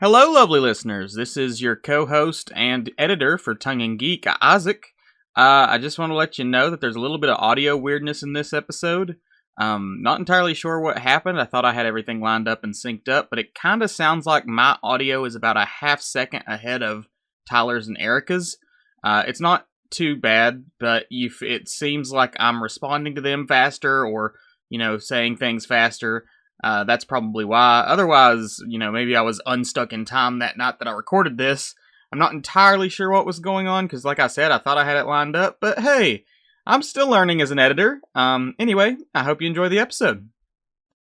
Hello, lovely listeners. This is your co-host and editor for Tongue and Geek, Isaac. I just want to let you know that there's a little bit of audio weirdness in this episode. Not entirely sure what happened. I thought I had everything lined up and synced up, but it kind of sounds like my audio is about a half second ahead of Tyler's and Erika's. It's not too bad, but it seems like I'm responding to them faster or, saying things faster. That's probably why. Otherwise, maybe I was unstuck in time that night that I recorded this. I'm not entirely sure what was going on, because like I said, I thought I had it lined up, but hey, I'm still learning as an editor. Anyway, I hope you enjoy the episode.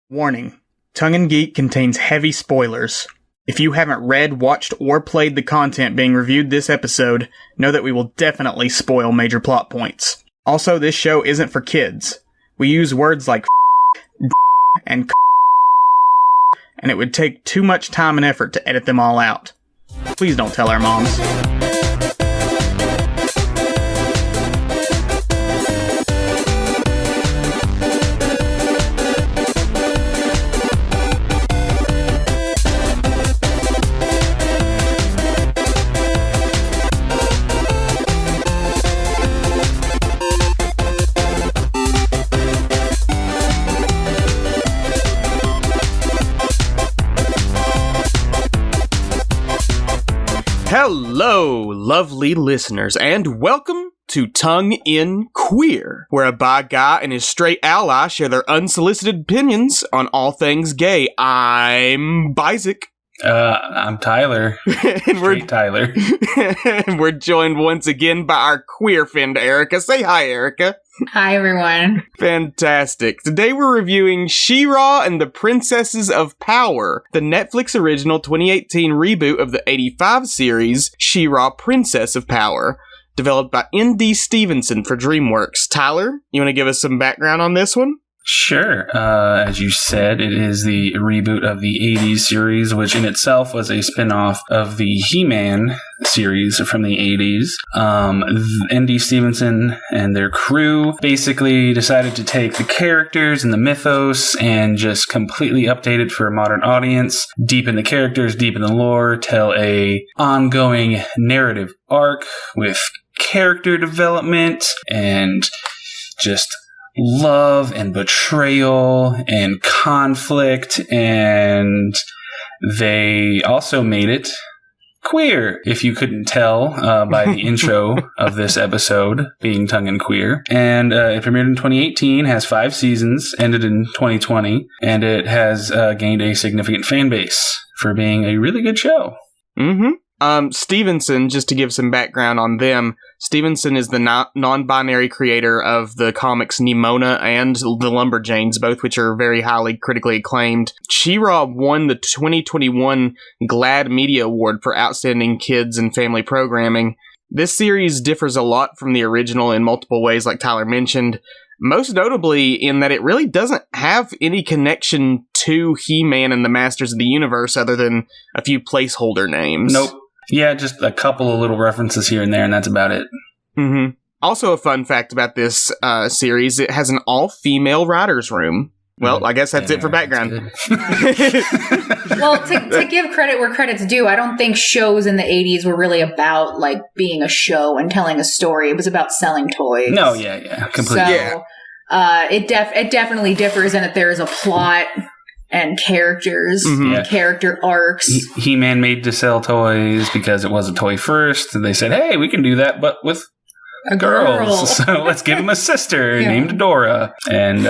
Warning. Tongue and Geek contains heavy spoilers. If you haven't read, watched, or played the content being reviewed this episode, know that we will definitely spoil major plot points. Also, this show isn't for kids. We use words like and and it would take too much time and effort to edit them all out. Please don't tell our moms. Hello, lovely listeners, and welcome to Tongue in Queer, where a bi guy and his straight ally share their unsolicited opinions on all things gay. I'm Isaac. I'm Tyler. and Tyler. And we're joined once again by our queer friend, Erika. Say hi, Erika. Hi, everyone. Fantastic. Today we're reviewing She-Ra and the Princesses of Power, the Netflix original 2018 reboot of the 85 series, She-Ra Princess of Power, developed by ND Stevenson for DreamWorks. Tyler, you want to give us some background on this one? Sure. As you said, it is the reboot of the 80s series, which in itself was a spin-off of the He-Man series from the 80s. ND Stevenson and their crew basically decided to take the characters and the mythos and just completely update it for a modern audience, deepen the characters, deepen the lore, tell a ongoing narrative arc with character development and just love and betrayal and conflict, and they also made it queer, if you couldn't tell by the intro of this episode being Tongue and Queer. And it premiered in 2018, has 5 seasons, ended in 2020, and it has gained a significant fan base for being a really good show. Stevenson, just to give some background on them, Stevenson is the non-binary creator of the comics Nimona and The Lumberjanes, both which are very highly critically acclaimed. She-Ra won the 2021 GLAAD Media Award for Outstanding Kids and Family Programming. This series differs a lot from the original in multiple ways, like Tyler mentioned, most notably in that it really doesn't have any connection to He-Man and the Masters of the Universe other than a few placeholder names. Nope. Yeah, just a couple of little references here and there, and that's about it. Also, a fun fact about this series, it has an all-female writer's room. Well, I guess that's it for background. Well, to give credit where credit's due, I don't think shows in the 80s were really about, being a show and telling a story. It was about selling toys. No, yeah, completely. So, it definitely differs in that there is a plot and characters, and character arcs. He-Man made to sell toys because it was a toy first, and they said, hey, we can do that, but with a girl. So let's give him a sister named Dora, and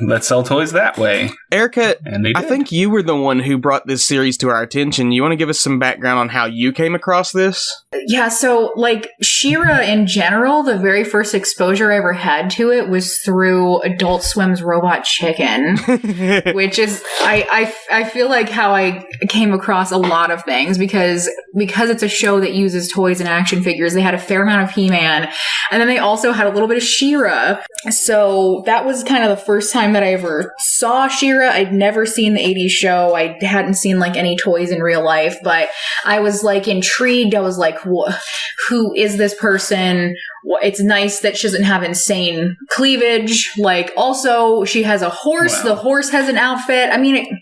let's sell toys that way. Erika, I think you were the one who brought this series to our attention. You want to give us some background on how you came across this? Yeah, so, She-Ra in general, the very first exposure I ever had to it was through Adult Swim's Robot Chicken, which is, I feel like how I came across a lot of things, because it's a show that uses toys and action figures. They had a fair amount of He-Man, and then they also had a little bit of She-Ra. So that was kind of the first time that I ever saw She-Ra. I'd never seen the 80s show. I hadn't seen any toys in real life, but I was intrigued. I was like, who is this person? It's nice that she doesn't have insane cleavage. Also, she has a horse. Wow. The horse has an outfit. I mean,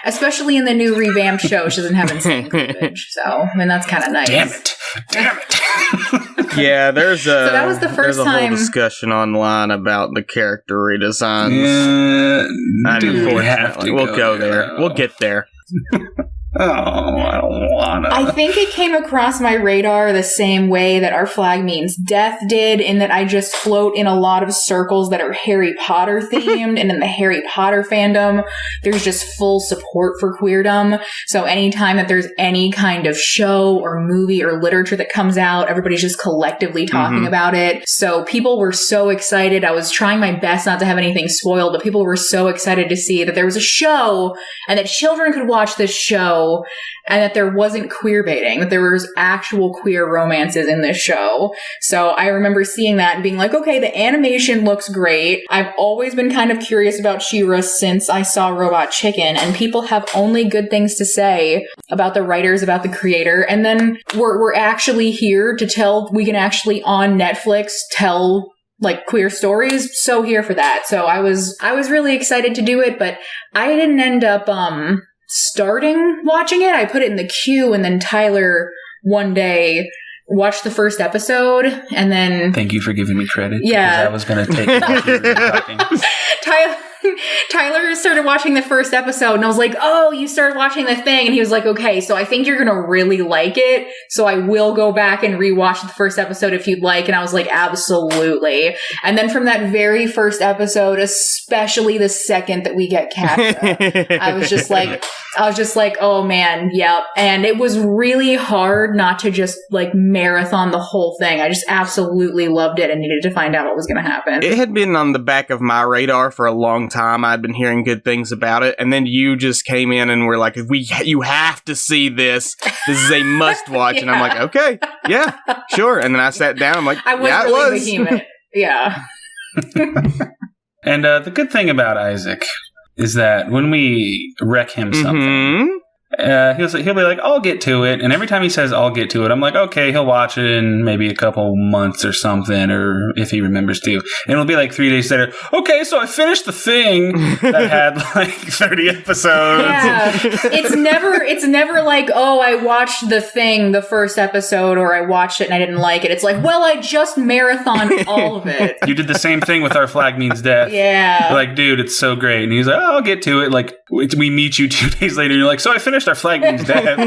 Especially in the new revamped show, she doesn't have insane cleavage. So, I mean, that's kind of nice. Damn it. Yeah, there's a, so that was the first whole discussion online about the character redesigns. Unfortunately, we'll go there. We'll get there. Oh, I don't wanna. I think it came across my radar the same way that Our Flag Means Death did, in that I just float in a lot of circles that are Harry Potter themed, and in the Harry Potter fandom, there's just full support for queerdom. So anytime that there's any kind of show or movie or literature that comes out, everybody's just collectively talking about it. So people were so excited. I was trying my best not to have anything spoiled, but people were so excited to see that there was a show and that children could watch this show, and that there wasn't queer baiting, that there was actual queer romances in this show. So I remember seeing that and being like, okay, the animation looks great. I've always been kind of curious about She-Ra since I saw Robot Chicken, and people have only good things to say about the writers, about the creator. And then we're actually here to tell, we can actually on Netflix tell like queer stories. So here for that. So I was really excited to do it, but I didn't end up, starting watching it. I put it in the queue, and then Tyler one day watched the first episode, and then... Thank you for giving me credit. Yeah. Because I was going to take it. Tyler started watching the first episode, and I was like, oh, you started watching the thing. And he was like, okay, so I think you're going to really like it. So I will go back and rewatch the first episode if you'd like. And I was like, absolutely. And then from that very first episode, especially the second that we get Catra, I was just like, oh man, yep. And it was really hard not to just like marathon the whole thing. I just absolutely loved it and needed to find out what was going to happen. It had been on the back of my radar for a long time. I'd been hearing good things about it, and then you just came in and were like, you have to see this. This is a must watch. Yeah. And I'm like, okay, yeah, sure. And then I sat down. I'm like, I was yeah, really behemoth. Yeah. And the good thing about Isaac is that when we wreck him something, he'll be like, I'll get to it. And every time he says, I'll get to it, I'm like, okay, he'll watch it in maybe a couple months or something, or if he remembers to. And it'll be like 3 days later, okay, so I finished the thing that had like 30 episodes. Yeah. It's never like, oh, I watched the thing, the first episode, or I watched it and I didn't like it. It's like, well, I just marathoned all of it. You did the same thing with Our Flag Means Death. Yeah. You're like, dude, it's so great. And he's like, oh, I'll get to it. Like, we meet you 2 days later, and you're like, so I finished Our Flag Means Death.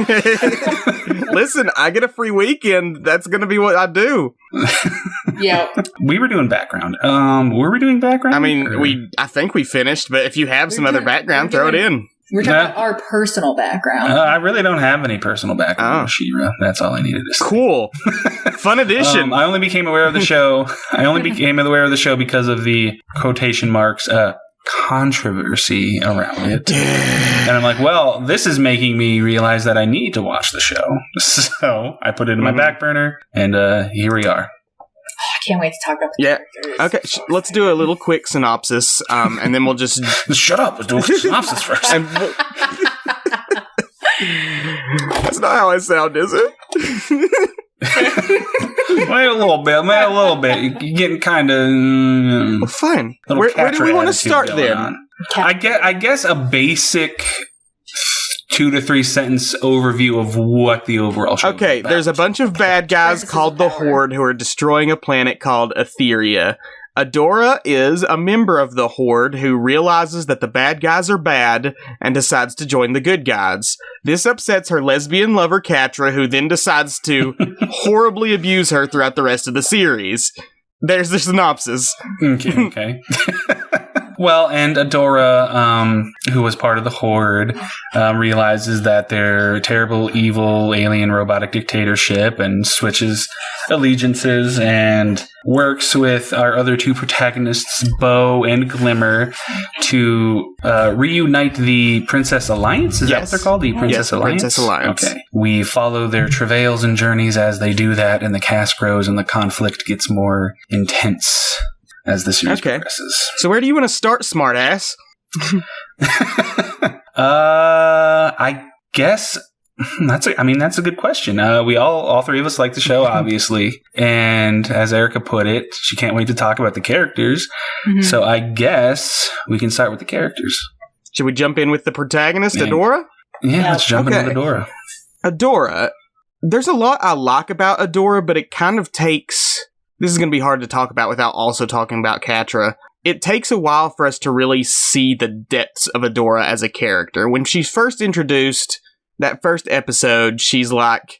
Listen, I get a free weekend. That's going to be what I do. Yeah. We were doing background. Were we doing background? I mean, I think we finished, but if you have some other background, throw it in. We're talking about our personal background. I really don't have any personal background with She-Ra. That's all I needed to say. Cool. Fun addition. I only became aware of the show. Because of the quotation marks, controversy around it. And I'm like, well, this is making me realize that I need to watch the show. So I put it in my back burner, and here we are. I can't wait to talk about the characters. Okay, let's do a little quick synopsis, and then we'll just... Shut up. Let's do a synopsis first. That's not how I sound, is it? Wait a little bit. You're getting kind of... Well, fine. Where do we want to start then? I guess a basic 2 to 3 sentence overview of what the overall show is about. There's a bunch of bad guys called the Horde who are destroying a planet called Etheria. Adora is a member of the Horde who realizes that the bad guys are bad and decides to join the good guys. This upsets her lesbian lover Catra, who then decides to horribly abuse her throughout the rest of the series. There's the synopsis. Okay. Well, and Adora, who was part of the Horde, realizes that they're a terrible, evil, alien, robotic dictatorship and switches allegiances and works with our other 2 protagonists, Bo and Glimmer, to reunite the Princess Alliance? Is that what they're called? The Princess Alliance? Princess Alliance. Okay. We follow their travails and journeys as they do that, and the cast grows and the conflict gets more intense as the series progresses. So where do you want to start, smartass? I guess that's a good question. All 3 of us like the show, obviously, and as Erika put it, she can't wait to talk about the characters. Mm-hmm. So I guess we can start with the characters. Should we jump in with the protagonist, Yeah. Adora? Yeah, let's jump into Adora. Adora. There's a lot I like about Adora, but it kind of takes... This is going to be hard to talk about without also talking about Catra. It takes a while for us to really see the depths of Adora as a character. When she's first introduced, that first episode, she's like,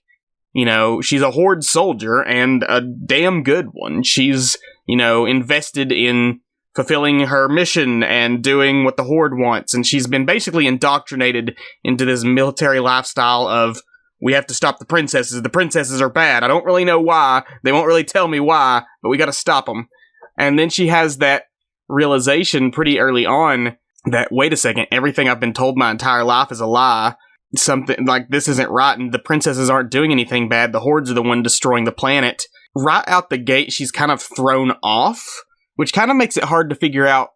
you know, she's a Horde soldier and a damn good one. She's, you know, invested in fulfilling her mission and doing what the Horde wants. And she's been basically indoctrinated into this military lifestyle of, we have to stop the princesses. The princesses are bad. I don't really know why. They won't really tell me why, but we gotta stop them. And then she has that realization pretty early on that, wait a second, everything I've been told my entire life is a lie. Something like this isn't right, and the princesses aren't doing anything bad. The Hordes are the one destroying the planet. Right out the gate, she's kind of thrown off, which kind of makes it hard to figure out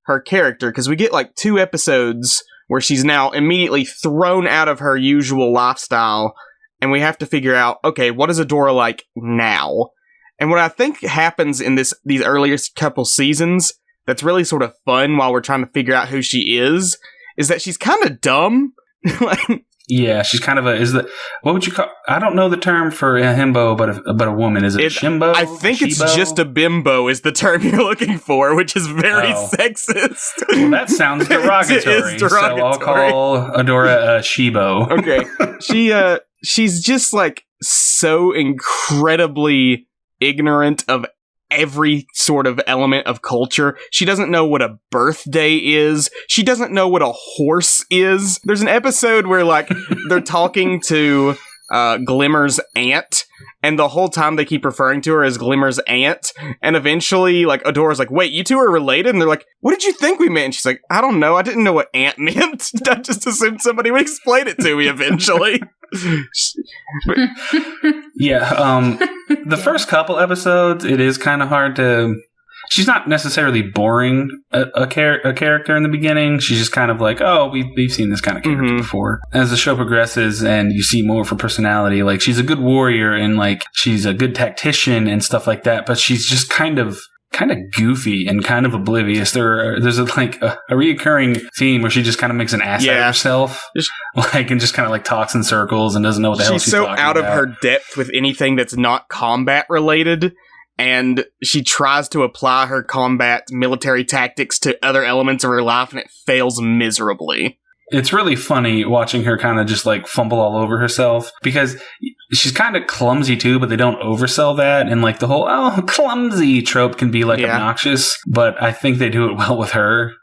her character, because we get like 2 episodes where she's now immediately thrown out of her usual lifestyle, and we have to figure out, okay, what is Adora like now? And what I think happens in these earliest couple seasons that's really sort of fun while we're trying to figure out who she is that she's kind of dumb. Yeah, she's kind of what would you call? I don't know the term for a himbo, but a woman. Is it a shimbo? I think it's just a bimbo is the term you're looking for, which is very sexist. Well, that sounds derogatory. It is derogatory. So I'll call Adora a shibo. Okay, she's just like so incredibly ignorant of every sort of element of culture. She doesn't know what a birthday is. She doesn't know what a horse is. There's an episode where, like, they're talking to Glimmer's aunt, and the whole time they keep referring to her as Glimmer's aunt, and eventually, like, Adora's like, wait, you two are related? And they're like, what did you think we meant? And she's like, I don't know, I didn't know what aunt meant. I just assumed somebody would explain it to me eventually. Yeah, the first couple episodes, it is kind of hard to... She's not necessarily boring a character in the beginning. She's just kind of like, oh, we've seen this kind of character before. As the show progresses and you see more of her personality, like, she's a good warrior and, like, she's a good tactician and stuff like that, but she's just kind of goofy and kind of oblivious. There's a reoccurring theme where she just kind of makes an ass out of herself, and just kind of like talks in circles and doesn't know what the hell she's talking about. She's so out of her depth with anything that's not combat related, and she tries to apply her combat military tactics to other elements of her life, and it fails miserably. It's really funny watching her kind of just like fumble all over herself, because she's kind of clumsy too, but they don't oversell that. And like the whole, clumsy trope can be like obnoxious, but I think they do it well with her.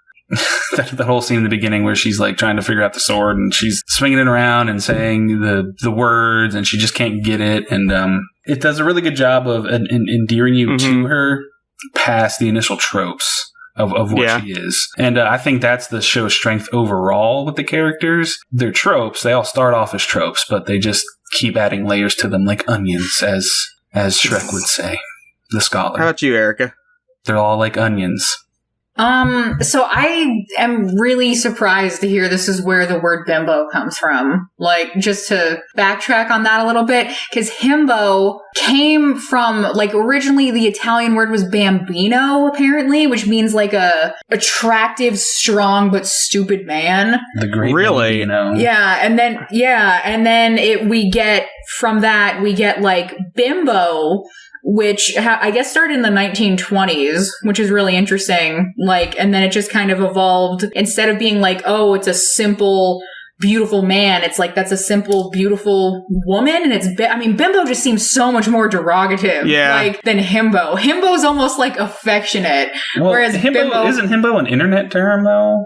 that whole scene in the beginning where she's like trying to figure out the sword and she's swinging it around and saying the words and she just can't get it. And it does a really good job of endearing you to her past the initial tropes of what she is. And I think that's the show's strength overall with the characters. They're tropes. They all start off as tropes, but they just keep adding layers to them like onions, as Shrek would say, the scholar. How about you, Erika? They're all like onions. So I am really surprised to hear this is where the word bimbo comes from. Like, just to backtrack on that a little bit, because himbo came from, like, originally the Italian word was bambino, apparently, which means like a attractive, strong, but stupid man. The great bambino. Yeah, and then we get like bimbo, which I guess started in the 1920s, which is really interesting. Like, and then it just kind of evolved. Instead of being like, oh, it's a simple, beautiful man, it's like, that's a simple, beautiful woman. And it's, bimbo just seems so much more derogative, than himbo. Himbo's almost like affectionate. Well, whereas isn't himbo an internet term though?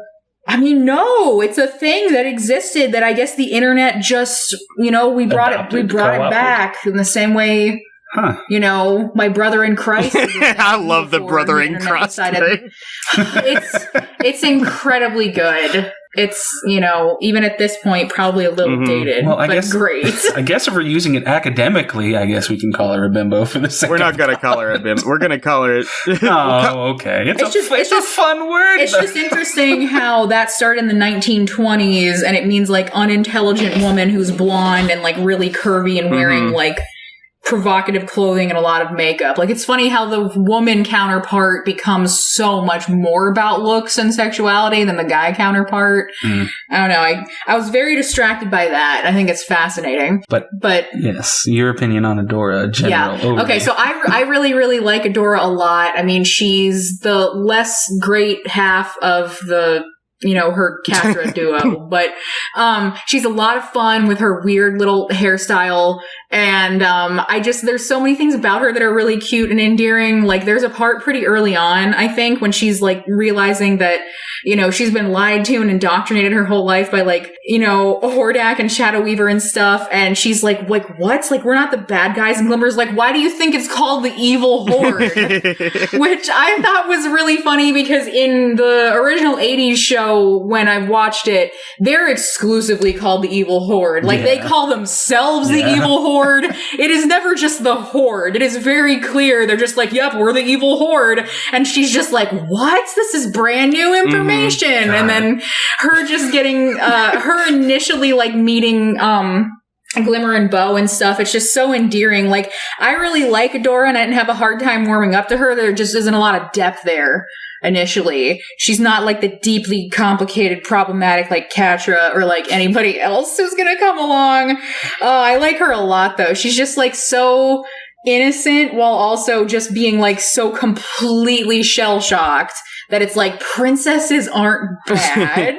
No, it's a thing that existed that I guess the internet just, we brought it back in the same way. Huh. My brother in Christ. I love the brother in Christ. It's incredibly good. It's, even at this point, probably a little dated, but great. I guess if we're using it academically, I guess we can call her a bimbo for the second. We're not going to call her a bimbo. We're going to call her... okay. It's a fun word. It's just interesting how that started in the 1920s, and it means, like, unintelligent woman who's blonde and, like, really curvy and wearing, like, provocative clothing and a lot of makeup. Like, it's funny how the woman counterpart becomes so much more about looks and sexuality than the guy counterpart. I don't know. I was very distracted by that. I think it's fascinating. But yes, your opinion on Adora, general. Yeah. Okay, so I really, really like Adora a lot. I mean, she's the less great half of the, her Catra duo, but she's a lot of fun with her weird little hairstyle. And there's so many things about her that are really cute and endearing. Like, there's a part pretty early on, I think, when she's like realizing that, she's been lied to and indoctrinated her whole life by like, Hordak and Shadow Weaver and stuff. And she's like, what? Like, we're not the bad guys. And Glimmer's like, why do you think it's called the Evil Horde? Which I thought was really funny because in the original 80s show, when I watched it, they're exclusively called the Evil Horde. Like, they call themselves the Evil Horde. It is never just the Horde. It is very clear. They're just like, yep, we're the Evil Horde. And she's just like, what? This is brand new information. And then her just getting, her initially like meeting, Glimmer and Bow and stuff. It's just so endearing. Like, I really like Adora and I didn't have a hard time warming up to her. There just isn't a lot of depth there. Initially, she's not like the deeply complicated, problematic like Catra or like anybody else who's gonna come along. I like her a lot though. She's just like so innocent while also just being like so completely shell-shocked that it's like princesses aren't bad.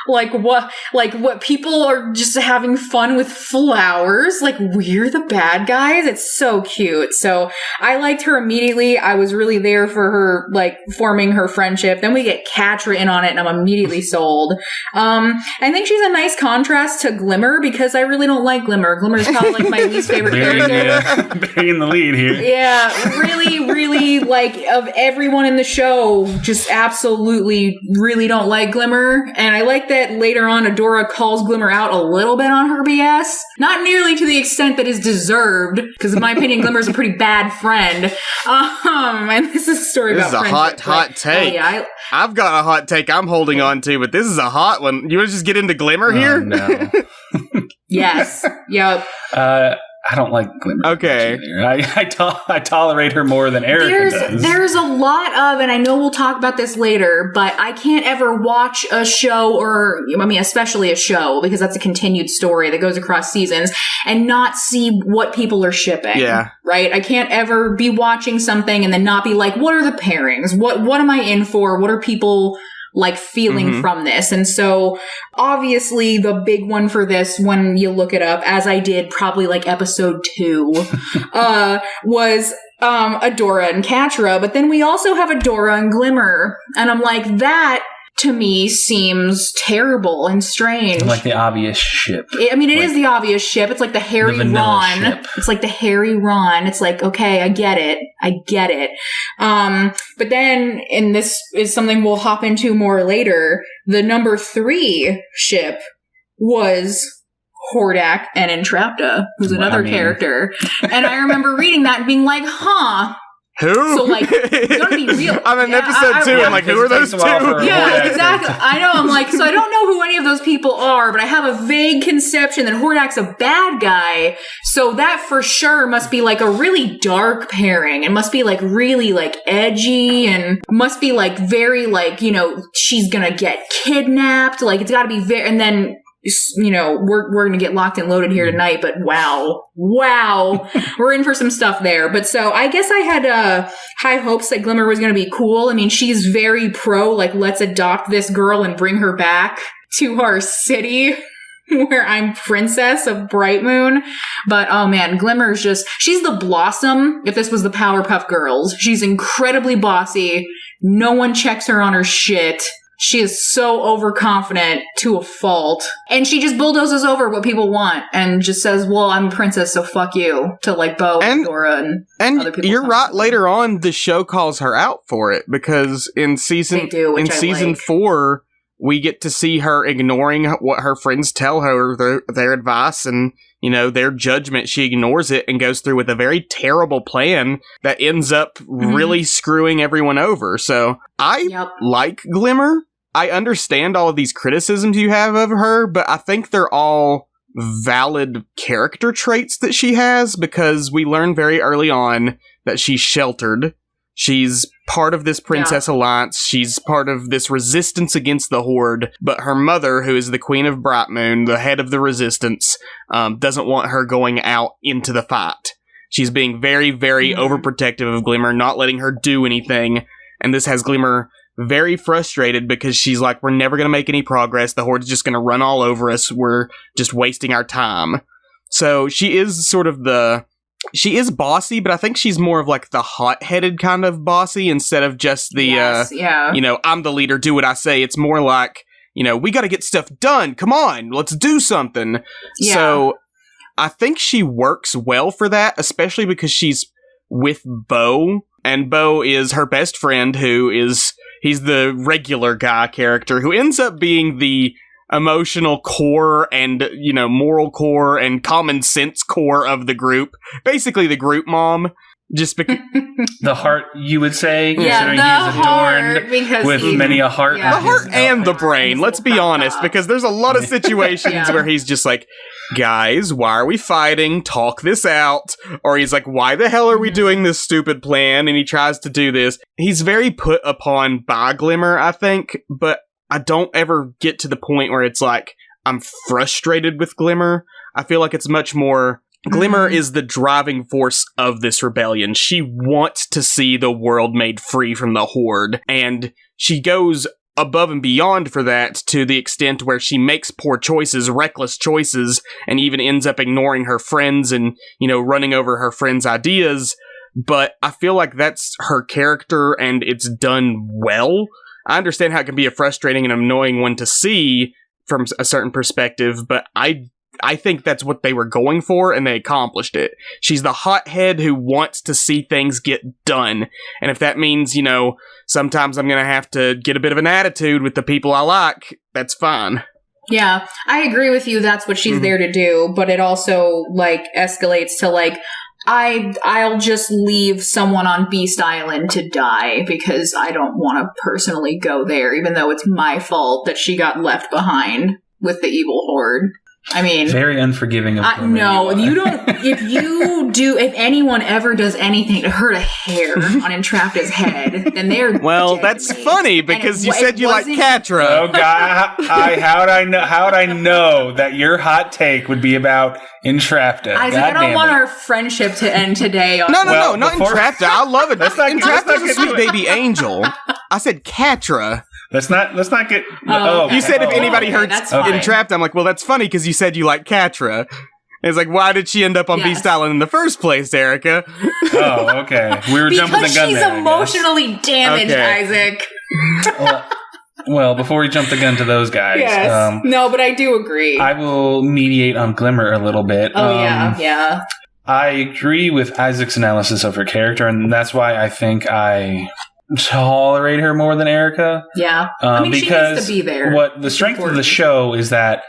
like what people are just having fun with flowers. Like, we're the bad guys. It's so cute. So I liked her immediately. I was really there for her, like forming her friendship. Then we get Catra in on it and I'm immediately sold. I think she's a nice contrast to Glimmer because I really don't like Glimmer. Glimmer is probably like my least favorite character. Bearing the lead here. Yeah, really, like, of everyone in the show, just absolutely really don't like Glimmer. And I like that later on Adora calls Glimmer out a little bit on her BS. Not nearly to the extent that is deserved, because in my opinion, Glimmer's a pretty bad friend. And this is a story about friendship. This is a hot take. Yeah, I've got a hot take I'm holding on to, but this is a hot one. You want to just get into Glimmer here? No. Yes. Yep. I don't like Glimmer. Okay. I tolerate her more than Erika does. There's a lot of, and I know we'll talk about this later, but I can't ever watch a show especially a show, because that's a continued story that goes across seasons, and not see what people are shipping. Yeah. Right? I can't ever be watching something and then not be like, what are the pairings? What am I in for? What are people like feeling from this? And so obviously the big one for this, when you look it up, as I did probably like episode 2, was Adora and Catra. But then we also have Adora and Glimmer. And I'm like, that to me seems terrible and strange. Like the obvious ship. It is the obvious ship. It's like the Harry Ron. Ship. It's like the Harry Ron. It's like, okay, I get it. But then, and this is something we'll hop into more later, the number 3 ship was Hordak and Entrapta, who's another character. And I remember reading that and being like, huh. Who? So, like, it's gonna be real. I'm in episode 2. I'm like, who are those 2? Yeah, exactly. I know. I'm like, so I don't know who any of those people are, but I have a vague conception that Hordak's a bad guy. So that for sure must be like a really dark pairing. It must be like really like edgy and must be like very like, she's gonna get kidnapped. Like, it's gotta be very, and then, we're going to get locked and loaded here tonight, but wow, we're in for some stuff there. But so I guess I had high hopes that Glimmer was going to be cool. I mean, she's very pro, like, let's adopt this girl and bring her back to our city where I'm princess of Bright Moon. But oh man, Glimmer's she's the Blossom if this was the Powerpuff Girls. She's incredibly bossy. No one checks her on her shit. She is so overconfident to a fault. And she just bulldozes over what people want and just says, well, I'm a princess, so fuck you, to like Bo and Dora and other people. You're right, later on, the show calls her out for it, because in season 4, we get to see her ignoring what her friends tell her, their advice and, their judgment. She ignores it and goes through with a very terrible plan that ends up really screwing everyone over. So I like Glimmer. I understand all of these criticisms you have of her, but I think they're all valid character traits that she has, because we learn very early on that she's sheltered. She's part of this Princess Alliance. She's part of this resistance against the Horde. But her mother, who is the Queen of Brightmoon, the head of the resistance, doesn't want her going out into the fight. She's being very, very overprotective of Glimmer, not letting her do anything. And this has Glimmer very frustrated because she's like, we're never going to make any progress. The Horde's just going to run all over us. We're just wasting our time. So she is sort of she is bossy, but I think she's more of like the hot-headed kind of bossy instead of just the, I'm the leader, do what I say. It's more like, we got to get stuff done. Come on, let's do something. Yeah. So I think she works well for that, especially because she's with Bo, and Bo is her best friend he's the regular guy character who ends up being the emotional core and, moral core and common sense core of the group. Basically the group mom. Just because the heart, you would say, considering he's adorned with many a heart. Yeah. The heart and the brain, let's be honest, because there's a lot of situations where he's just like, guys, why are we fighting? Talk this out. Or he's like, why the hell are we doing this stupid plan? And he tries to do this. He's very put upon by Glimmer, I think, but I don't ever get to the point where it's like, I'm frustrated with Glimmer. I feel like it's much more, Glimmer is the driving force of this rebellion. She wants to see the world made free from the Horde, and she goes above and beyond for that to the extent where she makes poor choices, reckless choices, and even ends up ignoring her friends and, running over her friends' ideas. But I feel like that's her character, and it's done well. I understand how it can be a frustrating and annoying one to see from a certain perspective, but I think that's what they were going for, and they accomplished it. She's the hothead who wants to see things get done. And if that means, sometimes I'm going to have to get a bit of an attitude with the people I like, that's fine. Yeah, I agree with you. That's what she's there to do. But it also, escalates to, I'll just leave someone on Beast Island to die because I don't want to personally go there, even though it's my fault that she got left behind with the evil Horde. I mean, very unforgiving of Glimmer. No, you don't. If anyone ever does anything to hurt a hair on Entrapta's head, then they're that's funny because you said you like Catra. Oh God, how'd I know that your hot take would be about Entrapta? I don't want our friendship to end today. No, not Entrapta. I love it. Entrapta's a sweet baby angel. I said Catra. Let's not get. You said if anybody hurts Entrapta, I'm like, well, that's funny because you said you like Catra. It's like, why did she end up on Beast Island in the first place, Erika? Oh, okay. We were jumping the gun there. Because she's emotionally damaged, Isaac. Well, before we jump the gun to those guys. Yes. No, but I do agree. I will mediate on Glimmer a little bit. Oh, yeah. I agree with Isaac's analysis of her character, and that's why I think I tolerate her more than Erika. Yeah. Because she needs to be there. What the strength of the show is that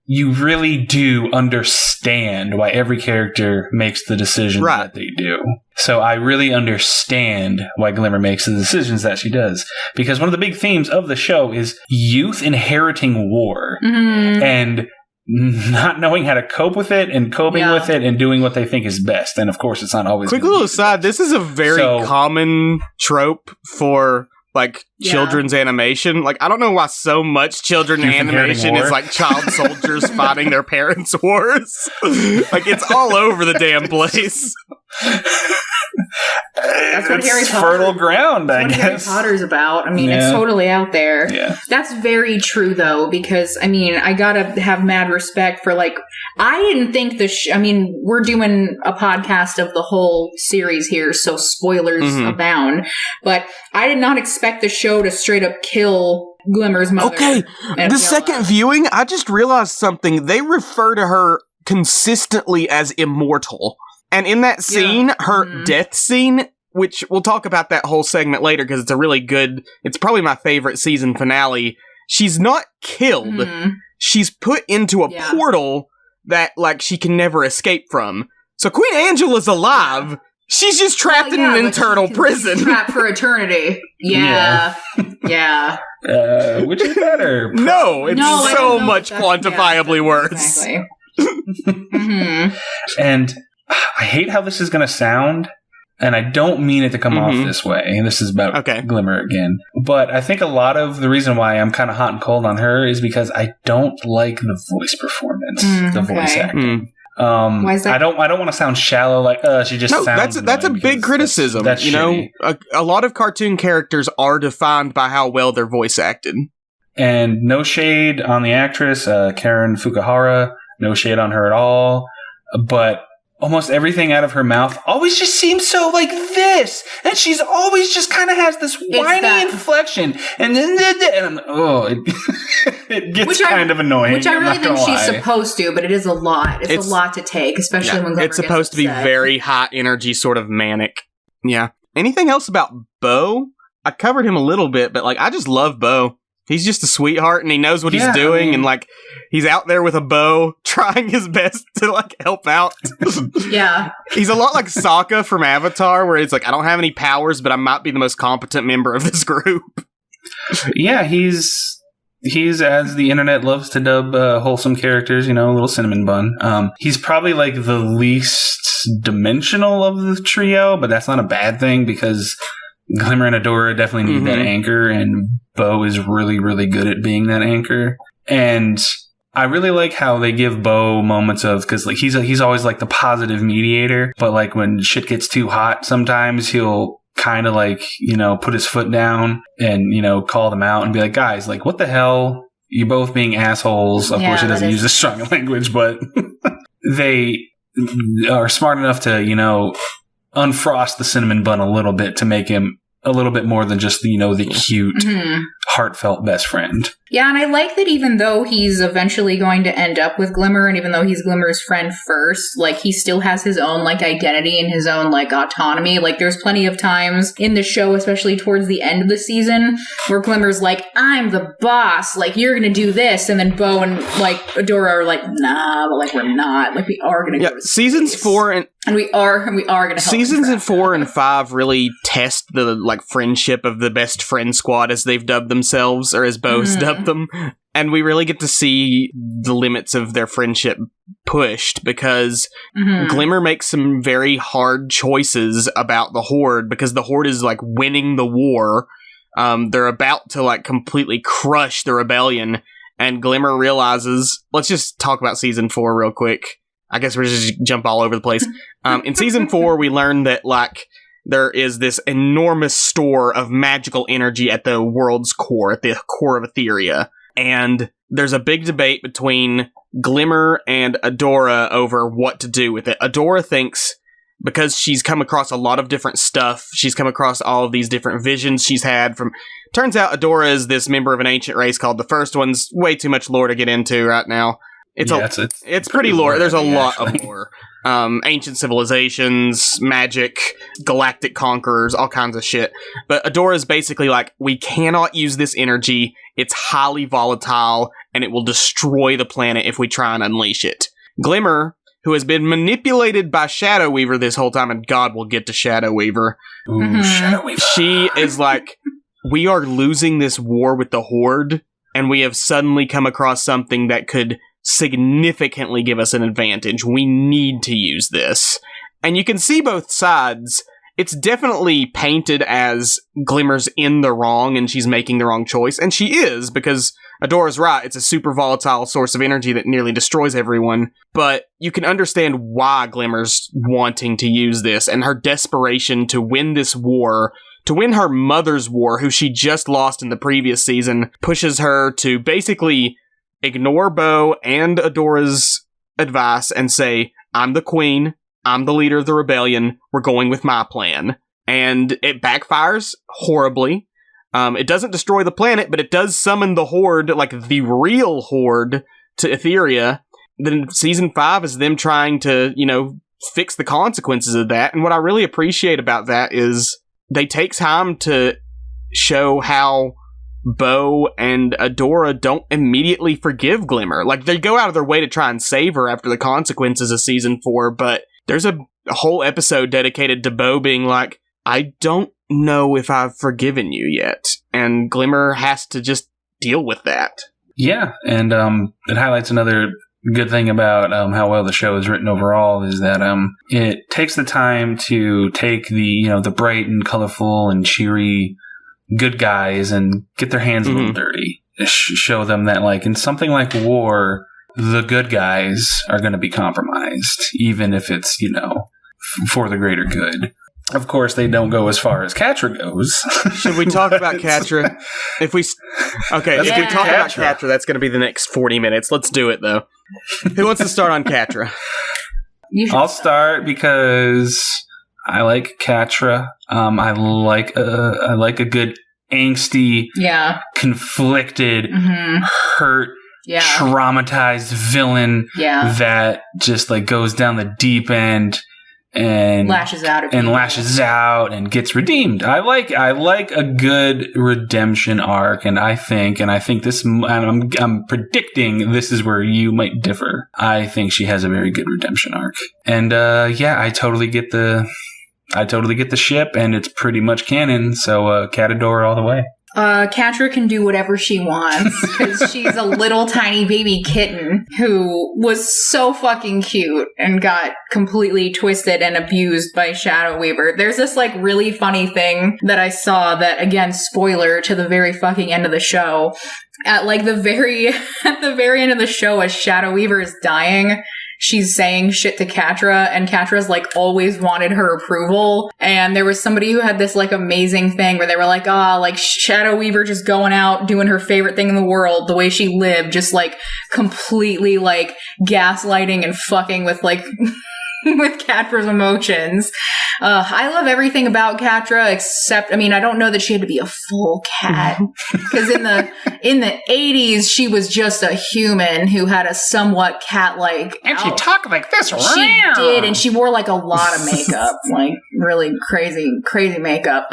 you really do understand why every character makes the decisions that they do. So I really understand why Glimmer makes the decisions that she does. Because one of the big themes of the show is youth inheriting war. Mm-hmm. And not knowing how to cope with it and coping with it and doing what they think is best. And of course, it's not always. Quick little aside, this is a very common trope for children's animation. I don't know why so much children animation is child soldiers fighting their parents' wars. It's all over the damn place. That's what Harry Potter. Fertile ground, I guess. Harry Potter's about. It's totally out there. Yeah. That's very true, though, because, I gotta have mad respect for, I didn't think we're doing a podcast of the whole series here, so spoilers abound, but I did not expect the show to straight up kill Glimmer's mother. Okay, the second viewing, I just realized something. They refer to her consistently as immortal. And in that scene, her death scene, which we'll talk about that whole segment later because it's a really good, it's probably my favorite season finale. She's not killed. Mm-hmm. She's put into a portal that, she can never escape from. So Queen Angela's alive. Yeah. She's just trapped in an internal prison. Trapped for eternity. Yeah. Which is better? No, it's so much quantifiably worse. Exactly. Mm-hmm. And I hate how this is going to sound, and I don't mean it to come off this way. And this is about Glimmer again. But I think a lot of the reason why I'm kind of hot and cold on her is because I don't like the voice performance, the voice acting. Why is that? I don't want to sound shallow, like she just sounds. That's a big criticism. That's you know, a lot of cartoon characters are defined by how well they're voice acted. And no shade on the actress, Karen Fukuhara. No shade on her at all. But almost everything out of her mouth always just seems so like this. And she's always just kind of has this whiny inflection. And then, it gets kind of annoying. Which I really think she's supposed to, but it is a lot. It's a lot to take, especially when Glimmer it's supposed to be very hot energy, sort of manic. Yeah. Anything else about Bo? I covered him a little bit, but like I just love Bo. He's just a sweetheart, and he knows what he's doing, and like he's out there with a bow, trying his best to like help out. Yeah, he's a lot like Sokka from Avatar, where it's like I don't have any powers, but I might be the most competent member of this group. Yeah, he's as the internet loves to dub wholesome characters, you know, a little cinnamon bun. He's probably like the least dimensional of the trio, but that's not a bad thing because Glimmer and Adora definitely need that anchor, and Bo is really, really good at being that anchor. And I really like how they give Bo moments of, because like he's always like the positive mediator, but like when shit gets too hot, sometimes he'll kind of like, you know, put his foot down and, you know, call them out and be like, guys, like what the hell? You're both being assholes. Of course, he doesn't use this strong language, but they are smart enough to, you know, unfrost the cinnamon bun a little bit to make him a little bit more than just, you know, the cute, heartfelt best friend. Yeah, and I like that even though he's eventually going to end up with Glimmer, and even though he's Glimmer's friend first, like, he still has his own, like, identity and his own, like, autonomy. Like, there's plenty of times in the show, especially towards the end of the season, where Glimmer's like, I'm the boss, like, you're gonna do this, and then Bo and, like, Adora are like, nah, but, like, we're not. Like, we are gonna go to seasons space. 4 and... And we are gonna help Seasons in 4 and 5 really test the, like, friendship of the best friend squad, as they've dubbed themselves, or as Bo's dubbed them. And we really get to see the limits of their friendship pushed, because Glimmer makes some very hard choices about the Horde, because the Horde is, like, winning the war. They're about to, like, completely crush the rebellion, and Glimmer realizes... Let's just talk about Season 4 real quick. I guess we're just jump all over the place. In Season 4, we learn that, like, there is this enormous store of magical energy at the world's core, at the core of Etheria. And there's a big debate between Glimmer and Adora over what to do with it. Adora thinks, because she's come across a lot of different stuff, she's come across all of these different visions she's had from... Turns out Adora is this member of an ancient race called the First Ones. Way too much lore to get into right now. It's pretty lore. There's a lot of lore. Ancient civilizations, magic, galactic conquerors, all kinds of shit. But Adora is basically like, we cannot use this energy. It's highly volatile, and it will destroy the planet if we try and unleash it. Glimmer, who has been manipulated by Shadow Weaver this whole time, and God will get to Shadow Weaver. Ooh, Shadow Weaver. She is like, we are losing this war with the Horde, and we have suddenly come across something that could significantly give us an advantage. We need to use this. And you can see both sides. It's definitely painted as Glimmer's in the wrong and she's making the wrong choice. And she is, because Adora's right. It's a super volatile source of energy that nearly destroys everyone. But you can understand why Glimmer's wanting to use this, and her desperation to win this war, to win her mother's war, who she just lost in the previous season, pushes her to basically ignore Bo and Adora's advice and say, I'm the queen, I'm the leader of the rebellion, we're going with my plan. And it backfires horribly. It doesn't destroy the planet, but it does summon the Horde, like the real Horde, to Etheria. Then Season 5 is them trying to, you know, fix the consequences of that. And what I really appreciate about that is they take time to show how Bo and Adora don't immediately forgive Glimmer. Like, they go out of their way to try and save her after the consequences of Season 4, but there's a whole episode dedicated to Bo being like, I don't know if I've forgiven you yet. And Glimmer has to just deal with that. Yeah, and it highlights another good thing about how well the show is written overall is that it takes the time to take the bright and colorful and cheery good guys and get their hands a little dirty. Show them that, like, in something like war, the good guys are going to be compromised, even if it's, for the greater good. Of course, they don't go as far as Catra goes. Should we talk about Catra? If we talk about Catra, that's going to be the next 40 minutes. Let's do it, though. Who wants to start on Catra? I'll start because I like Catra. I like a good angsty, conflicted, hurt, traumatized villain that just like goes down the deep end and lashes out and gets redeemed. I like a good redemption arc, and I think this. I'm predicting this is where you might differ. I think she has a very good redemption arc, and I totally get the ship, and it's pretty much canon. So Catadora all the way. Catra can do whatever she wants because she's a little tiny baby kitten who was so fucking cute and got completely twisted and abused by Shadow Weaver. There's this like really funny thing that I saw that, again, spoiler to the very fucking end of the show. At like the very end of the show, as Shadow Weaver is dying, she's saying shit to Catra, and Catra's like always wanted her approval. And there was somebody who had this like amazing thing where they were like, like Shadow Weaver just going out doing her favorite thing in the world, the way she lived, just like completely like gaslighting and fucking with like with Catra's emotions. I love everything about Catra except, I don't know that she had to be a full cat, because in the 80s she was just a human who had a somewhat cat-like and she talked like this. She did, and she wore like a lot of makeup, like really crazy makeup.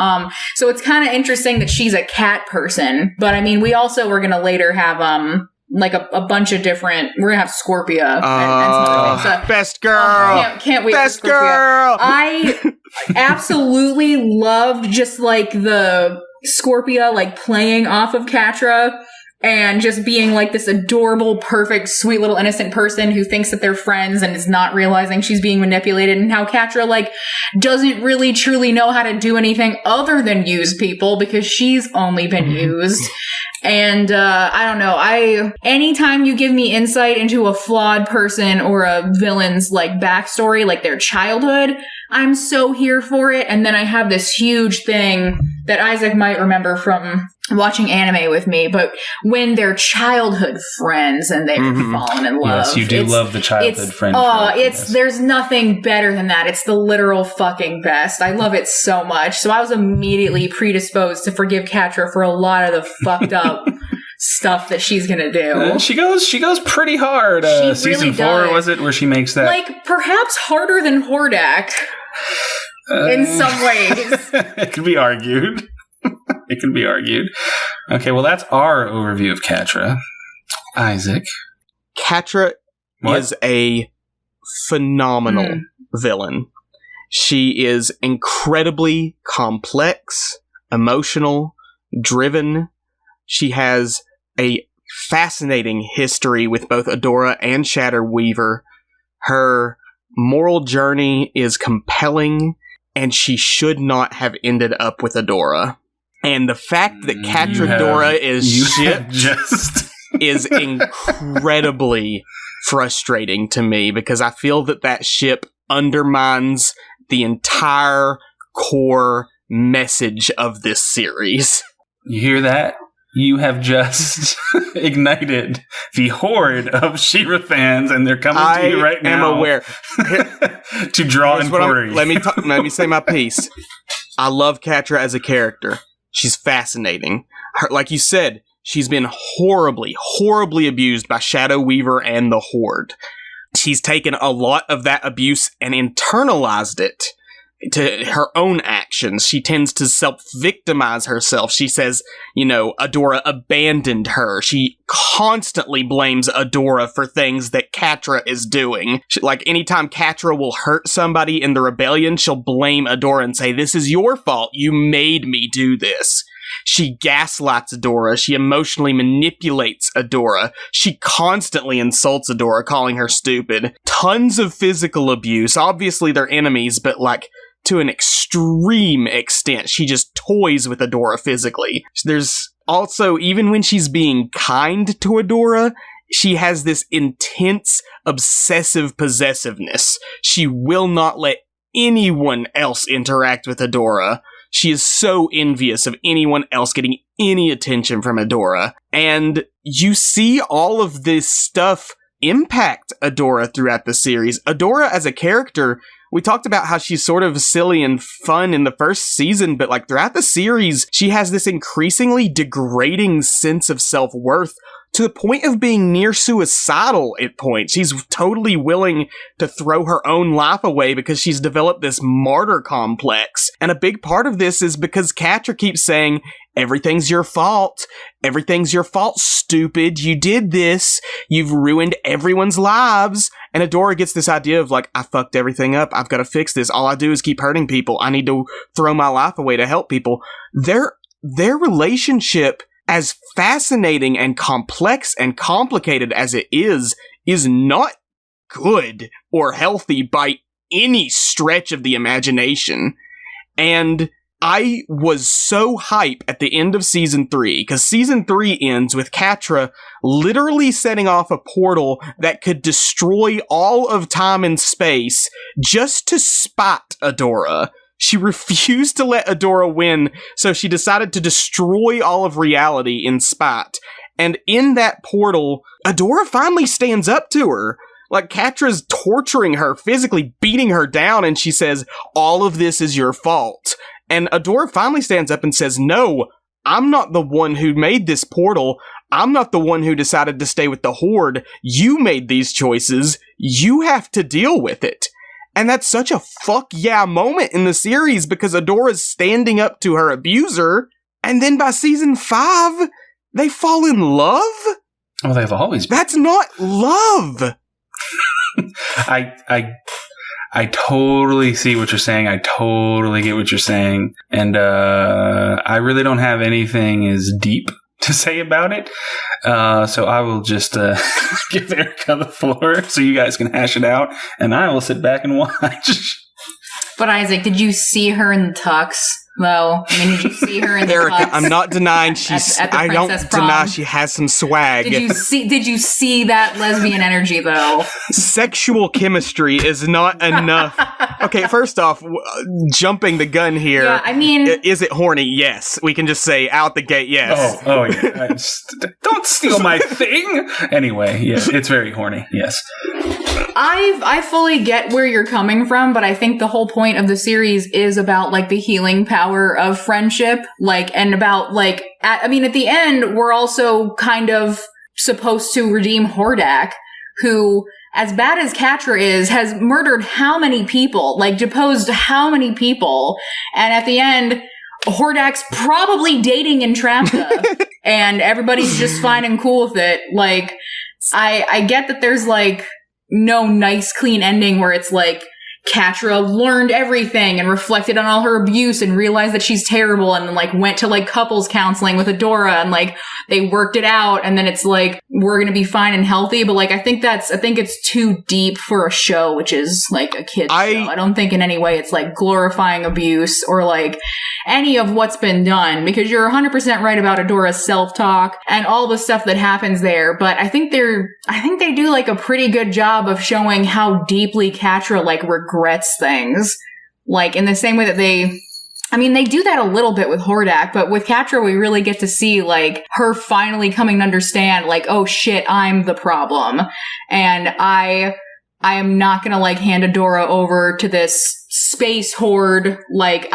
So it's kind of interesting that she's a cat person, but we also were gonna later have like a bunch of different. We're gonna have Scorpia and some other things. So, best girl. Can't wait. Best for Scorpia. girl. I absolutely loved just like the Scorpia like playing off of Catra and just being like this adorable, perfect, sweet little innocent person who thinks that they're friends and is not realizing she's being manipulated, and how Catra like doesn't really truly know how to do anything other than use people because she's only been used. And, I don't know, anytime you give me insight into a flawed person or a villain's, like, backstory, like their childhood, I'm so here for it. And then I have this huge thing that Isaac might remember from watching anime with me, but when they're childhood friends and they've fallen in love. Yes, you do love the childhood friend. There's nothing better than that. It's the literal fucking best. I love it so much. So I was immediately predisposed to forgive Catra for a lot of the fucked up stuff that she's gonna do. She goes pretty hard. Season really 4 was it where she makes that, like, perhaps harder than Hordak in some ways. It can be argued. It can be argued. Okay, well, that's our overview of Catra. Isaac. Catra is a phenomenal villain. She is incredibly complex, emotional, driven. She has a fascinating history with both Adora and Shadow Weaver. Her moral journey is compelling, and she should not have ended up with Adora. And the fact that Catradora is shipped is incredibly frustrating to me, because I feel that ship undermines the entire core message of this series. You hear that? You have just ignited the horde of She-Ra fans, and they're coming to you right now. I am aware. To draw inquiry. Let me say my piece. I love Catra as a character. She's fascinating. Like you said, she's been horribly, horribly abused by Shadow Weaver and the Horde. She's taken a lot of that abuse and internalized it to her own actions. She tends to self-victimize herself. She says, Adora abandoned her. She constantly blames Adora for things that Catra is doing. Like, anytime Catra will hurt somebody in the rebellion, she'll blame Adora and say, "This is your fault. You made me do this." She gaslights Adora. She emotionally manipulates Adora. She constantly insults Adora, calling her stupid. Tons of physical abuse. Obviously, they're enemies, but like to an extreme extent. She just toys with Adora physically. There's also, even when she's being kind to Adora, she has this intense, obsessive possessiveness. She will not let anyone else interact with Adora. She is so envious of anyone else getting any attention from Adora. And you see all of this stuff impact Adora throughout the series. Adora as a character, we talked about how she's sort of silly and fun in the first season, but like throughout the series, she has this increasingly degrading sense of self-worth to the point of being near suicidal at points. She's totally willing to throw her own life away because she's developed this martyr complex. And a big part of this is because Catra keeps saying, everything's your fault. Everything's your fault, stupid. You did this. You've ruined everyone's lives. And Adora gets this idea of like, I fucked everything up. I've got to fix this. All I do is keep hurting people. I need to throw my life away to help people. Their relationship, as fascinating and complex and complicated as it is not good or healthy by any stretch of the imagination. And I was so hype at the end of season 3, because season 3 ends with Catra literally setting off a portal that could destroy all of time and space just to spite Adora. She refused to let Adora win, so she decided to destroy all of reality in spite. And in that portal, Adora finally stands up to her. Like, Catra's torturing her, physically beating her down, and she says, all of this is your fault. And Adora finally stands up and says, no, I'm not the one who made this portal. I'm not the one who decided to stay with the Horde. You made these choices. You have to deal with it. And that's such a fuck yeah moment in the series because Adora's standing up to her abuser, and then by season 5, they fall in love? Well, they've always been. That's not love! I totally see what you're saying. I totally get what you're saying. And I really don't have anything as deep to say about it. So I will just give Erika the floor so you guys can hash it out, and I will sit back and watch. But Isaac, did you see her in the tux? Though, I mean, did you see her in the Erika, tux? I'm not denying she's. At the I don't Princess Prom? deny she has some swag. Did you see that lesbian energy though? Sexual chemistry is not enough. Okay, first off, jumping the gun here. Yeah, I mean, is it horny? Yes, we can just say out the gate. Yes. Oh yeah. Don't steal my thing. Anyway, yeah, it's very horny. Yes. I fully get where you're coming from, but I think the whole point of the series is about like the healing power of friendship, like, and about like, at the end, we're also kind of supposed to redeem Hordak, who, as bad as Catra is, has murdered how many people, like deposed how many people, and at the end, Hordak's probably dating Entrapta, and everybody's just fine and cool with it. Like, I get that there's like no nice, clean ending where it's like Catra learned everything and reflected on all her abuse and realized that she's terrible and then like went to like couples counseling with Adora and like they worked it out and then it's like we're gonna be fine and healthy. But like I think it's too deep for a show which is like a kid's show. I don't think in any way it's like glorifying abuse or like any of what's been done, because you're 100% right about Adora's self-talk and all the stuff that happens there. But I think they do like a pretty good job of showing how deeply Catra like regrets things. Like in the same way that they do that a little bit with Hordak, but with Catra we really get to see like her finally coming to understand like, oh shit, I'm the problem. And I am not gonna like hand Adora over to this space horde. Like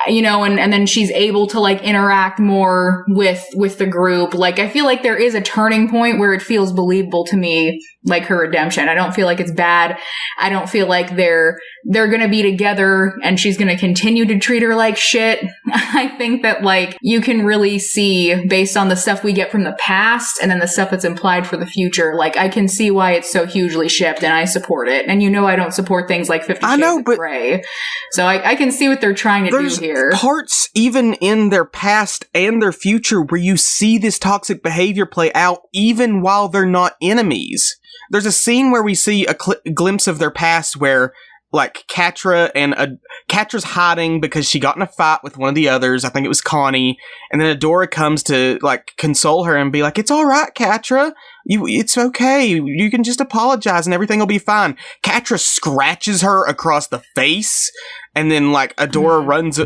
and then she's able to like interact more with the group. Like I feel like there is a turning point where it feels believable to me like her redemption. I don't feel like it's bad. I don't feel like they're going to be together and she's going to continue to treat her like shit. I think that like you can really see based on the stuff we get from the past and then the stuff that's implied for the future. Like I can see why it's so hugely shipped and I support it. And I don't support things like 50 Shades of Grey. So I can see what they're trying to do here. There's parts even in their past and their future where you see this toxic behavior play out even while they're not enemies. There's a scene where we see a glimpse of their past where, like, Catra's hiding because she got in a fight with one of the others. I think it was Connie. And then Adora comes to, like, console her and be like, it's all right, Catra. It's okay. You can just apologize and everything will be fine. Catra scratches her across the face. And then, like, Adora runs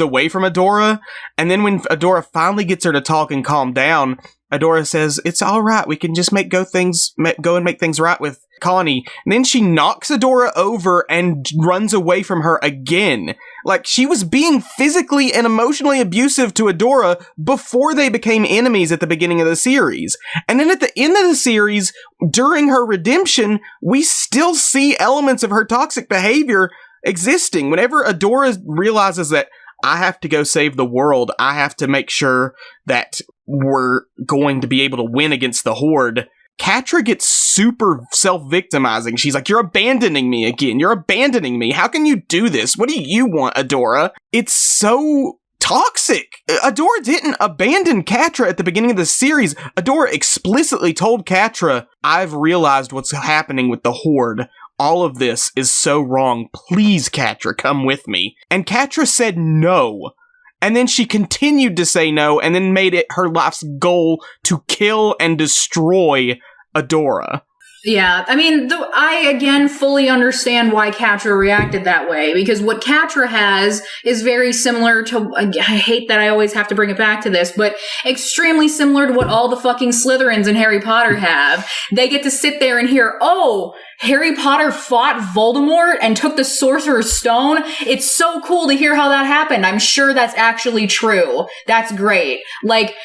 away from Adora. And then when Adora finally gets her to talk and calm down, Adora says, it's all right. We can just go and make things right with Connie. And then she knocks Adora over and runs away from her again. Like, she was being physically and emotionally abusive to Adora before they became enemies at the beginning of the series. And then at the end of the series, during her redemption, we still see elements of her toxic behavior existing. Whenever Adora realizes that I have to go save the world, I have to make sure that we're going to be able to win against the Horde, Catra gets super self-victimizing. She's like, you're abandoning me again. You're abandoning me. How can you do this? What do you want, Adora? It's so toxic. Adora didn't abandon Catra at the beginning of the series. Adora explicitly told Catra, I've realized what's happening with the Horde. All of this is so wrong. Please, Catra, come with me. And Catra said no. And then she continued to say no, and then made it her life's goal to kill and destroy Adora. Yeah, I mean, I again fully understand why Catra reacted that way, because what Catra has is very similar to, I hate that I always have to bring it back to this, but extremely similar to what all the fucking Slytherins in Harry Potter have. They get to sit there and hear, oh, Harry Potter fought Voldemort and took the Sorcerer's Stone. It's so cool to hear how that happened. I'm sure that's actually true. That's great. Like,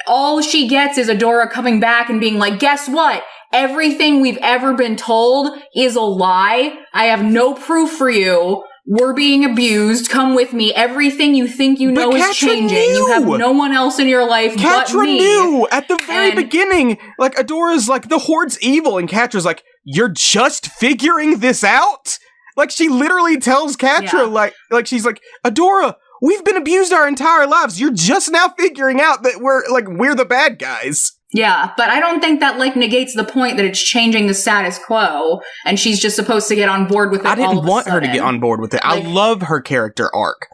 all she gets is Adora coming back and being like, guess what? Everything we've ever been told is a lie. I have no proof for you. We're being abused. Come with me. Everything you think you know is changing. You have no one else in your life but me. Catra knew at the very beginning. Like, Adora's like, the Horde's evil. And Catra's like, you're just figuring this out? Like, she literally tells Catra, like she's like, Adora, we've been abused our entire lives. You're just now figuring out that we're the bad guys. Yeah, but I don't think that, like, negates the point that it's changing the status quo, and she's just supposed to get on board with it. I didn't want her to get on board with it. Like, I love her character arc,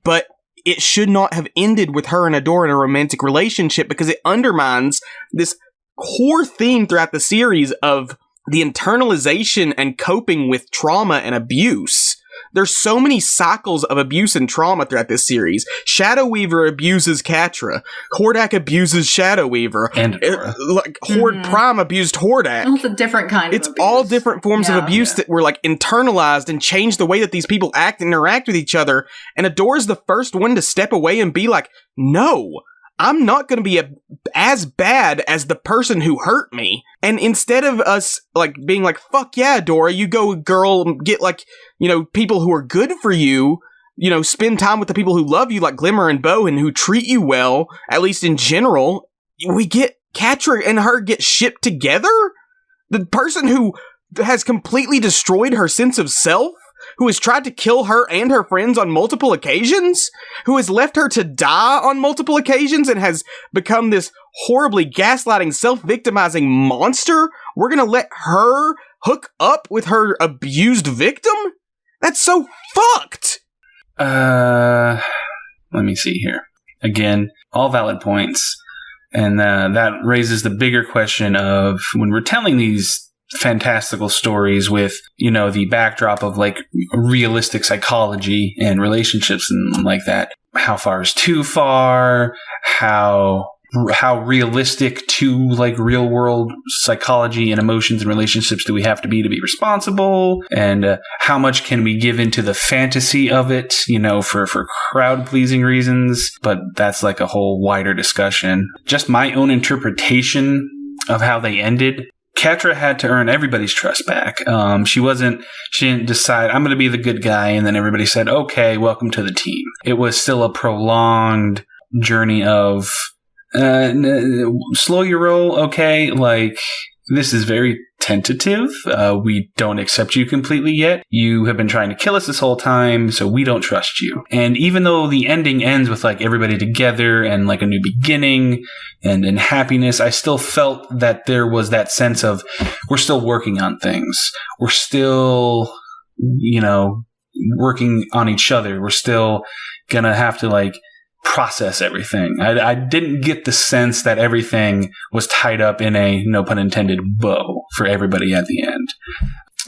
but it should not have ended with her and Adora in a romantic relationship, because it undermines this core theme throughout the series of the internalization and coping with trauma and abuse. There's so many cycles of abuse and trauma throughout this series. Shadow Weaver abuses Catra. Hordak abuses Shadow Weaver. And Horde Prime abused Hordak. It's a different kind of abuse. It's all different forms of abuse that were, like, internalized and changed the way that these people act and interact with each other. And Adora's the first one to step away and be like, no, I'm not going to be as bad as the person who hurt me. And instead of us, like, being like, fuck yeah, Adora, you go, girl, get, like, you know, people who are good for you, you know, spend time with the people who love you, like Glimmer and Bo, and who treat you well, at least in general. We get Catra and her get shipped together? The person who has completely destroyed her sense of self? Who has tried to kill her and her friends on multiple occasions, who has left her to die on multiple occasions and has become this horribly gaslighting, self-victimizing monster, we're gonna let her hook up with her abused victim? That's so fucked! Let me see here. Again, all valid points. And that raises the bigger question of, when we're telling these fantastical stories with, you know, the backdrop of, like, realistic psychology and relationships and like that, how far is too far? How realistic to, like, real world psychology and emotions and relationships do we have to be responsible? And how much can we give into the fantasy of it, you know, for crowd pleasing reasons? But that's, like, a whole wider discussion. Just my own interpretation of how they ended Catra had to earn everybody's trust back. She didn't decide, I'm going to be the good guy, and then everybody said, okay, welcome to the team. It was still a prolonged journey of, slow your roll, okay, like, this is very tentative. We don't accept you completely yet. You have been trying to kill us this whole time, so we don't trust you. And even though the ending ends with like everybody together and like a new beginning and happiness, I still felt that there was that sense of we're still working on things. We're still, working on each other. We're still gonna have to like process everything. I didn't get the sense that everything was tied up in a, no pun intended, bow for everybody at the end.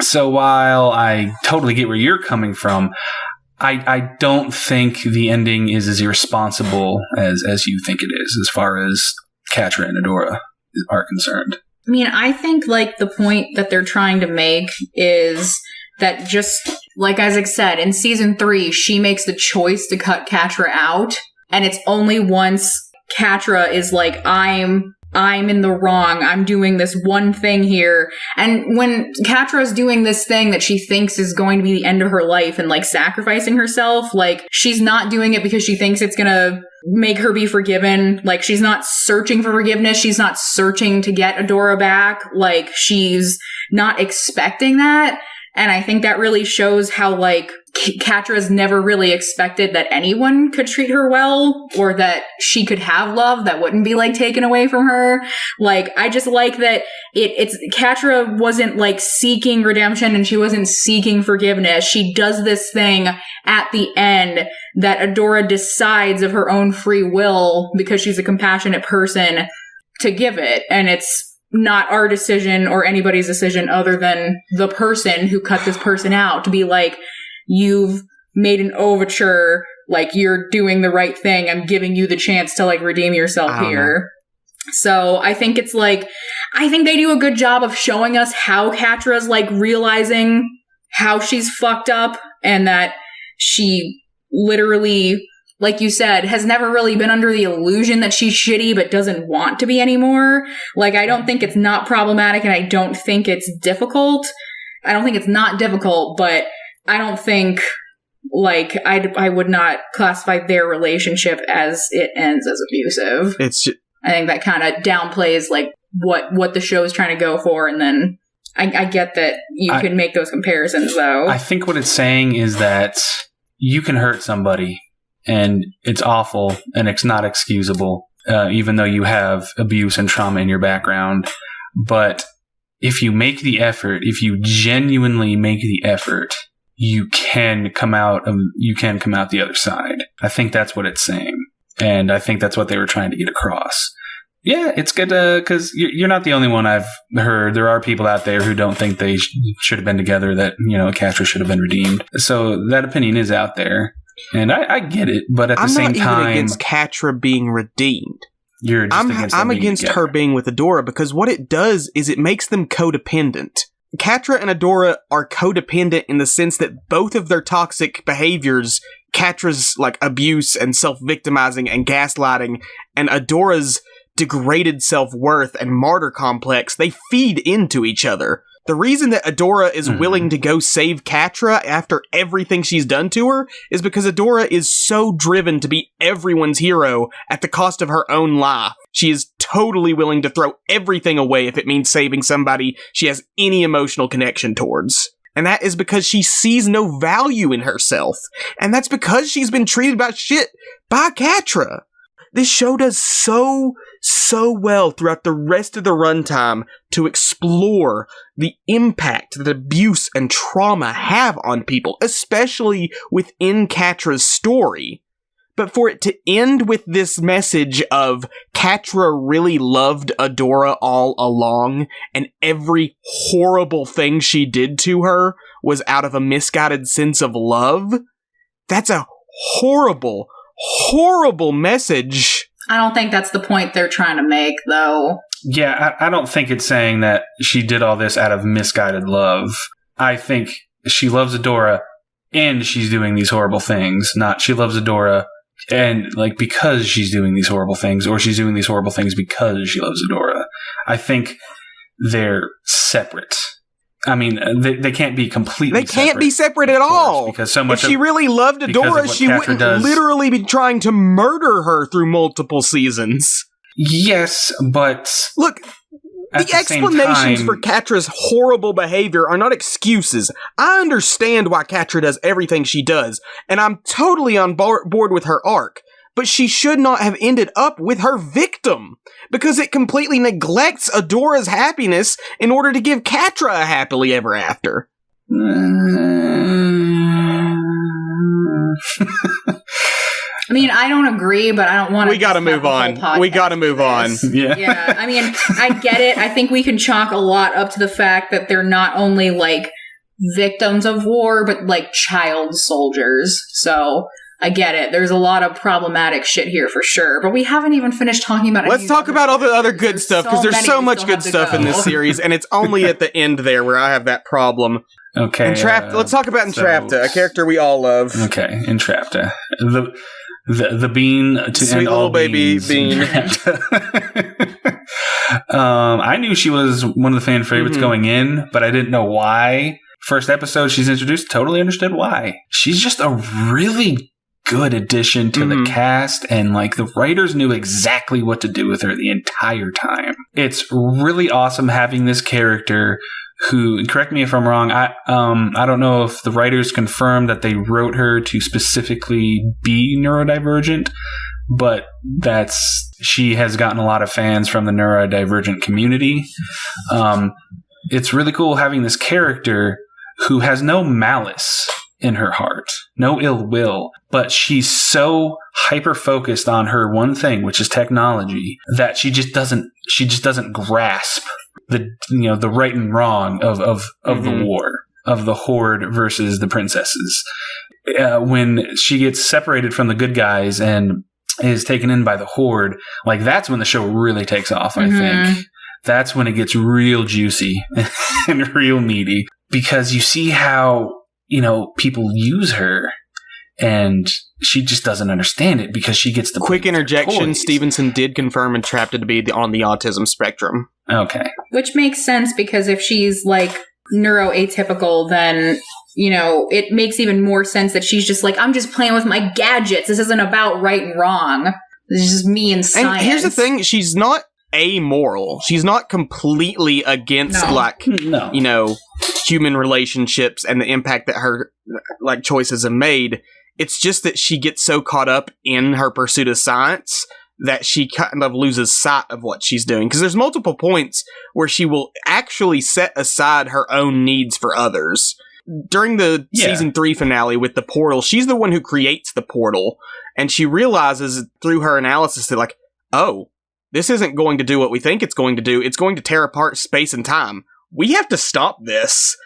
So while I totally get where you're coming from, I don't think the ending is as irresponsible as you think it is, as far as Catra and Adora are concerned. I mean, I think like the point that they're trying to make is that, just like Isaac said, in season 3, she makes the choice to cut Catra out. And it's only once Catra is like, I'm in the wrong. I'm doing this one thing here. And when Catra's doing this thing that she thinks is going to be the end of her life and like sacrificing herself, like she's not doing it because she thinks it's going to make her be forgiven. Like she's not searching for forgiveness. She's not searching to get Adora back. Like she's not expecting that. And I think that really shows how, like, Catra's never really expected that anyone could treat her well, or that she could have love that wouldn't be, like, taken away from her. Like, I just like that Catra wasn't, like, seeking redemption, and she wasn't seeking forgiveness. She does this thing at the end that Adora decides of her own free will, because she's a compassionate person, to give it. And it's not our decision or anybody's decision other than the person who cut this person out to be like, you've made an overture, like you're doing the right thing. I'm giving you the chance to like redeem yourself here. So I think it's like, I think they do a good job of showing us how Catra's like realizing how she's fucked up, and that she literally, like you said, has never really been under the illusion that she's shitty but doesn't want to be anymore. Like, I don't think it's not problematic, and I don't think it's difficult. I don't think it's not difficult, but I don't think, like, I would not classify their relationship as it ends as abusive. I think that kind of downplays, like, what the show is trying to go for, and then I get that you can make those comparisons, though. I think what it's saying is that you can hurt somebody, and it's awful, and it's not excusable, even though you have abuse and trauma in your background. But if you make the effort, if you genuinely make the effort, you can come out the other side. I think that's what it's saying, and I think that's what they were trying to get across. Yeah, it's good because you're not the only one I've heard. There are people out there who don't think they should have been together, that Catra should have been redeemed. So that opinion is out there. And I get it, but at the same time, I'm not even against Catra being redeemed. You're just I'm against her being with Adora, because what it does is it makes them codependent. Catra and Adora are codependent in the sense that both of their toxic behaviors, Catra's like abuse and self-victimizing and gaslighting, and Adora's degraded self-worth and martyr complex, they feed into each other. The reason that Adora is willing to go save Catra after everything she's done to her is because Adora is so driven to be everyone's hero at the cost of her own life. She is totally willing to throw everything away if it means saving somebody she has any emotional connection towards. And that is because she sees no value in herself. And that's because she's been treated about shit by Catra. This show does so well throughout the rest of the runtime to explore the impact that abuse and trauma have on people, especially within Catra's story. But for it to end with this message of Catra really loved Adora all along, and every horrible thing she did to her was out of a misguided sense of love, that's a horrible message. I don't think that's the point they're trying to make, though. Yeah, I don't think it's saying that she did all this out of misguided love. I think she loves Adora and she's doing these horrible things, not she loves Adora and like because she's doing these horrible things, or she's doing these horrible things because she loves Adora. I think they're separate. I mean, they can't be completely separate. They can't be separate at all. Because so much if she really loved Adora, she wouldn't literally be trying to murder her through multiple seasons. Yes, but... Look, the explanations for Catra's horrible behavior are not excuses. I understand why Catra does everything she does, and I'm totally on board with her arc. But she should not have ended up with her victim, because it completely neglects Adora's happiness in order to give Catra a happily ever after. I mean, I don't agree, but I don't want to... We gotta move on. We gotta move on. Yeah, I mean, I get it. I think we can chalk a lot up to the fact that they're not only, like, victims of war, but, like, child soldiers. So... I get it. There's a lot of problematic shit here for sure, but we haven't even finished talking about it. Let's talk about all the other good stuff, because there's so much good stuff in this series, and it's only at the end there where I have that problem. Okay. Let's talk about Entrapta, a character we all love. Okay, Entrapta. The bean to sweet end little all baby bean. I knew she was one of the fan favorites going in, but I didn't know why. First episode she's introduced, totally understood why. She's just a really good addition to the cast, and like the writers knew exactly what to do with her the entire time. It's really awesome having this character who, and correct me if I'm wrong, I don't know if the writers confirmed that they wrote her to specifically be neurodivergent, but she has gotten a lot of fans from the neurodivergent community. It's really cool having this character who has no malice in her heart, no ill will, but she's so hyper focused on her one thing, which is technology, that she just doesn't grasp the right and wrong of the war, of the Horde versus the princesses. When she gets separated from the good guys and is taken in by the Horde, like that's when the show really takes off, I think. That's when it gets real juicy and real meaty, because you see how, people use her, and she just doesn't understand it because she gets the quick interjection. Stevenson did confirm Entrapta to be on the autism spectrum. Okay. Which makes sense, because if she's like neuroatypical, then, it makes even more sense that she's just like, I'm just playing with my gadgets. This isn't about right and wrong. This is just me and science. And here's the thing. She's not amoral. She's not completely against human relationships and the impact that her choices have made. It's just that she gets so caught up in her pursuit of science that she kind of loses sight of what she's doing. Because there's multiple points where she will actually set aside her own needs for others. During the season 3 finale with the portal, she's the one who creates the portal, and she realizes through her analysis that this isn't going to do what we think it's going to do. It's going to tear apart space and time. We have to stop this.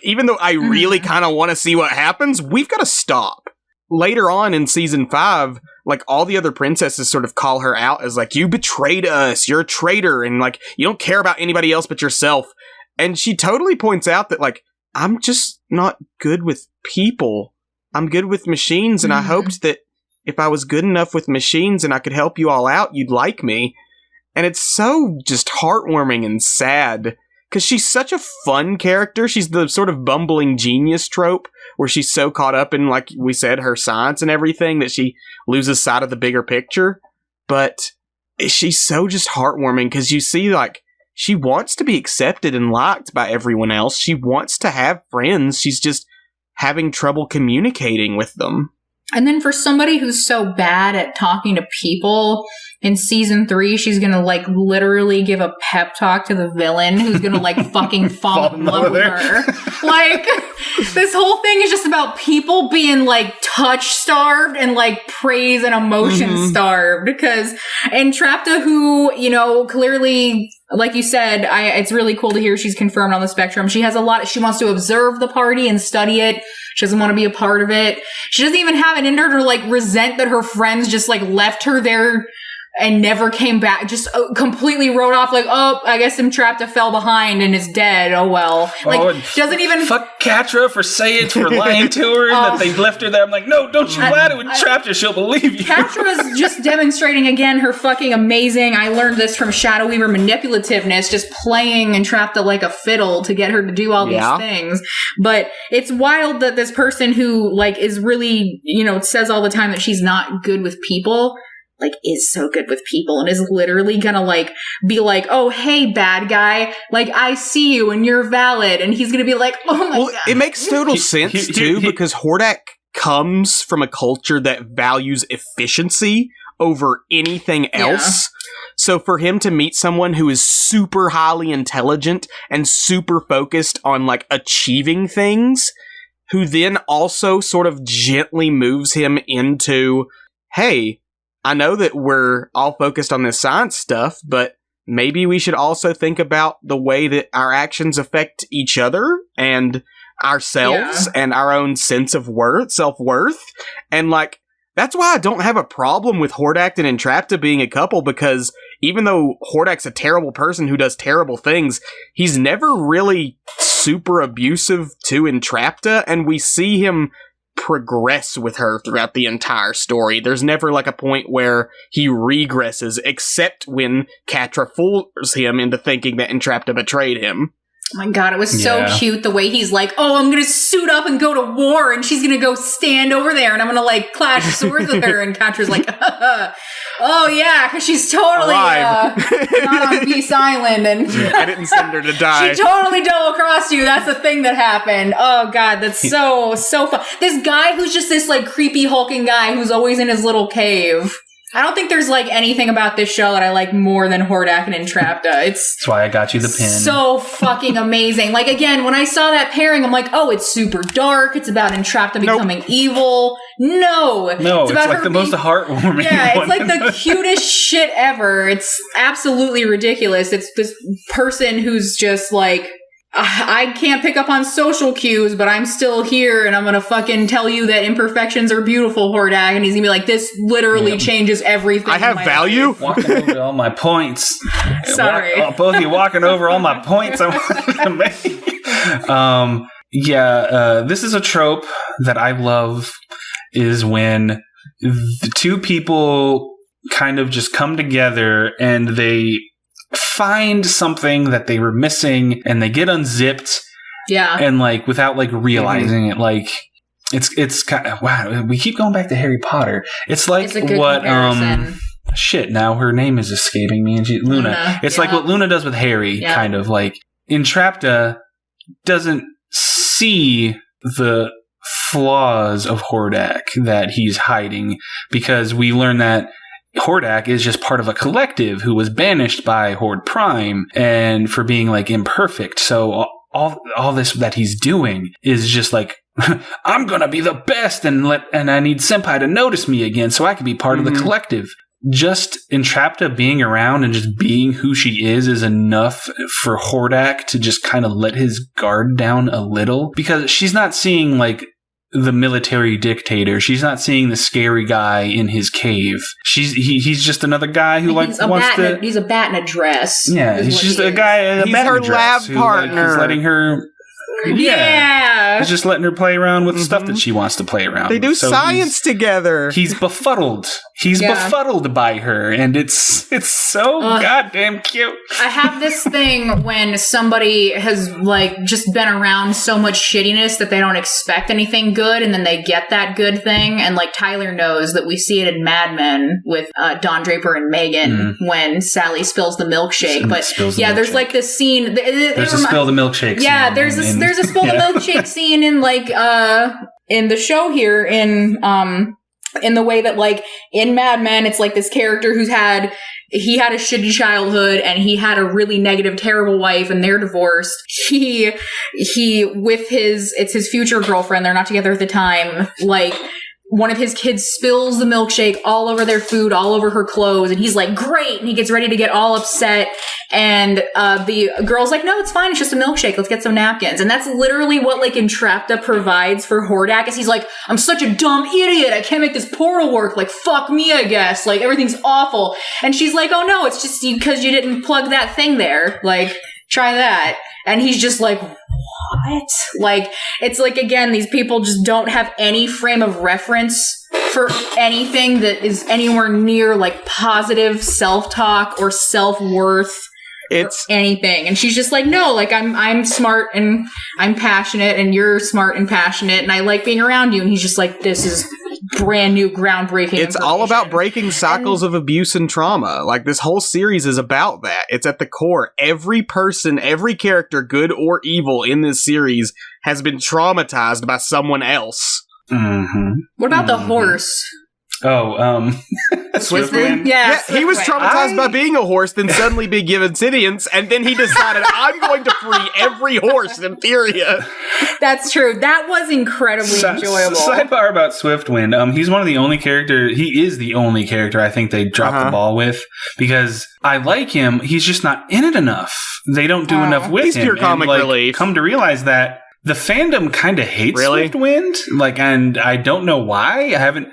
Even though I really kind of want to see what happens, we've got to stop. Later on in season 5, all the other princesses sort of call her out as you betrayed us, you're a traitor, and you don't care about anybody else but yourself. And she totally points out that I'm just not good with people. I'm good with machines, and I hoped that if I was good enough with machines and I could help you all out, you'd like me. And it's so just heartwarming and sad, because she's such a fun character. She's the sort of bumbling genius trope, where she's so caught up in, like we said, her science and everything, that she loses sight of the bigger picture. But she's so just heartwarming, because you see, she wants to be accepted and liked by everyone else. She wants to have friends. She's just having trouble communicating with them. And then for somebody who's so bad at talking to people, in season 3, she's gonna literally give a pep talk to the villain who's gonna fucking fall in love with her. This whole thing is just about people being touch starved and praise and emotion starved. Because Entrapta, who, clearly, like you said, it's really cool to hear she's confirmed on the spectrum. She has she wants to observe the party and study it. She doesn't want to be a part of it. She doesn't even have it in her to resent that her friends just left her there and never came back. Just completely wrote off like, oh, I guess Entrapta fell behind and is dead. Oh well. Like, doesn't even fuck Catra for lying to her that they left her there. I'm like, no, don't you lie to Entrapta. She'll believe you. Catra's just demonstrating again her fucking amazing. I learned this from Shadow Weaver manipulativeness, just playing Entrapta like a fiddle to get her to do all these things. But it's wild that this person who like is really, says all the time that she's not good with people, like is so good with people and is literally gonna like be like, oh hey bad guy, like I see you and you're valid, and he's gonna be like, oh my god. It makes total sense too, because Hordak comes from a culture that values efficiency over anything else. So for him to meet someone who is super highly intelligent and super focused on like achieving things, who then also sort of gently moves him into, hey, I know that we're all focused on this science stuff, but maybe we should also think about the way that our actions affect each other and ourselves and our own sense of self-worth. And like, that's why I don't have a problem with Hordak and Entrapta being a couple, because even though Hordak's a terrible person who does terrible things, he's never really super abusive to Entrapta, and we see him progress with her throughout the entire story. There's never like a point where he regresses, except when Catra fools him into thinking that Entrapta betrayed him. Oh my god, it was so cute the way he's like, oh, I'm gonna suit up and go to war, and she's gonna go stand over there, and I'm gonna like clash swords with her, and Catra's like, oh yeah, because she's totally not on Beast Island, and I didn't send her to die. She totally double-crossed you. That's the thing that happened. Oh god, that's so fun. This guy who's just this like creepy hulking guy who's always in his little cave. I don't think there's like anything about this show that I like more than Hordak and Entrapta. That's why I got you the pin. So fucking amazing. Like again, when I saw that pairing, I'm like, oh, it's super dark. It's about Entrapta becoming evil. No, it's about like the most heartwarming. Yeah, it's like the cutest shit ever. It's absolutely ridiculous. It's this person who's just like, I can't pick up on social cues, but I'm still here, and I'm gonna fucking tell you that imperfections are beautiful, Hordak. And he's gonna be like, this literally changes everything. I have value. Life. Walking over all my points. Sorry. Both of you walking over all my points. This is a trope that I love, is when the two people kind of just come together and they find something that they were missing, and they get unzipped, and like without like realizing it. Like it's kind of, wow, we keep going back to Harry Potter. It's like what comparison. Shit, now her name is escaping me, and Luna. It's like what Luna does with Harry, kind of like Entrapta doesn't see the flaws of Hordak that he's hiding, because we learn that Hordak is just part of a collective who was banished by Horde Prime and for being like imperfect. So all this that he's doing is just like, I'm gonna be the best, and I need Senpai to notice me again so I can be part of the collective. Just Entrapta being around and just being who she is enough for Hordak to just kind of let his guard down a little, because she's not seeing like the military dictator. She's not seeing the scary guy in his cave. He's just another guy who like wants to. He's a bat in a dress. Yeah, he's just a guy. He's her lab partner. He's letting her. Yeah. He's just letting her play around with stuff that she wants to play around with. They do science together. He's befuddled. He's befuddled by her, and it's so goddamn cute. I have this thing when somebody has like just been around so much shittiness that they don't expect anything good, and then they get that good thing. And like Tyler knows that we see it in Mad Men with Don Draper and Megan when Sally spills the milkshake. There's like this scene. There's a spill the milkshake. Yeah, there's a spill the milkshake scene in like in the show here in the way that like in Mad Men, it's like this character he had a shitty childhood, and he had a really negative, terrible wife, and they're divorced. He with his future girlfriend, they're not together at the time, like one of his kids spills the milkshake all over their food, all over her clothes, and he's like, great, and he gets ready to get all upset, and the girl's like, no, it's fine, it's just a milkshake, let's get some napkins. And that's literally what, like, Entrapta provides for Hordak, is he's like, I'm such a dumb idiot, I can't make this portal work, like, fuck me, I guess, like, everything's awful. And she's like, oh no, it's just because you didn't plug that thing there, like, try that. And he's just like, what? Like, it's like, again, these people just don't have any frame of reference for anything that is anywhere near, like, positive self-talk or self-worth. It's anything. And she's just like, no, like, I'm smart and I'm passionate and you're smart and passionate and I like being around you. And he's just like, this is brand new, groundbreaking. It's all about breaking cycles of abuse and trauma. Like, this whole series is about that. It's at the core. Every person, every character, good or evil in this series, has been traumatized by someone else. Mm-hmm. What about the horse? Oh, Swiftwind? Yeah, he was traumatized by being a horse, then suddenly being given sentience, and then he decided, I'm going to free every horse in Imperia. That's true. That was incredibly enjoyable. Sidebar about Swiftwind. He is the only character I think they dropped the ball with, because I like him. He's just not in it enough. They don't do enough with him. He's pure comic relief. Come to realize that the fandom kind of hates Swiftwind, and I don't know why. I haven't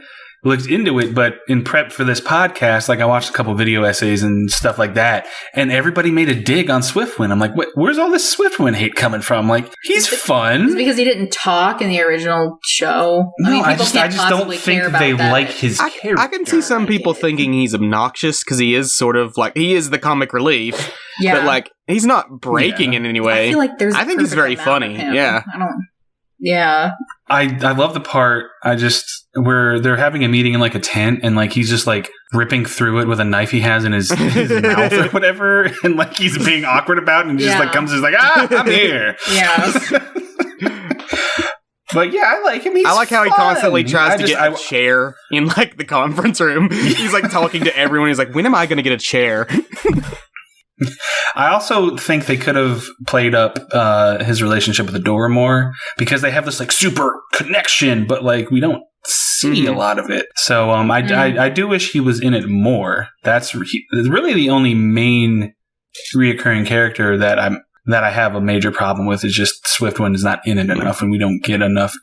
looked into it, but in prep for this podcast, I watched a couple video essays and stuff like that, and everybody made a dig on Swiftwind. I'm like, where's all this Swiftwind hate coming from? Like, he's fun. It's because he didn't talk in the original show. No, I just don't think they like his character. I can see some people thinking he's obnoxious because he is sort of like, he is the comic relief, but he's not breaking in any way. I feel like I think he's very funny. Yeah. I love the part where they're having a meeting in a tent and he's just ripping through it with a knife he has in his mouth or whatever, and he's being awkward about it, and he just comes and is I'm here. Yeah. But yeah, I like him. I like how he constantly tries to get a chair in the conference room. He's talking to everyone. He's like, when am I going to get a chair? I also think they could have played up his relationship with Adora more, because they have this super connection, but we don't see a lot of it. So I do wish he was in it more. That's really the only main reoccurring character that I have a major problem with, is just Swiftwind is not in it enough, and we don't get enough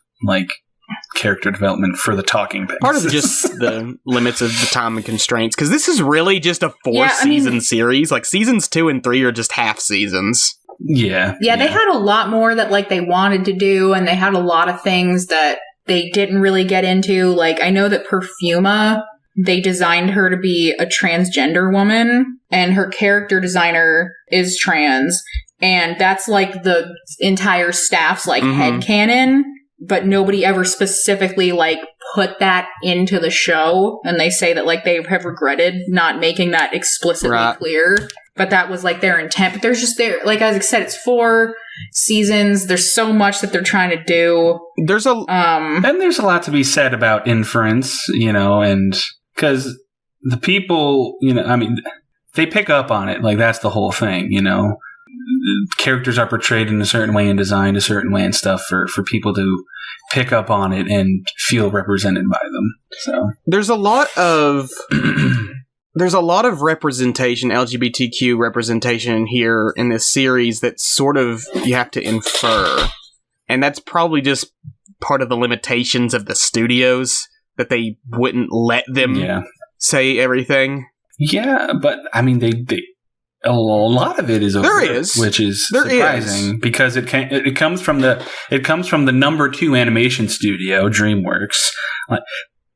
character development for the talking bases. Part of just the limits of the time and constraints, because this is really just a 4-season series. Seasons 2 and 3 are just half seasons. Yeah, they had a lot more that they wanted to do, and they had a lot of things that they didn't really get into. I know that Perfuma, they designed her to be a transgender woman, and her character designer is trans, and that's the entire staff's headcanon. But nobody ever specifically put that into the show, and they say that they have regretted not making that explicitly clear. But that was their intent. But there's just as I said, it's 4 seasons. There's so much that they're trying to do. There's a lot to be said about inference, and because the people, they pick up on it. That's the whole thing, Characters are portrayed in a certain way and designed a certain way and stuff for people to pick up on it and feel represented by them. So there's a lot of representation, LGBTQ representation here in this series that sort of you have to infer, and that's probably just part of the limitations of the studios, that they wouldn't let them say everything. Yeah, but they a lot of it is overt, which is surprising, because it comes from the number 2 animation studio, DreamWorks.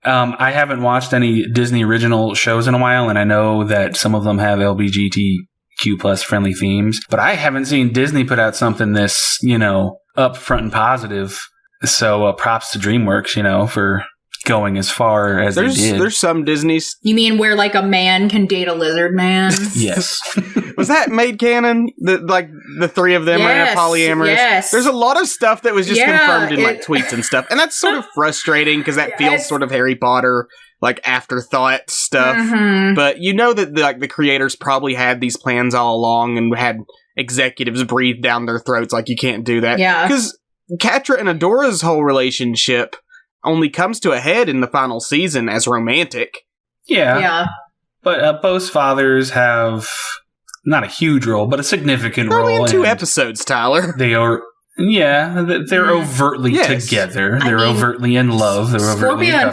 I haven't watched any Disney original shows in a while, and I know that some of them have LGBTQ plus friendly themes, but I haven't seen Disney put out something this upfront and positive. So props to DreamWorks, for going as far as they did. There's some Disney's. You mean where a man can date a lizard man? Yes. Was that made canon? The 3 of them are polyamorous? Yes. There's a lot of stuff that was just confirmed in tweets and stuff. And that's sort of frustrating, because that feels sort of Harry Potter, afterthought stuff. Mm-hmm. But that the creators probably had these plans all along and had executives breathe down their throats you can't do that. Yeah. Because Catra and Adora's whole relationship, only comes to a head in the final season as romantic. Yeah. But both fathers have not a huge role, but a significant role. Only in 2 episodes, Tyler. They are... Yeah, they're overtly together. They're overtly in love. They're overtly Scorpia and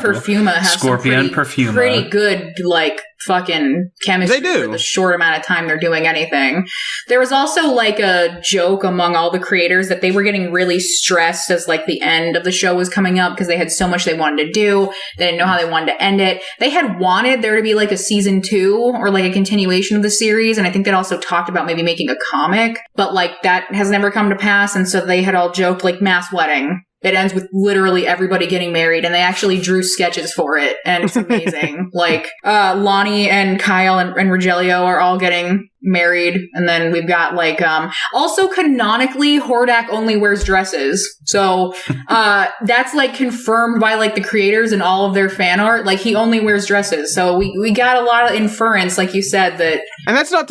Perfuma have pretty good, like, fucking chemistry for the short amount of time they're doing anything. There was also, like, a joke among all the creators that they were getting really stressed as, like, the end of the show was coming up because they had so much they wanted to do. They didn't know how they wanted to end it. They had wanted there to be, like, a season 2 or, like, a continuation of the series, and I think they'd also talked about maybe making a comic, but, like, that has never come to pass, and so they had all joked, like, mass wedding. It ends with literally everybody getting married, and they actually drew sketches for it, and it's amazing. Like, Lonnie and Kyle and Rogelio are all getting married, and then we've got, like, also canonically, Hordak only wears dresses. So, that's, like, confirmed by, like, the creators and all of their fan art. Like, he only wears dresses. So we got a lot of inference, like you said, that... And that's not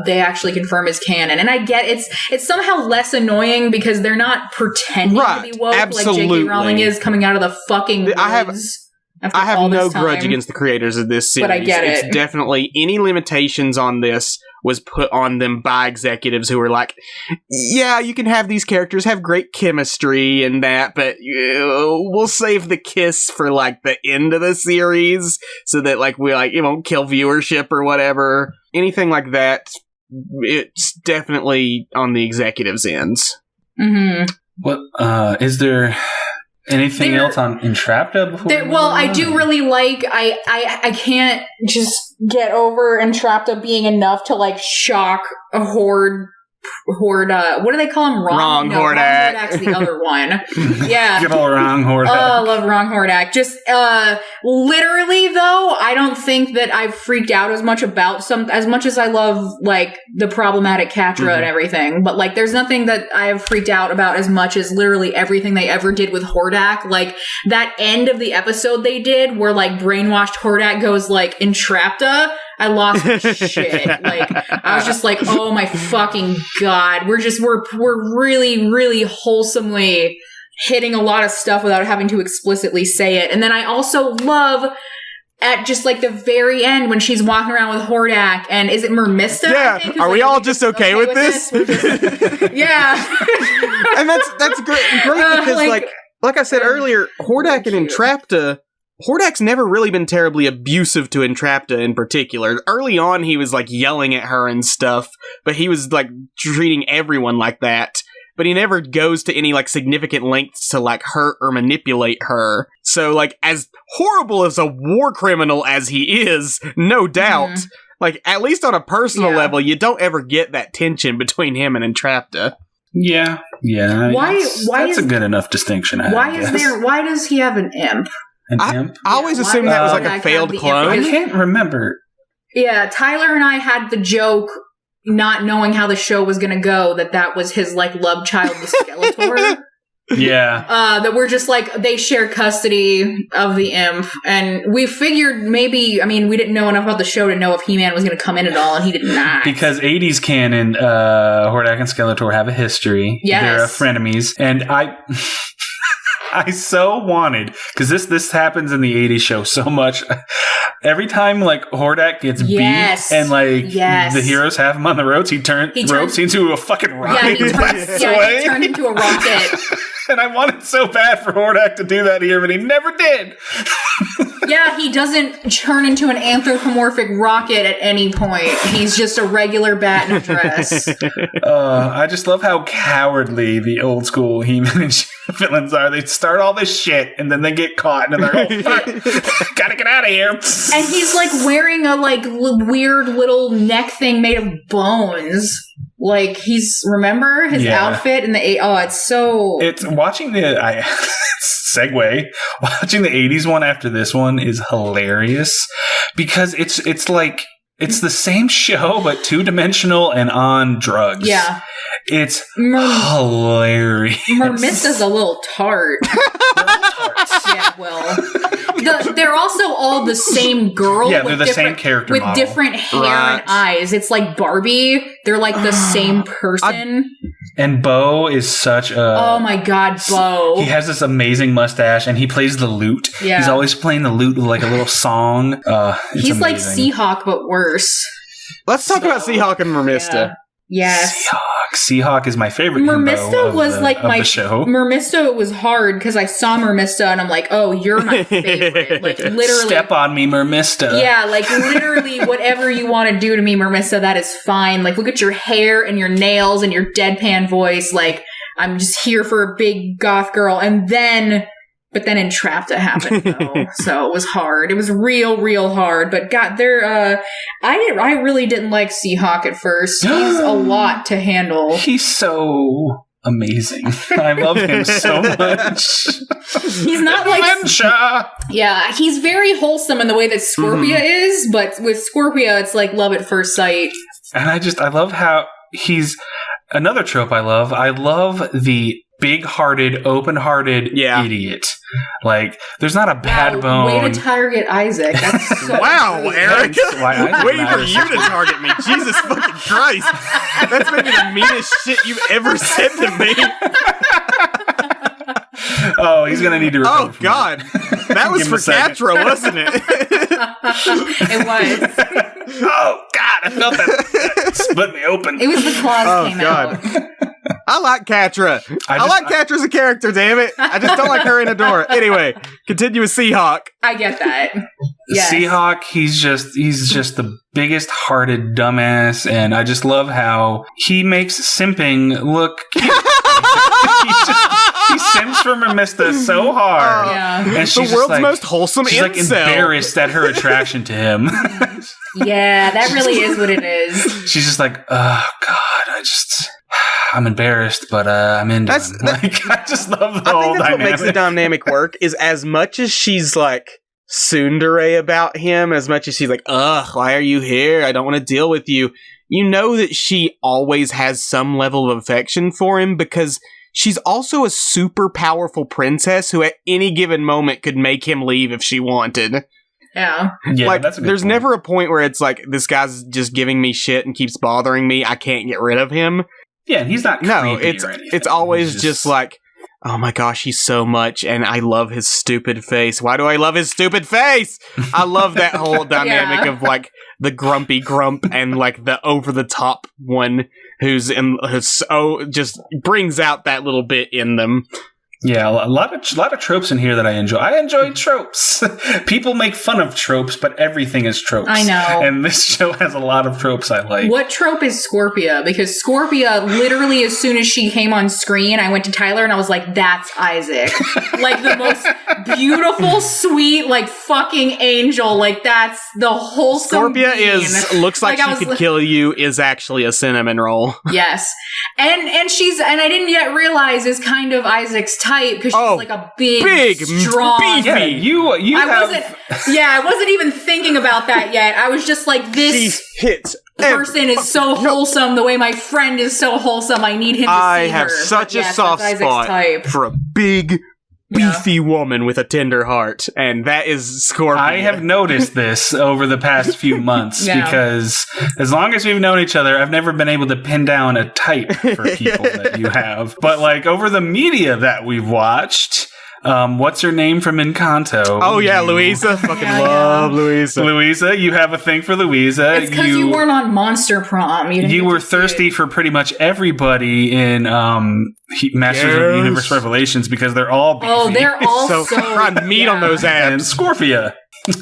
they actually confirm as canon. And I get it's somehow less annoying because they're not pretending to be woke absolutely. like J.K. Rowling is coming out of the fucking woods. I have no grudge against the creators of this series. But I get it. It's definitely any limitations on this was put on them by executives who were like, yeah, you can have these characters have great chemistry and that, but we'll save the kiss for, like, the end of the series so that, like, we, like, it won't kill viewership or whatever. Anything like that, it's definitely on the executives' ends. Mm-hmm. What, is there... Anything else on Entrapta before? Well, I do really like. I can't just get over Entrapta being enough to, like, shock a horde. What do they call him? Wrong Hordak. Wrong Hordak's the other one. Yeah. Good old Wrong Hordak. Oh, I love Wrong Hordak. Just, literally, though, I don't think that I've freaked out as much about as much as I love, like, the problematic Catra and everything. But, like, there's nothing that I have freaked out about as much as literally everything they ever did with Hordak. Like, that end of the episode they did where, like, brainwashed Hordak goes, like, Entrapta. I lost my shit. Like, I was just like, oh my fucking God. We're really, really wholesomely hitting a lot of stuff without having to explicitly say it. And then I also love at just, like, the very end when she's walking around with Hordak and is it Mermista? Yeah. Are we all just okay with this? Yeah. And that's great because like I said earlier, Hordak and Entrapta, Hordak's never really been terribly abusive to Entrapta in particular. Early on, he was, like, yelling at her and stuff, but he was, like, treating everyone like that. But he never goes to any, like, significant lengths to, like, hurt or manipulate her. So, like, as horrible as a war criminal as he is, no doubt, like, at least on a personal level, you don't ever get that tension between him and Entrapta. Yeah. That's a good enough distinction. Why does he have an imp? I always assumed that was, like, a failed clone. I can't remember. Yeah, Tyler and I had the joke, not knowing how the show was going to go, that was his, like, love child, the Skeletor. Yeah. That we're just, like, they share custody of the imp, and we figured maybe, I mean, we didn't know enough about the show to know if He-Man was going to come in at all, and he did not. Because 80s canon, Hordak and Skeletor have a history. Yes. They're frenemies, and I so wanted, because this happens in the 80s show so much. Every time, like, Hordak gets beat and, like, the heroes have him on the ropes, he turns into a fucking rocket. He turned into a rocket. And I wanted so bad for Hordak to do that here, but he never did. Yeah, he doesn't turn into an anthropomorphic rocket at any point. He's just a regular bat in a dress. I just love how cowardly the old school He-Man and villains are. They start all this shit, and then they get caught, and they're like, oh, fuck, gotta get out of here. And he's, like, wearing a, like, weird little neck thing made of bones. Like, remember his outfit in the it's watching the segue. Watching the 80s one after this one is hilarious because it's like it's the same show but 2-dimensional and on drugs. Yeah. It's hilarious. Mermista's a little tart. Yeah, well. They're also all the same girl. Yeah, they're the same character with model. Different hair and eyes. It's like Barbie. They're like the same person. And Bo is such a... Oh my god, Bo. He has this amazing mustache, and he plays the lute. Yeah. He's always playing the lute with like a little song. He's amazing. like Seahawk, but worse. Let's talk about Seahawk and Mermista. Yeah. Yes. Seahawk is my favorite. Mermista was like my show. Mermista was hard because I saw Mermista and I'm like, oh, you're my favorite. Like literally, step on me, Mermista. Yeah, like literally, whatever you want to do to me, Mermista, that is fine. Like, look at your hair and your nails and your deadpan voice. Like, I'm just here for a big goth girl. But then Entrapta happened, though, so it was hard. It was real hard. But God, I really didn't like Seahawk at first. He's a lot to handle. He's so amazing. I love him so much. He's not like Adventure! Yeah, he's very wholesome in the way that Scorpia is, but with Scorpia, it's like love at first sight. And I love how he's another trope I love. I love the big-hearted, open-hearted idiot. Like, there's not a bad bone. Way to target Isaac. That's so wow, Erika. Waiting for matters. you to target me. Jesus fucking Christ. That's maybe the meanest shit you've ever said to me. Oh, he's going to need to recover from God. That was for Catra, wasn't it? It was. Oh, God. I felt that split me open. It was the claws came out. I like Catra. I like Catra as a character, damn it. I just don't like her in Adora. Anyway, continue with Seahawk. I get that. Yes. Seahawk, he's just the biggest hearted dumbass, and I just love how he makes simping look cute. He simps for Mermista so hard. And she's the world's like, most wholesome she's like embarrassed at her attraction to him. Yeah, that really is what it is. She's just like, oh God, I'm embarrassed, but I'm into him. I just love the whole dynamic. What makes the dynamic work is as much as she's like tsundere about him, as much as she's like, ugh, why are you here? I don't want to deal with you. You know that she always has some level of affection for him because she's also a super powerful princess who at any given moment could make him leave if she wanted. Yeah, like, that's a good there's point. never a point where it's like, this guy's just giving me shit and keeps bothering me. I can't get rid of him. Yeah, and he's not creepy or anything. It's always just like, oh my gosh, he's so much, and I love his stupid face. Why do I love his stupid face? I love that whole dynamic of like the grumpy grump and like the over the top one who's just brings out that little bit in them. Yeah, a lot of tropes in here that I enjoy. I enjoy tropes. People make fun of tropes, but everything is tropes. I know. And this show has a lot of tropes I like. What trope is Scorpia? Because Scorpia, literally as soon as she came on screen, I went to Tyler and I was like, that's Isaac. Like the most beautiful, sweet, like fucking angel. Like that's the wholesome Scorpia being. looks like she could kill you is actually a cinnamon roll. Yes. And I didn't yet realize is kind of Isaac's type because she's like a big strong. Beefy. Yeah, I wasn't even thinking about that yet. I was just like, this person is so wholesome. The way my friend is so wholesome, I need him to see her. I have such a soft spot for a big, beefy woman with a tender heart, and that is Scorpia. I have noticed this over the past few months because as long as we've known each other, I've never been able to pin down a type for people that you have. But like over the media that we've watched, what's her name from Encanto? Oh yeah, Louisa. Fucking love Louisa. Louisa, you have a thing for Louisa. It's because you weren't on Monster Prom. You were thirsty for pretty much everybody in Masters of the Universe Revelations because they're all beefy. Oh, they're all so fried meat on those abs. And Scorpia.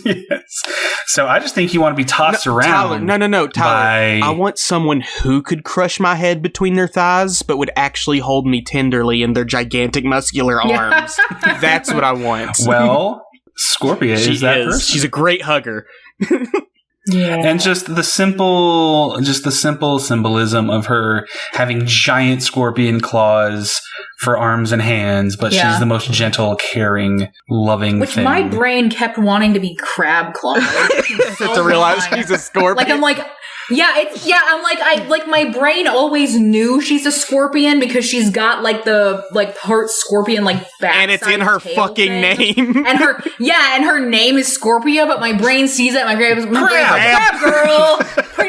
Yes. So I just think you want to be tossed around. No, Tyler. I want someone who could crush my head between their thighs, but would actually hold me tenderly in their gigantic muscular arms. That's what I want. Well, Scorpia is that person. She's a great hugger. Yeah. And just the simple symbolism of her having giant scorpion claws for arms and hands, but she's the most gentle, caring, loving thing. My brain kept wanting to be Crab Claw. To realize she's a Scorpion. Like, I'm like, I'm like, my brain always knew she's a Scorpion because she's got like the part Scorpion back, and it's in her fucking name. And her name is Scorpia, but my brain sees it. My brain is Crab Girl.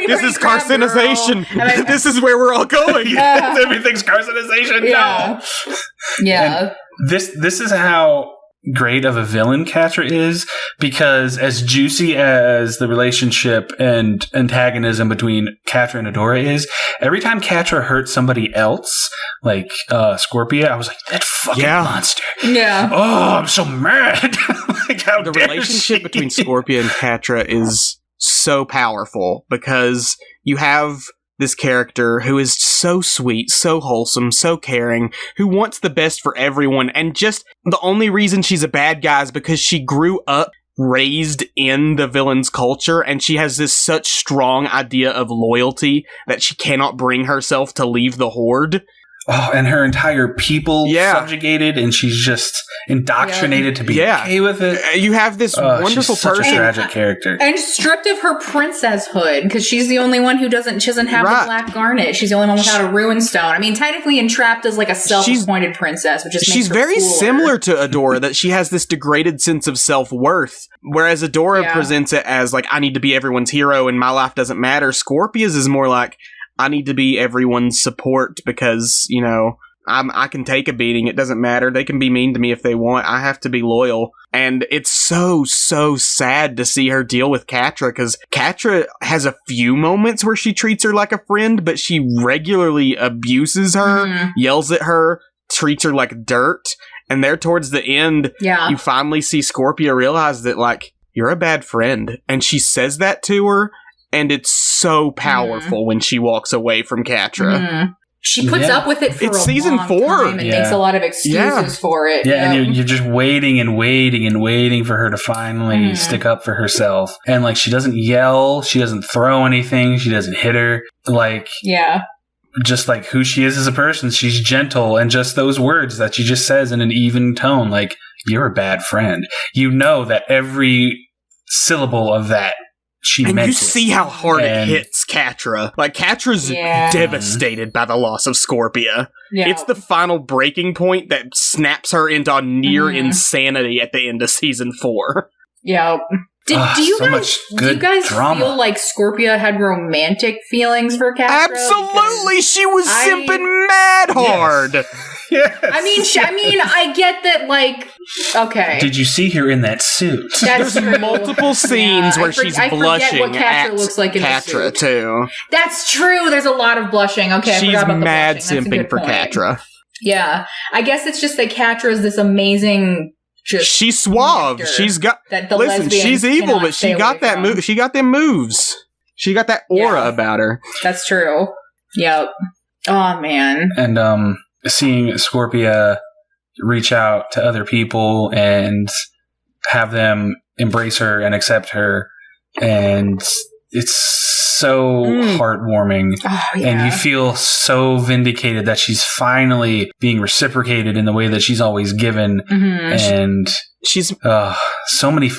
This is carcinization. This is where we're all going. Everything's carcinization. Yeah. No. Yeah. And this is how great of a villain Catra is, because as juicy as the relationship and antagonism between Catra and Adora is, every time Catra hurts somebody else, like Scorpia, I was like, that fucking monster. Yeah. Oh, I'm so mad. How the relationship between Scorpia and Catra is so powerful because you have this character who is so sweet, so wholesome, so caring, who wants the best for everyone, and just the only reason she's a bad guy is because she grew up raised in the villain's culture, and she has this such strong idea of loyalty that she cannot bring herself to leave the Horde. Oh, and her entire people subjugated, and she's just indoctrinated to be okay with it. You have this wonderful such person, a tragic character, and stripped of her princesshood because she's the only one who doesn't have the black garnet. She's the only one without a rune stone. I mean, technically entrapped as like a self-appointed princess, which is she's very similar to Adora. That she has this degraded sense of self-worth, whereas Adora presents it as like, I need to be everyone's hero and my life doesn't matter. Scorpia's is more like, I need to be everyone's support because, you know, I can take a beating. It doesn't matter. They can be mean to me if they want. I have to be loyal. And it's so sad to see her deal with Catra, because Catra has a few moments where she treats her like a friend, but she regularly abuses her, yells at her, treats her like dirt. And there towards the end, you finally see Scorpia realize that, like, you're a bad friend. And she says that to her. And it's so powerful when she walks away from Catra. She puts up with it for it's a season long 4 time and makes a lot of excuses for it. Yeah, and you're just waiting and waiting and waiting for her to finally stick up for herself. And like, she doesn't yell, she doesn't throw anything, she doesn't hit her. Like, just like who she is as a person, she's gentle, and just those words that she just says in an even tone, like, you're a bad friend. You know that every syllable of that. And you see how hard it hits Catra. Like, Catra's devastated by the loss of Scorpia. Yeah. It's the final breaking point that snaps her into near insanity at the end of season 4. Yeah. Do you guys feel like Scorpia had romantic feelings for Catra? Absolutely, she was simping mad hard. Yes. I mean, I get that. Like, okay. Did you see her in that suit? There's multiple scenes where she's blushing what Catra looks like in Catra too. That's true. There's a lot of blushing. Okay, she's I forgot about the mad blushing. simping for Catra. Yeah, I guess it's just that Catra is this amazing. She's suave. She's got. Listen, she's evil, but she got that move. She got them moves. She got that aura about her. That's true. Yep. Oh man. And seeing Scorpia reach out to other people and have them embrace her and accept her, and it's so heartwarming. Oh, yeah. And you feel so vindicated that she's finally being reciprocated in the way that she's always given. And she's so many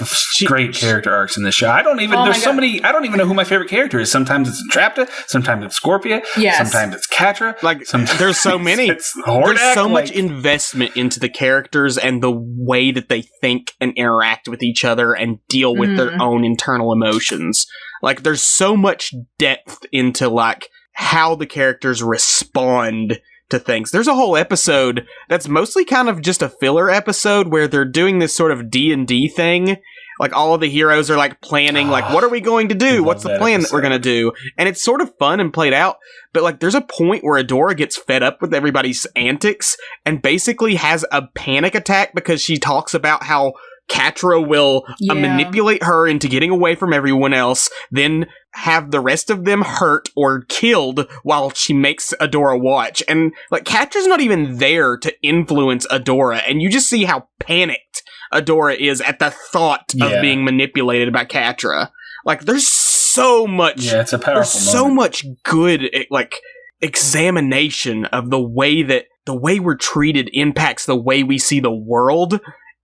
great character arcs in this show. I don't even know who my favorite character is. Sometimes it's Entrapta, sometimes it's Scorpia, sometimes it's Catra. Like, there's so many. There's so much investment into the characters and the way that they think and interact with each other and deal with their own internal emotions. Like, there's so much depth into, like, how the characters respond to things. There's a whole episode that's mostly kind of just a filler episode where they're doing this sort of D&D thing. Like, all of the heroes are, like, planning, like, what are we going to do? What's the plan that we're going to do? And it's sort of fun and played out. But, like, there's a point where Adora gets fed up with everybody's antics and basically has a panic attack because she talks about how Catra will manipulate her into getting away from everyone else, then have the rest of them hurt or killed while she makes Adora watch. And, like, Catra's not even there to influence Adora, and you just see how panicked Adora is at the thought of being manipulated by Catra. Like, there's so much... Yeah, it's a powerful moment. So much good, like... examination of the way we're treated impacts the way we see the world,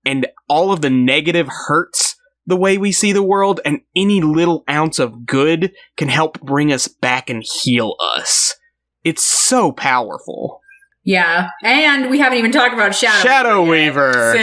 and all of the negative hurts the way we see the world, and any little ounce of good can help bring us back and heal us. It's so powerful. Yeah, and we haven't even talked about Shadow Weaver.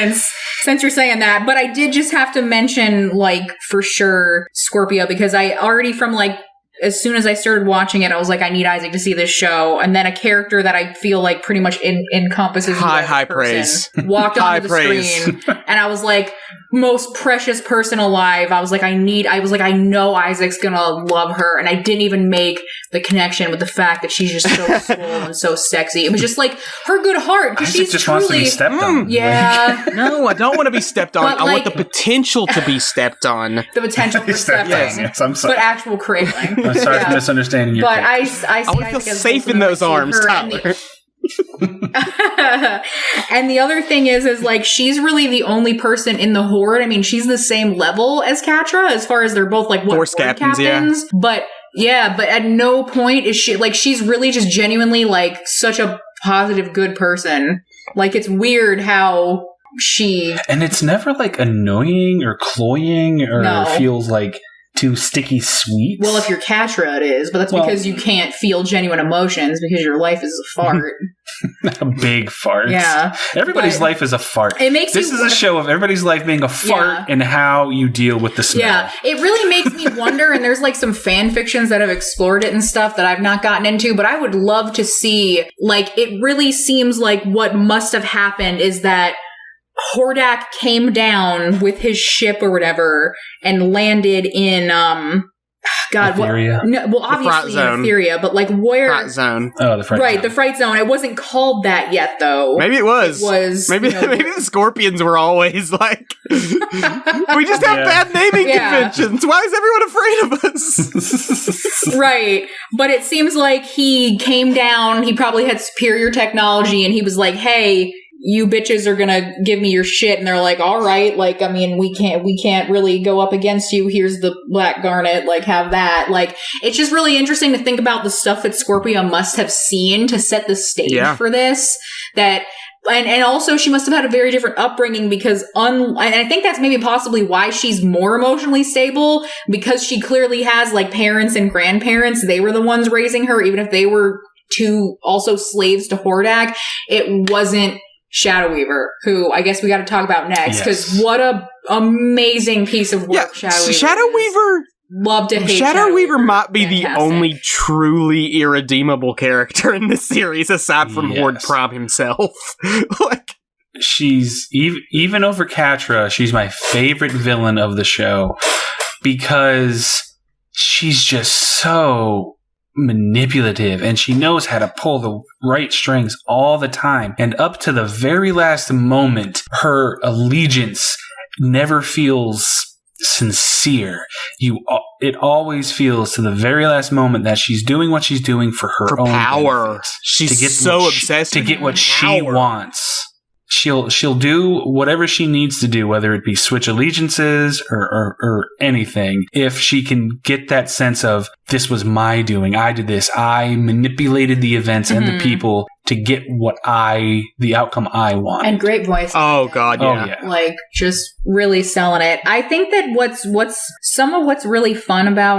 Since you're saying that, but I did just have to mention, like, for sure, Scorpia, because I already from, like, as soon as I started watching it, I was like, I need Isaac to see this show. And then a character that I feel like pretty much encompasses high praise walked onto the screen, and I was like, most precious person alive. I was like, I know Isaac's gonna love her, and I didn't even make the connection with the fact that she's just so swole and so sexy. It was just like her good heart, because she's just truly wants to be stepped on. Yeah. No, I don't want to be stepped on. But, I want like, the potential to be stepped on. The potential for stepping. Yes, I'm sorry. But actual cradling. I'm sorry for misunderstanding your But case. I want to feel safe in those arms, Tyler. And the other thing is like, she's really the only person in the Horde. I mean, she's the same level as Catra as far as they're both like Force captains. But at no point is she like, she's really just genuinely like such a positive, good person. Like, it's weird how and it's never like annoying or cloying or feels like too sticky sweet. Well, if you're Catra, it is, but that's because you can't feel genuine emotions because your life is a fart. A big fart. Yeah. Everybody's life is a fart. This is a show of everybody's life being a fart and how you deal with the smell. Yeah. It really makes me wonder, and there's like some fan fictions that have explored it and stuff that I've not gotten into, but I would love to see, like, it really seems like what must have happened is that Hordak came down with his ship or whatever and landed in Etheria. Obviously in Etheria, but like where? Fright Zone. Oh, the Fright Zone. Right, the Fright Zone. It wasn't called that yet, though. Maybe it was. Maybe the Scorpions were always like, we just have bad naming conventions. Why is everyone afraid of us? Right, but it seems like he came down. He probably had superior technology, and he was like, "Hey, you bitches are gonna give me your shit," and they're like, all right, like, I mean, we can't really go up against you. Here's the Black Garnet, like, have that. Like, it's just really interesting to think about the stuff that Scorpia must have seen to set the stage for this. And also she must have had a very different upbringing because and I think that's maybe possibly why she's more emotionally stable, because she clearly has like parents and grandparents. They were the ones raising her, even if they were also slaves to Hordak. It wasn't Shadow Weaver, who I guess we got to talk about next, because what a amazing piece of work Shadow Weaver. Love to hate Shadow Weaver might be the only truly irredeemable character in this series, aside from Horde Prime himself. Like, she's even over Catra. She's my favorite villain of the show because she's just so manipulative, and she knows how to pull the right strings all the time, and up to the very last moment her allegiance never feels sincere. It always feels to the very last moment that she's doing what she's doing for her own power benefit. She's so obsessed to get what she wants. She'll do whatever she needs to do, whether it be switch allegiances or anything, if she can get that sense of, this was my doing. I did this. I manipulated the events and the people to get the outcome I want. And great voice. Oh God, yeah. Oh, yeah. Like, just really selling it. I think that what's really fun about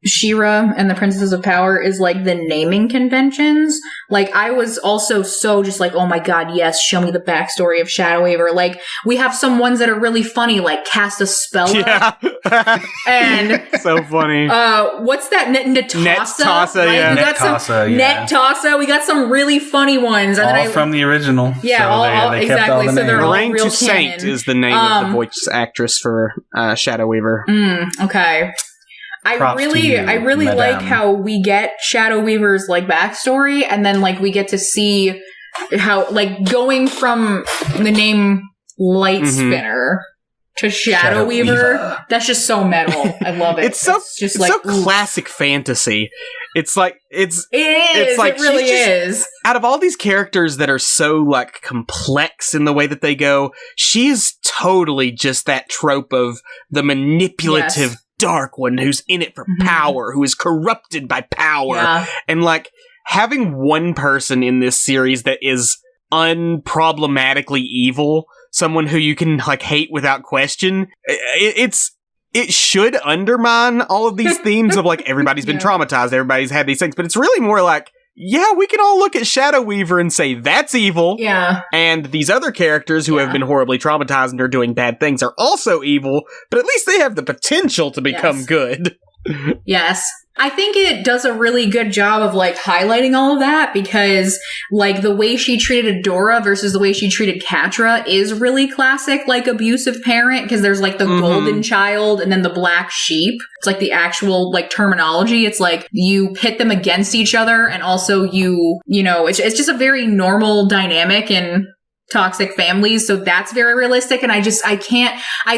She-Ra and the Princesses of Power is like the naming conventions. Like, I was also so just like, oh my God, yes, show me the backstory of Shadow Weaver. Like, we have some ones that are really funny, like Cast a Spell. Yeah. And so funny. What's that? Netassa, right? yeah. Netassa. We got some really funny ones. And all from the original. Yeah, so they exactly. kept all the So they're all Lorraine real Toussaint canon. is the name of the voice actress for Shadow Weaver. Okay. I really Madame. like how we get Shadow Weaver's like backstory, and then like we get to see how like going from the name Light Spinner to Shadow Weaver. That's just so metal. I love it. It's so classic fantasy. It is. It really is. Out of all these characters that are so like complex in the way that they go, she is totally just that trope of the manipulative dark one who's in it for power, who is corrupted by power, and like having one person in this series that is unproblematically evil, someone who you can like hate without question, it should undermine all of these themes of like everybody's been traumatized, everybody's had these things, but it's really more like, yeah, we can all look at Shadow Weaver and say that's evil. Yeah. And these other characters who have been horribly traumatized and are doing bad things are also evil, but at least they have the potential to become good. Yes. I think it does a really good job of like highlighting all of that, because like the way she treated Adora versus the way she treated Catra is really classic like abusive parent, because there's like the golden child and then the black sheep. It's like the actual like terminology. It's like you pit them against each other, and also you know, it's just a very normal dynamic in toxic families. So that's very realistic. And I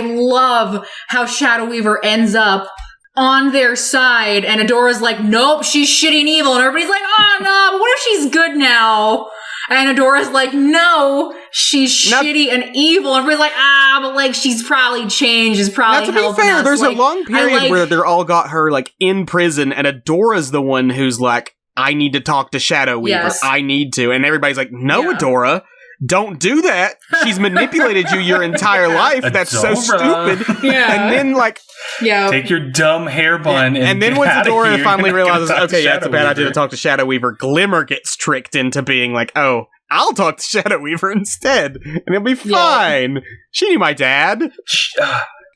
love how Shadow Weaver ends up on their side, and Adora's like, nope, she's shitty and evil, and everybody's like, oh no, but what if she's good now? And Adora's like, no, she's shitty and evil. And everybody's like, but like she's probably changed, is probably now, to be fair, us. there's like, a long period where they're all got her like in prison, and Adora's the one who's like, I need to talk to Shadow Weaver. Yes. I need to. And everybody's like, no, Adora, don't do that. She's manipulated you your entire life. That's so stupid. And then like, take your dumb hair bun and then once Adora finally realizes, okay, yeah, it's a bad idea to talk to Shadow Weaver, Glimmer gets tricked into being like, oh, I'll talk to Shadow Weaver instead, and it'll be fine. She knew my dad.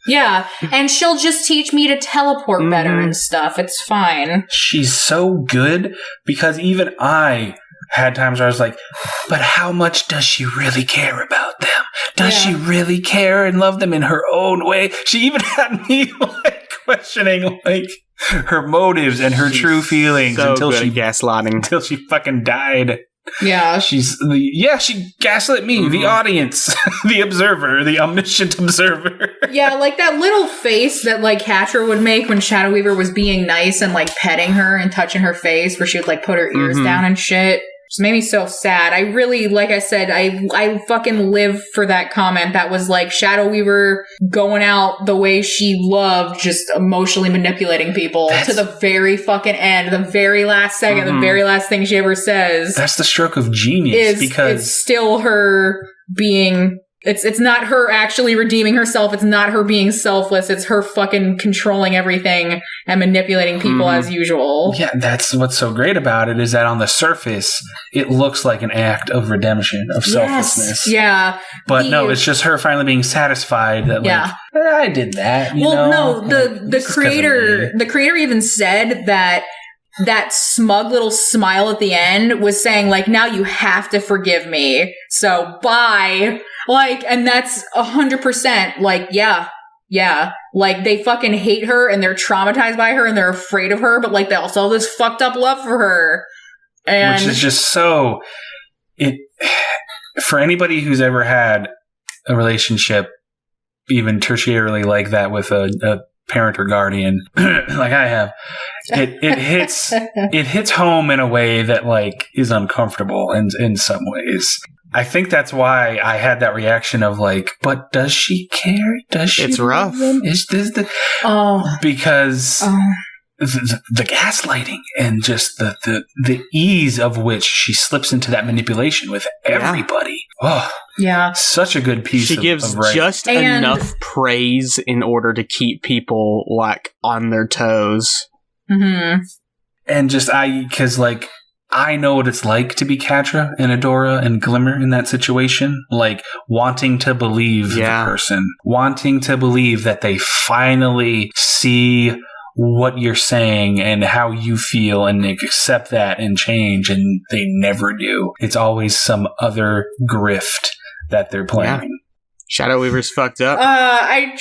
Yeah, and she'll just teach me to teleport better and stuff. It's fine. She's so good, because even I had times where I was like, but how much does she really care about them? Does she really care and love them in her own way? She even had me like questioning like her motives and her true feelings until she gaslighting, until she fucking died. Yeah. She gaslit me, the audience, the observer, the omniscient observer. Yeah, like that little face that like Catra would make when Shadow Weaver was being nice and like petting her and touching her face, where she would like put her ears down and shit. Just made me so sad. I really, like I said, I fucking live for that comment that was like Shadow Weaver going out the way she loved, just emotionally manipulating people to the very fucking end, the very last second, the very last thing she ever says. That's the stroke of genius, because it's still her being... It's not her actually redeeming herself. It's not her being selfless. It's her fucking controlling everything and manipulating people as usual. Yeah, that's what's so great about it, is that on the surface, it looks like an act of redemption, of selflessness. Yeah. But no, it's just her finally being satisfied that like, I did that. The creator even said that smug little smile at the end was saying like, now you have to forgive me. So bye. Like, and that's 100% like, yeah. Like, they fucking hate her and they're traumatized by her and they're afraid of her, but like, they also have this fucked up love for her. And which is just so... For anybody who's ever had a relationship, even tertiarily like that with a parent or guardian, like I have, it hits home in a way that like is uncomfortable in some ways. I think that's why I had that reaction of like, but does she care? Does she? It's rough. Is this because the gaslighting and just the ease of which she slips into that manipulation with everybody. Oh, yeah, such a good piece. She gives just enough praise in order to keep people like on their toes. And just because like, I know what it's like to be Catra and Adora and Glimmer in that situation. Like, wanting to believe the person. Wanting to believe that they finally see what you're saying and how you feel and accept that and change, and they never do. It's always some other grift that they're playing. Yeah. Shadow Weaver's fucked up. I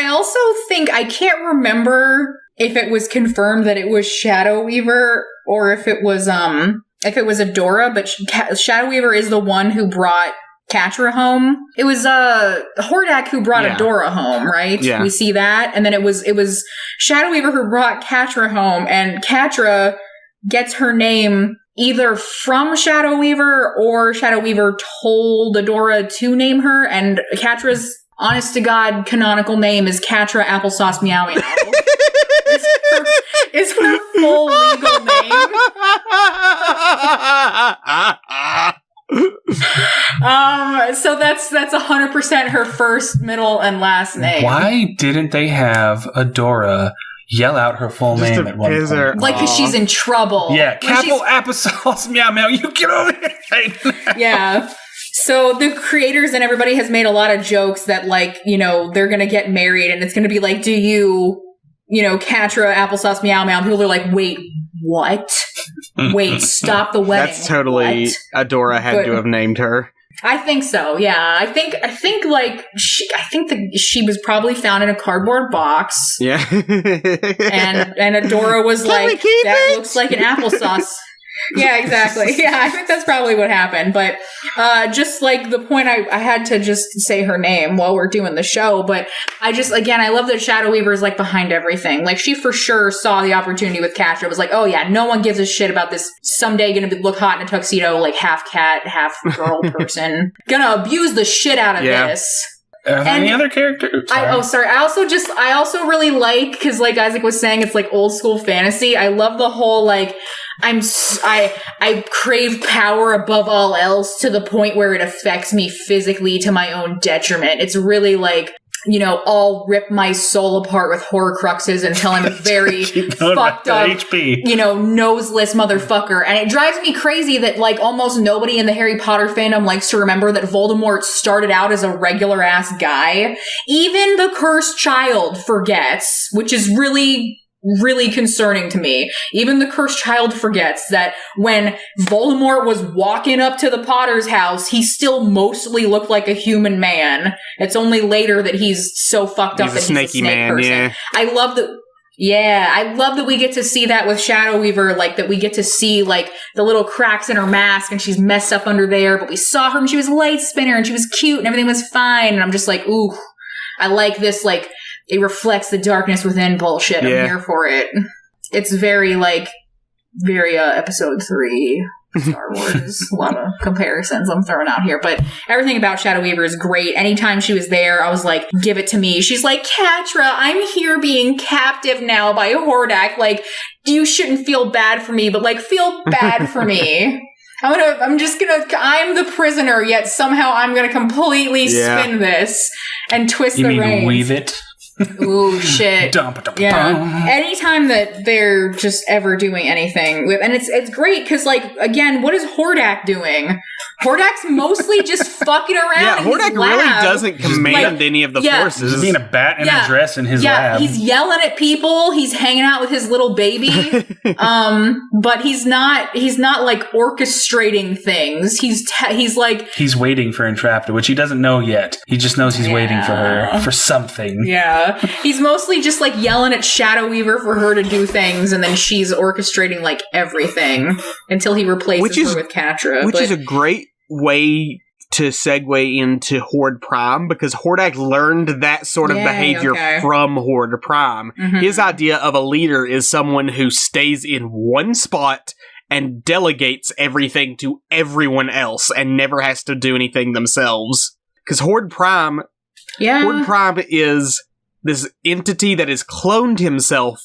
also think, I can't remember if it was confirmed that it was Shadow Weaver or if it was Adora, but Shadow Weaver is the one who brought Catra home. It was Hordak who brought Adora home, right? Yeah. We see that, and then it was Shadow Weaver who brought Catra home, and Catra gets her name either from Shadow Weaver or Shadow Weaver told Adora to name her, and Catra's honest to God canonical name is Catra Applesauce Meow Meow. Is her full legal name. So that's 100% her first, middle, and last name. Why didn't they have Adora yell out her full Just name to at one piss point? her Like, because she's in trouble. Yeah, When capital applesauce, meow meow, you get over here right now. Yeah. So the creators and everybody has made a lot of jokes that, like, you know, they're going to get married and it's going to be like, do you know, Catra, applesauce, meow meow. People are like, wait, what? Wait, stop the wedding. That's totally What? Adora had to have named her. I think so. Yeah, I think like she was probably found in a cardboard box. Yeah. and Adora was Can like, we keep that it? looks like an applesauce. Yeah, exactly. Yeah, I think that's probably what happened. But just like the point, I had to just say her name while we're doing the show. But I love that Shadow Weaver is like behind everything. Like, she for sure saw the opportunity with Catra. It was like, oh yeah, no one gives a shit about this someday gonna look hot in a tuxedo, like half cat, half girl person. Gonna abuse the shit out of this. Any other character? Sorry. I also really like, because like Isaac was saying, it's like old school fantasy. I love the whole like, I crave power above all else to the point where it affects me physically to my own detriment. It's really like, you know, I'll rip my soul apart with Horcruxes until I'm a very fucked up, HP. you know, noseless motherfucker. And it drives me crazy that, like, almost nobody in the Harry Potter fandom likes to remember that Voldemort started out as a regular-ass guy. Even the cursed child forgets, which is really concerning to me. Even the cursed child forgets that when Voldemort was walking up to the Potter's house, he still mostly looked like a human man. It's only later that he's so fucked up that he's a snake man, person. yeah. I love that we get to see that with Shadow Weaver, like that we get to see like the little cracks in her mask and she's messed up under there, but we saw her and she was light spinner and she was cute and everything was fine. And I'm just like, ooh, I like this, like, it reflects the darkness within bullshit. Yeah. I'm here for it. It's very episode 3 Star Wars. A lot of comparisons I'm throwing out here. But everything about Shadow Weaver is great. Anytime she was there, I was like, give it to me. She's like, Catra, I'm here being captive now by Hordak. Like, you shouldn't feel bad for me, but like, feel bad for me. I'm the prisoner, yet somehow I'm gonna completely spin this and twist the reins. You mean weave it? Ooh, shit. Yeah. Anytime that they're just ever doing anything with, and it's great because, like, again, what is Hordak doing? Hordak's mostly just fucking around. Yeah, in Hordak his lab. really doesn't command any of the forces. He's being a bat in a dress in his lab. He's yelling at people. He's hanging out with his little baby. But he's not like orchestrating things. He's like, he's waiting for Entrapta, which he doesn't know yet. He just knows he's waiting for her for something. Yeah. He's mostly just like yelling at Shadow Weaver for her to do things, and then she's orchestrating like everything until he replaces her with Catra. Which is a great way to segue into Horde Prime, because Hordak learned that sort of behavior from Horde Prime. Mm-hmm. His idea of a leader is someone who stays in one spot and delegates everything to everyone else and never has to do anything themselves. Because Horde Prime is this entity that has cloned himself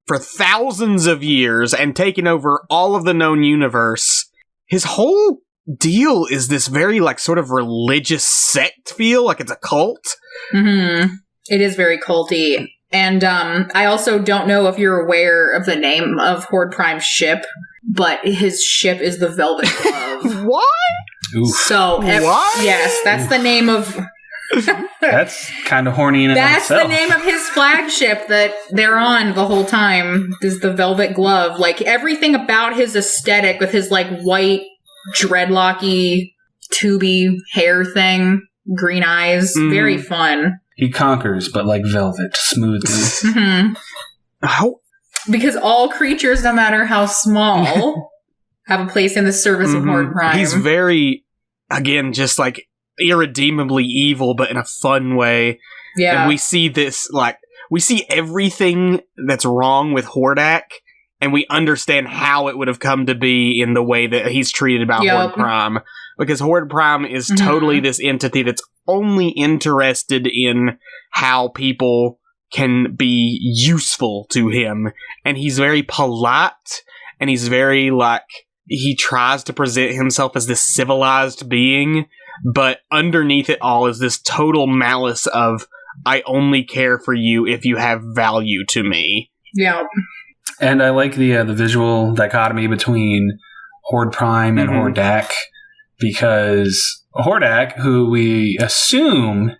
for thousands of years and taken over all of the known universe. His whole deal is this very, like, sort of religious sect feel, like it's a cult. Mm-hmm. It is very culty. And I also don't know if you're aware of the name of Horde Prime's ship, but his ship is the Velvet Glove. What? Oof. So, what? Yes, that's the name of... That's kind of horny in and of itself. That's the name of his flagship that they're on the whole time, is the Velvet Glove. Like, everything about his aesthetic with his, like, white, dreadlocky, tubey hair thing, green eyes, very fun. He conquers, but like velvet, smoothly. Mm-hmm. How? Because all creatures, no matter how small, have a place in the service of Horde Prime. He's very, again, just like irredeemably evil, but in a fun way. Yeah. And we see this, like, we see everything that's wrong with Hordak, and we understand how it would have come to be in the way that he's treated about Horde Prime. Because Horde Prime is totally this entity that's only interested in how people can be useful to him. And he's very polite and he's very, like, he tries to present himself as this civilized being, but underneath it all is this total malice of, I only care for you if you have value to me. Yeah. And I like the visual dichotomy between Horde Prime and Hordak, because Hordak, who we assume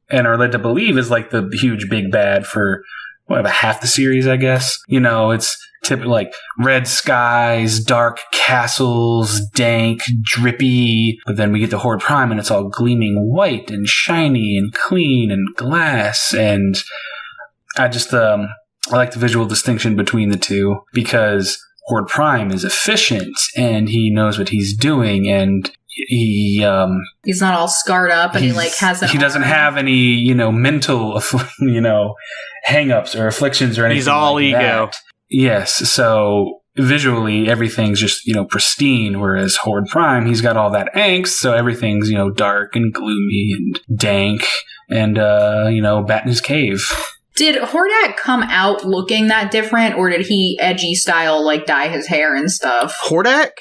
and are led to believe is like the huge big bad for half the series, I guess. It's typically like red skies, dark castles, dank, drippy. But then we get to Horde Prime and it's all gleaming white and shiny and clean and glass. And I just, I like the visual distinction between the two, because Horde Prime is efficient and he knows what he's doing, and he's not all scarred up, and he doesn't have any mental hang-ups or afflictions or anything. He's all like ego. That. Yes, so visually everything's just pristine, whereas Horde Prime, he's got all that angst, so everything's dark and gloomy and dank and bat in his cave. Did Hordak come out looking that different, or did he edgy style dye his hair and stuff? Hordak?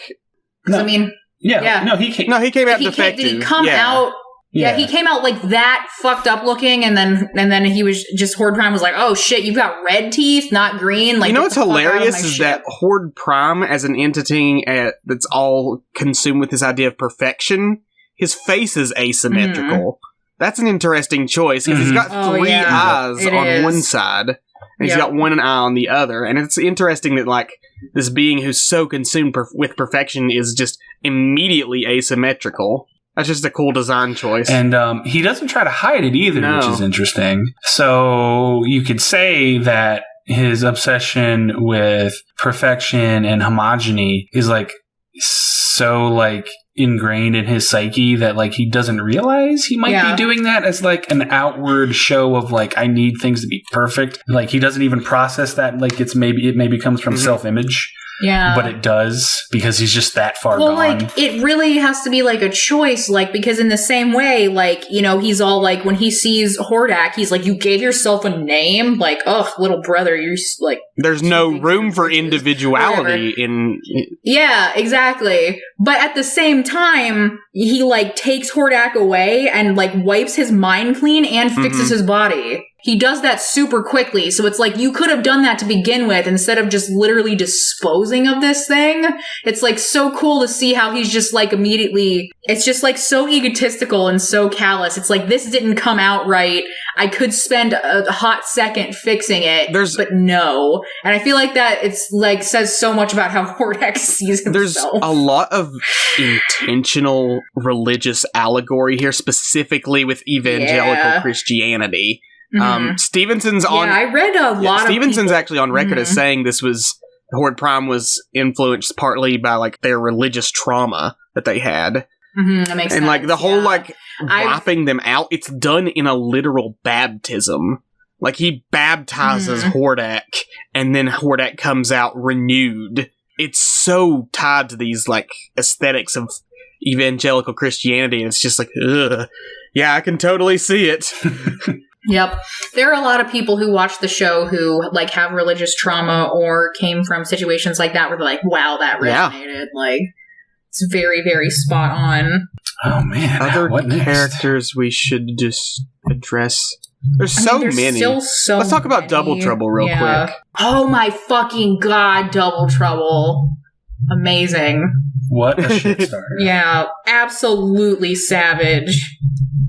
No. I mean, yeah. No, he came out defective. Did he come out? Yeah, he came out like that, fucked up looking, and then he was just, Horde Prime was like, "Oh shit, you've got red teeth, not green." Like, what's hilarious is that Horde Prime, as an entity that's all consumed with this idea of perfection, his face is asymmetrical. Mm-hmm. That's an interesting choice, because he's got three eyes on one side, and he's got one eye on the other. And it's interesting that, this being who's so consumed with perfection is just immediately asymmetrical. That's just a cool design choice. And he doesn't try to hide it either, which is interesting. So you could say that his obsession with perfection and homogeny is, so, ingrained in his psyche that he doesn't realize he might be doing that as an outward show of I need things to be perfect. He doesn't even process that it maybe comes from self-image. Yeah. But it does, because he's just that far gone. It really has to be a choice, because in the same way, he's all when he sees Hordak, he's you gave yourself a name, ugh, little brother, you're there's no room for individuality in. Yeah, exactly. But at the same time, he takes Hordak away and wipes his mind clean and fixes his body. He does that super quickly, so it's you could have done that to begin with instead of just literally disposing of this thing. It's so cool to see how he's just immediately, it's just so egotistical and so callous. It's this didn't come out right. I could spend a hot second fixing it, but no. And I feel that it's says so much about how Hordak sees himself. There's a lot of intentional religious allegory here, specifically with evangelical Christianity. Stevenson's on. Yeah, I read a lot. Stevenson's actually on record as saying this was Horde Prime was influenced partly by their religious trauma that they had. That makes sense. And the whole wiping them out, it's done in a literal baptism. He baptizes Hordak, and then Hordak comes out renewed. It's so tied to these aesthetics of evangelical Christianity, and it's just ugh. Yeah, I can totally see it. Yep. There are a lot of people who watch the show who have religious trauma or came from situations like that where they're wow, that resonated. It's very, very spot on. Oh man. Other characters we should just address. There's many. Still so Let's talk about many. Double Trouble real quick. Oh my fucking god, Double Trouble. Amazing. What a shitstarter. Yeah, absolutely savage.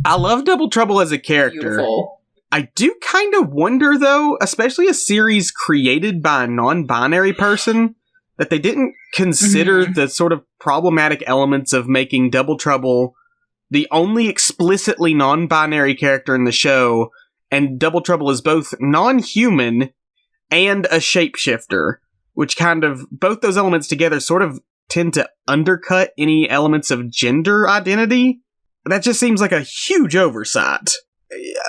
I love Double Trouble as a character. Beautiful. I do kind of wonder, though, especially a series created by a non-binary person, that they didn't consider the sort of problematic elements of making Double Trouble the only explicitly non-binary character in the show, and Double Trouble is both non-human and a shapeshifter, which both those elements together sort of tend to undercut any elements of gender identity. That just seems like a huge oversight.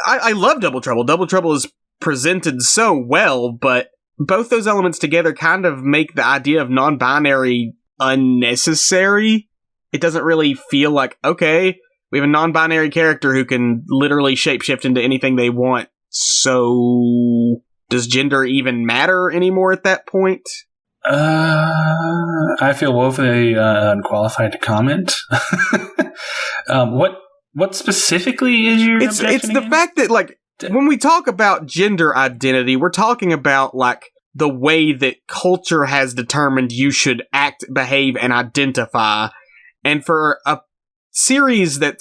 I love Double Trouble. Double Trouble is presented so well, but both those elements together kind of make the idea of non-binary unnecessary. It doesn't really feel okay, we have a non-binary character who can literally shapeshift into anything they want, so does gender even matter anymore at that point? I feel woefully unqualified to comment. What specifically is your objection? It's the fact that, like, when we talk about gender identity, we're talking about, like, the way that culture has determined you should act, behave, and identify. And for a series that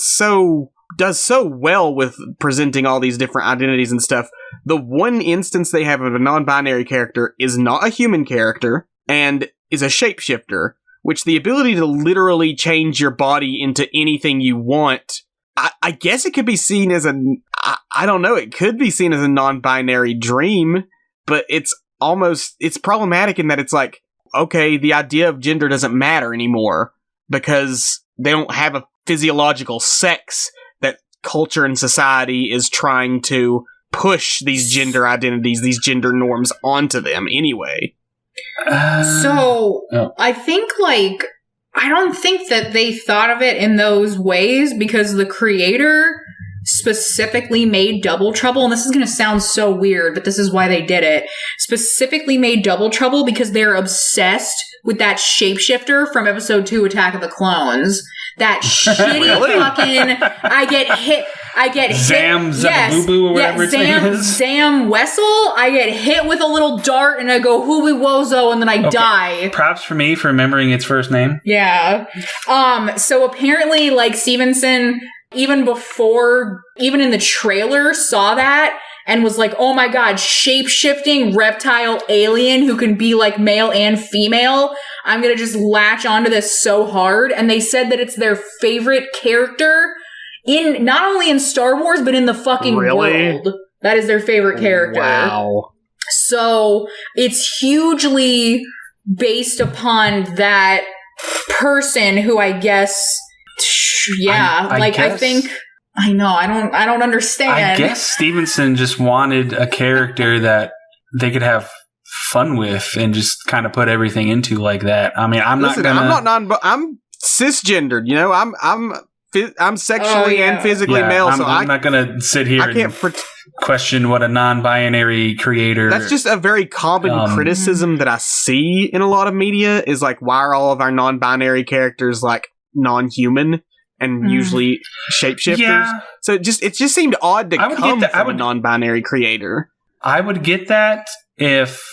does so well with presenting all these different identities and stuff, the one instance they have of a non-binary character is not a human character and is a shapeshifter, which the ability to literally change your body into anything you want, I guess it could be seen as I don't know, it could be seen as a non-binary dream, but it's problematic in that it's like, okay, the idea of gender doesn't matter anymore because they don't have a physiological sex that culture and society is trying to push these gender identities, these gender norms onto them anyway. I think, like, I don't think that they thought of it in those ways because the creator specifically made Double Trouble, and this is going to sound so weird, but this is why they did it, specifically made Double Trouble because they're obsessed with that shapeshifter from episode 2 Attack of the Clones. That shitty fucking, I get hit. Zam Zababubu or whatever its name is. Zam Wessel. I get hit with a little dart and I go hooey wozo and then I die. Props for me for remembering its first name. Yeah. So apparently, like, Stevenson, even in the trailer, saw that and was like, oh my god, shape-shifting reptile alien who can be, like, male and female. I'm gonna just latch onto this so hard. And they said that it's their favorite character in, not only in Star Wars, but in the fucking world. That is their favorite character. Wow. So it's hugely based upon that person who I guess, I know, I don't understand. I guess Stevenson just wanted a character that they could have fun with and just kind of put everything into like that. I mean, I'm cisgendered, you know. I'm sexually and physically male, I'm not going to sit here and question what a non-binary creator... That's just a very common criticism that I see in a lot of media, is like, why are all of our non-binary characters, like, non-human and usually shapeshifters? Yeah. So it just seemed odd to come from a non-binary creator. I would get that if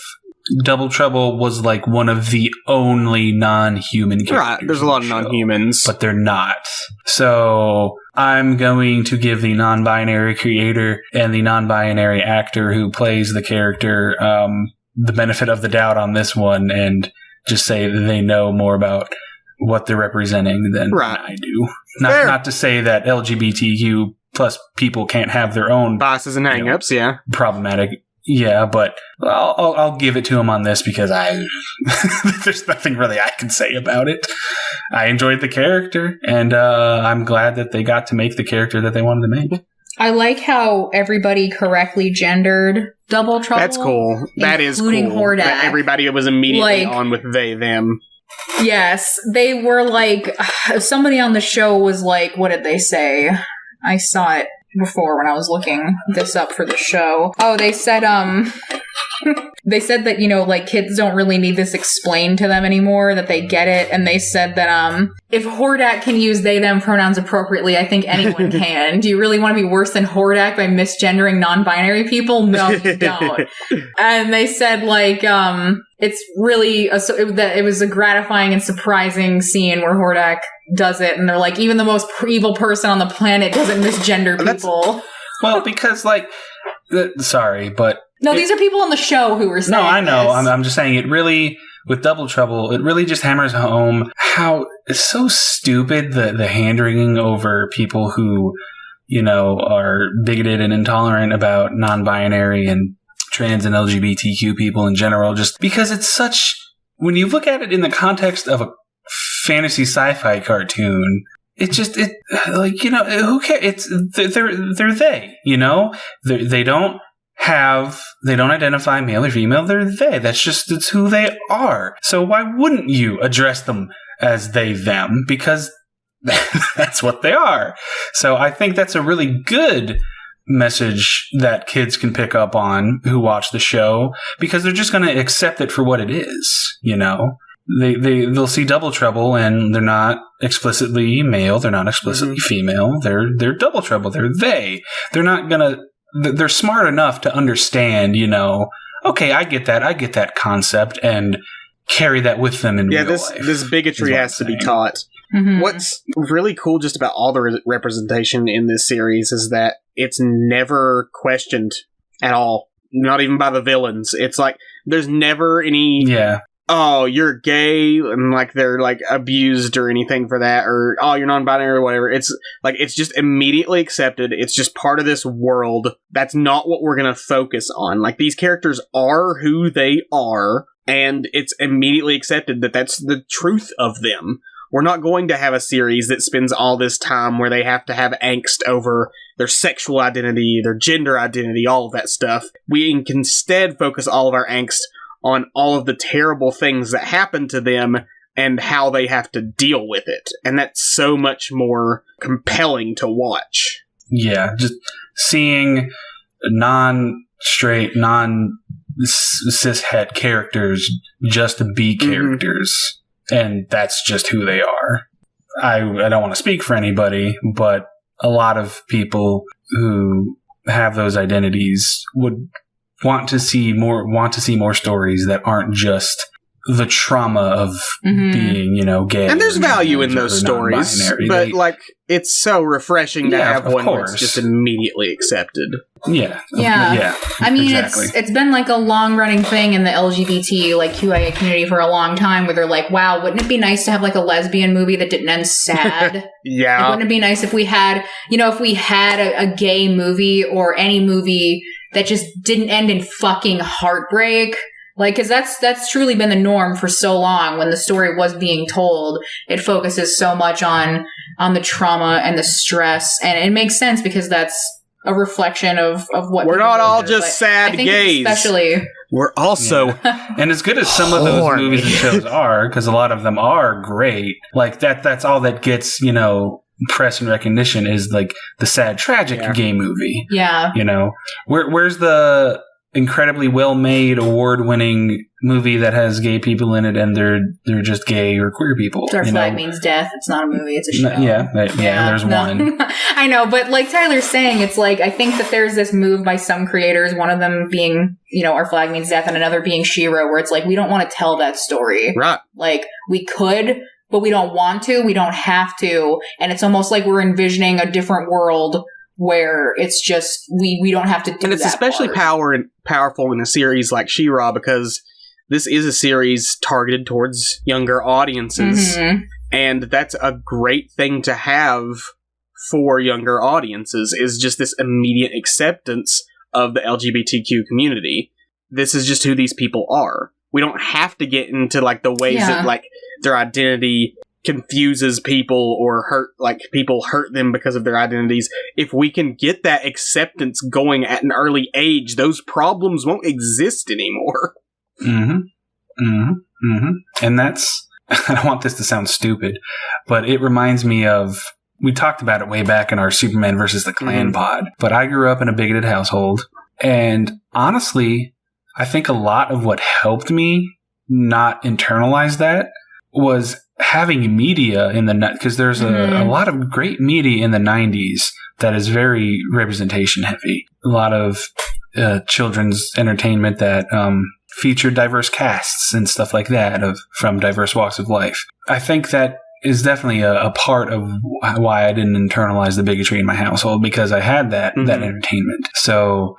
Double Trouble was like one of the only non-human characters. Right, there's a lot of non-humans. But they're not. So I'm going to give the non-binary creator and the non-binary actor who plays the character the benefit of the doubt on this one and just say that they know more about what they're representing than I do. Not to say that LGBTQ plus people can't have their own biases and hang-ups, problematic. Yeah, but I'll give it to him on this because there's nothing really I can say about it. I enjoyed the character, and I'm glad that they got to make the character that they wanted to make. I like how everybody correctly gendered Double Trouble. That's cool. That is cool. Including Hordak. That everybody was immediately on with they, them. Yes, they were like, somebody on the show was like, what did they say? I saw it before when I was looking this up for the show. Oh, they said, they said that, you know, like, kids don't really need this explained to them anymore, that they get it. And they said that, if Hordak can use they, them pronouns appropriately, I think anyone can. Do you really want to be worse than Hordak by misgendering non-binary people? No, you don't. And they said, like, it's really, it was a gratifying and surprising scene where Hordak does it, and they're like, even the most evil person on the planet doesn't misgender people. Well, because, like, sorry, but... No, these are people on the show who were saying No, I know. This. I'm just saying it really, with Double Trouble, it really just hammers home how it's so stupid, the hand-wringing over people who, you know, are bigoted and intolerant about non-binary and trans and LGBTQ people in general, just because it's such... When you look at it in the context of a fantasy sci-fi cartoon, it like, you know, who cares? They're they, you know, they don't identify male or female. They're they. It's who they are. So why wouldn't you address them as they, them? Because that's what they are. So I think that's a really good message that kids can pick up on who watch the show, because they're just going to accept it for what it is, you know? They'll see Double Trouble and they're not explicitly male, they're not explicitly female, they're Double Trouble, they're not going to, they're smart enough to understand, you know, okay, I get that concept, and carry that with them in real life. This bigotry has to be taught. Mm-hmm. What's really cool just about all the representation in this series is that it's never questioned at all. Not even by the villains. It's like, there's never any, oh, you're gay, and like they're like abused or anything for that, or oh, you're non-binary or whatever. It's like, it's just immediately accepted. It's just part of this world. That's not what we're going to focus on. Like, these characters are who they are, and it's immediately accepted that that's the truth of them. We're not going to have a series that spends all this time where they have to have angst over their sexual identity, their gender identity, all of that stuff. We can instead focus all of our angst on all of the terrible things that happen to them and how they have to deal with it. And that's so much more compelling to watch. Yeah, just seeing non-straight, non-cishet characters just be characters. And that's just who they are. I don't want to speak for anybody, but a lot of people who have those identities would want to see more stories that aren't just the trauma of being, you know, gay. And there's value in those stories, but like, it's so refreshing to have one that's just immediately accepted. Yeah. I mean, exactly. It's been like a long running thing in the LGBT like QIA community for a long time, where they're like, wow, wouldn't it be nice to have like a lesbian movie that didn't end sad? Yeah. Like, wouldn't it be nice if we had, you know, a gay movie or any movie that just didn't end in fucking heartbreak? Like, because that's truly been the norm for so long. When the story was being told, it focuses so much on the trauma and the stress, and it makes sense because that's a reflection of what we're not all just sad gays. Especially, we're also and as good as some of those movies and shows are, because a lot of them are great. Like that's all that gets, you know, press and recognition, is like the sad tragic gay movie. Yeah, you know, where's the incredibly well-made, award-winning movie that has gay people in it, and they're just gay or queer people. Our Flag Means Death. It's not a movie; it's a show. There's one. I know, but like Tyler's saying, it's like, I think that there's this move by some creators. One of them being, you know, Our Flag Means Death, and another being She-Ra, where it's like, we don't want to tell that story. Right? Like, we could, but we don't want to. We don't have to, and it's almost like we're envisioning a different world where it's just, we don't have to do that. And it's especially powerful in a series like She-Ra, because this is a series targeted towards younger audiences. Mm-hmm. And that's a great thing to have for younger audiences, is just this immediate acceptance of the LGBTQ community. This is just who these people are. We don't have to get into like the ways that like their identity confuses people or people hurt them because of their identities. If we can get that acceptance going at an early age, those problems won't exist anymore. And that's, I don't want this to sound stupid, but it reminds me of, we talked about it way back in our Superman versus the Klan pod, but I grew up in a bigoted household, and honestly, I think a lot of what helped me not internalize that was having media in the because there's a lot of great media in the 90s that is very representation heavy. A lot of children's entertainment that featured diverse casts and stuff like that from diverse walks of life. I think that is definitely a part of why I didn't internalize the bigotry in my household, because I had that entertainment. So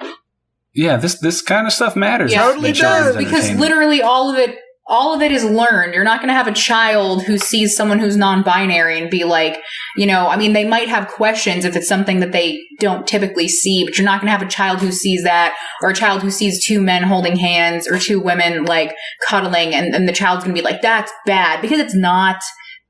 yeah, this kind of stuff matters. Yeah, totally does, because literally all of it is learned. You're not going to have a child who sees someone who's non-binary and be like, you know, I mean, they might have questions if it's something that they don't typically see, but you're not going to have a child who sees that, or a child who sees two men holding hands or two women like cuddling, and the child's going to be like, that's bad, because it's not.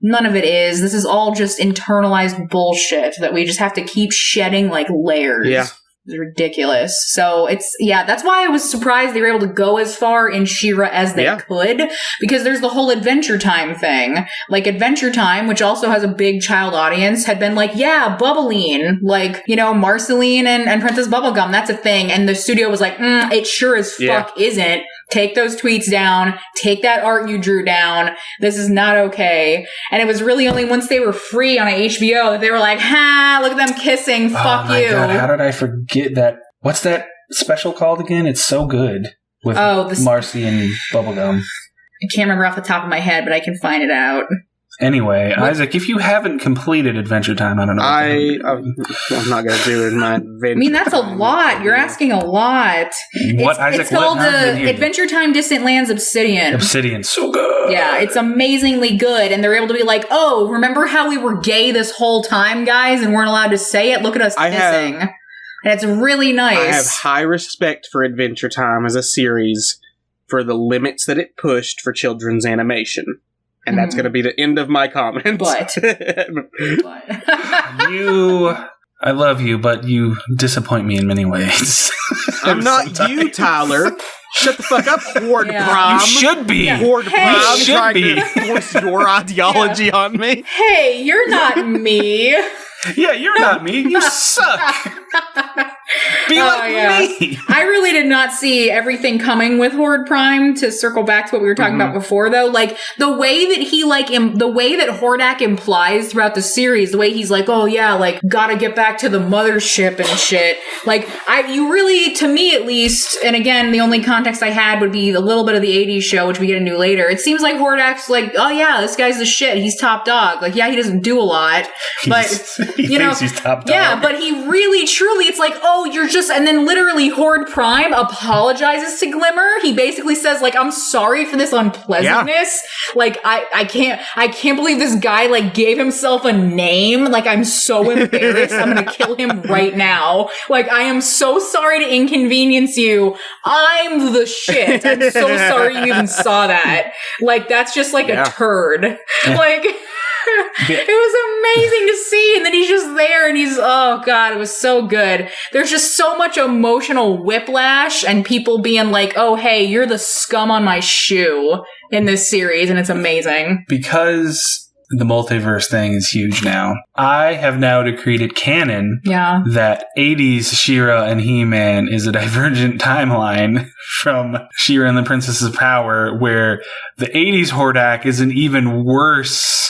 None of it is. This is all just internalized bullshit that we just have to keep shedding like layers. Yeah. It's ridiculous. So that's why I was surprised they were able to go as far in She-Ra as they could, because there's the whole Adventure Time thing. Like, Adventure Time, which also has a big child audience, had been like, yeah, Bubbling, like, you know, Marceline and Princess Bubblegum, that's a thing. And the studio was like, it sure as fuck isn't. Take those tweets down. Take that art you drew down. This is not okay. And it was really only once they were free on HBO that they were like, look at them kissing. Fuck you. God, how did I forget that? What's that special called again? It's so good with Marcy and Bubblegum. I can't remember off the top of my head, but I can find it out. Anyway, Isaac, if you haven't completed Adventure Time, I don't know. I'm not going to do it in my adventure. I mean, that's a lot. You're asking a lot. Isaac? It's called Adventure Time Distant Lands Obsidian. Obsidian, so good. Yeah, it's amazingly good. And they're able to be like, oh, remember how we were gay this whole time, guys, and weren't allowed to say it? Look at us kissing. And it's really nice. I have high respect for Adventure Time as a series for the limits that it pushed for children's animation. And that's going to be the end of my comments. But. I love you, but you disappoint me in many ways. I'm not you, Tyler. Shut the fuck up, Horde Prime. You should be. Horde Prime should trying be. to force your ideology on me. Hey, you're not me. Yeah, you're not me. You suck. Be like me. I really did not see everything coming with Horde Prime, to circle back to what we were talking about before, though. Like, the way that he, the way that Hordak implies throughout the series, the way he's like, oh yeah, like, gotta get back to the mothership and shit. Like, you really, to me at least, and again, the only context I had would be a little bit of the 80s show, which we get into later. It seems like Hordak's like, oh yeah, this guy's the shit. He's top dog. Like, yeah, he doesn't do a lot, but, he thinks he's top dog. Yeah, but he really, truly, it's like, oh, you're just, and then literally Horde Prime apologizes to Glimmer. He basically says, like, I'm sorry for this unpleasantness. Yeah. Like, I can't believe this guy, like, gave himself a name. Like, I'm so embarrassed. I'm gonna kill him right now. Like, I am so sorry to inconvenience you. I'm the shit. I'm so sorry you even saw that. Like, that's just like a turd. Like, it was amazing to see, and then he's just there, and oh god, it was so good. There's just so much emotional whiplash, and people being like, oh hey, you're the scum on my shoe in this series, and it's amazing. Because the multiverse thing is huge now. I have now decreed it canon that 80s She-Ra and He-Man is a divergent timeline from She-Ra and the Princess of Power, where the 80s Hordak is an even worse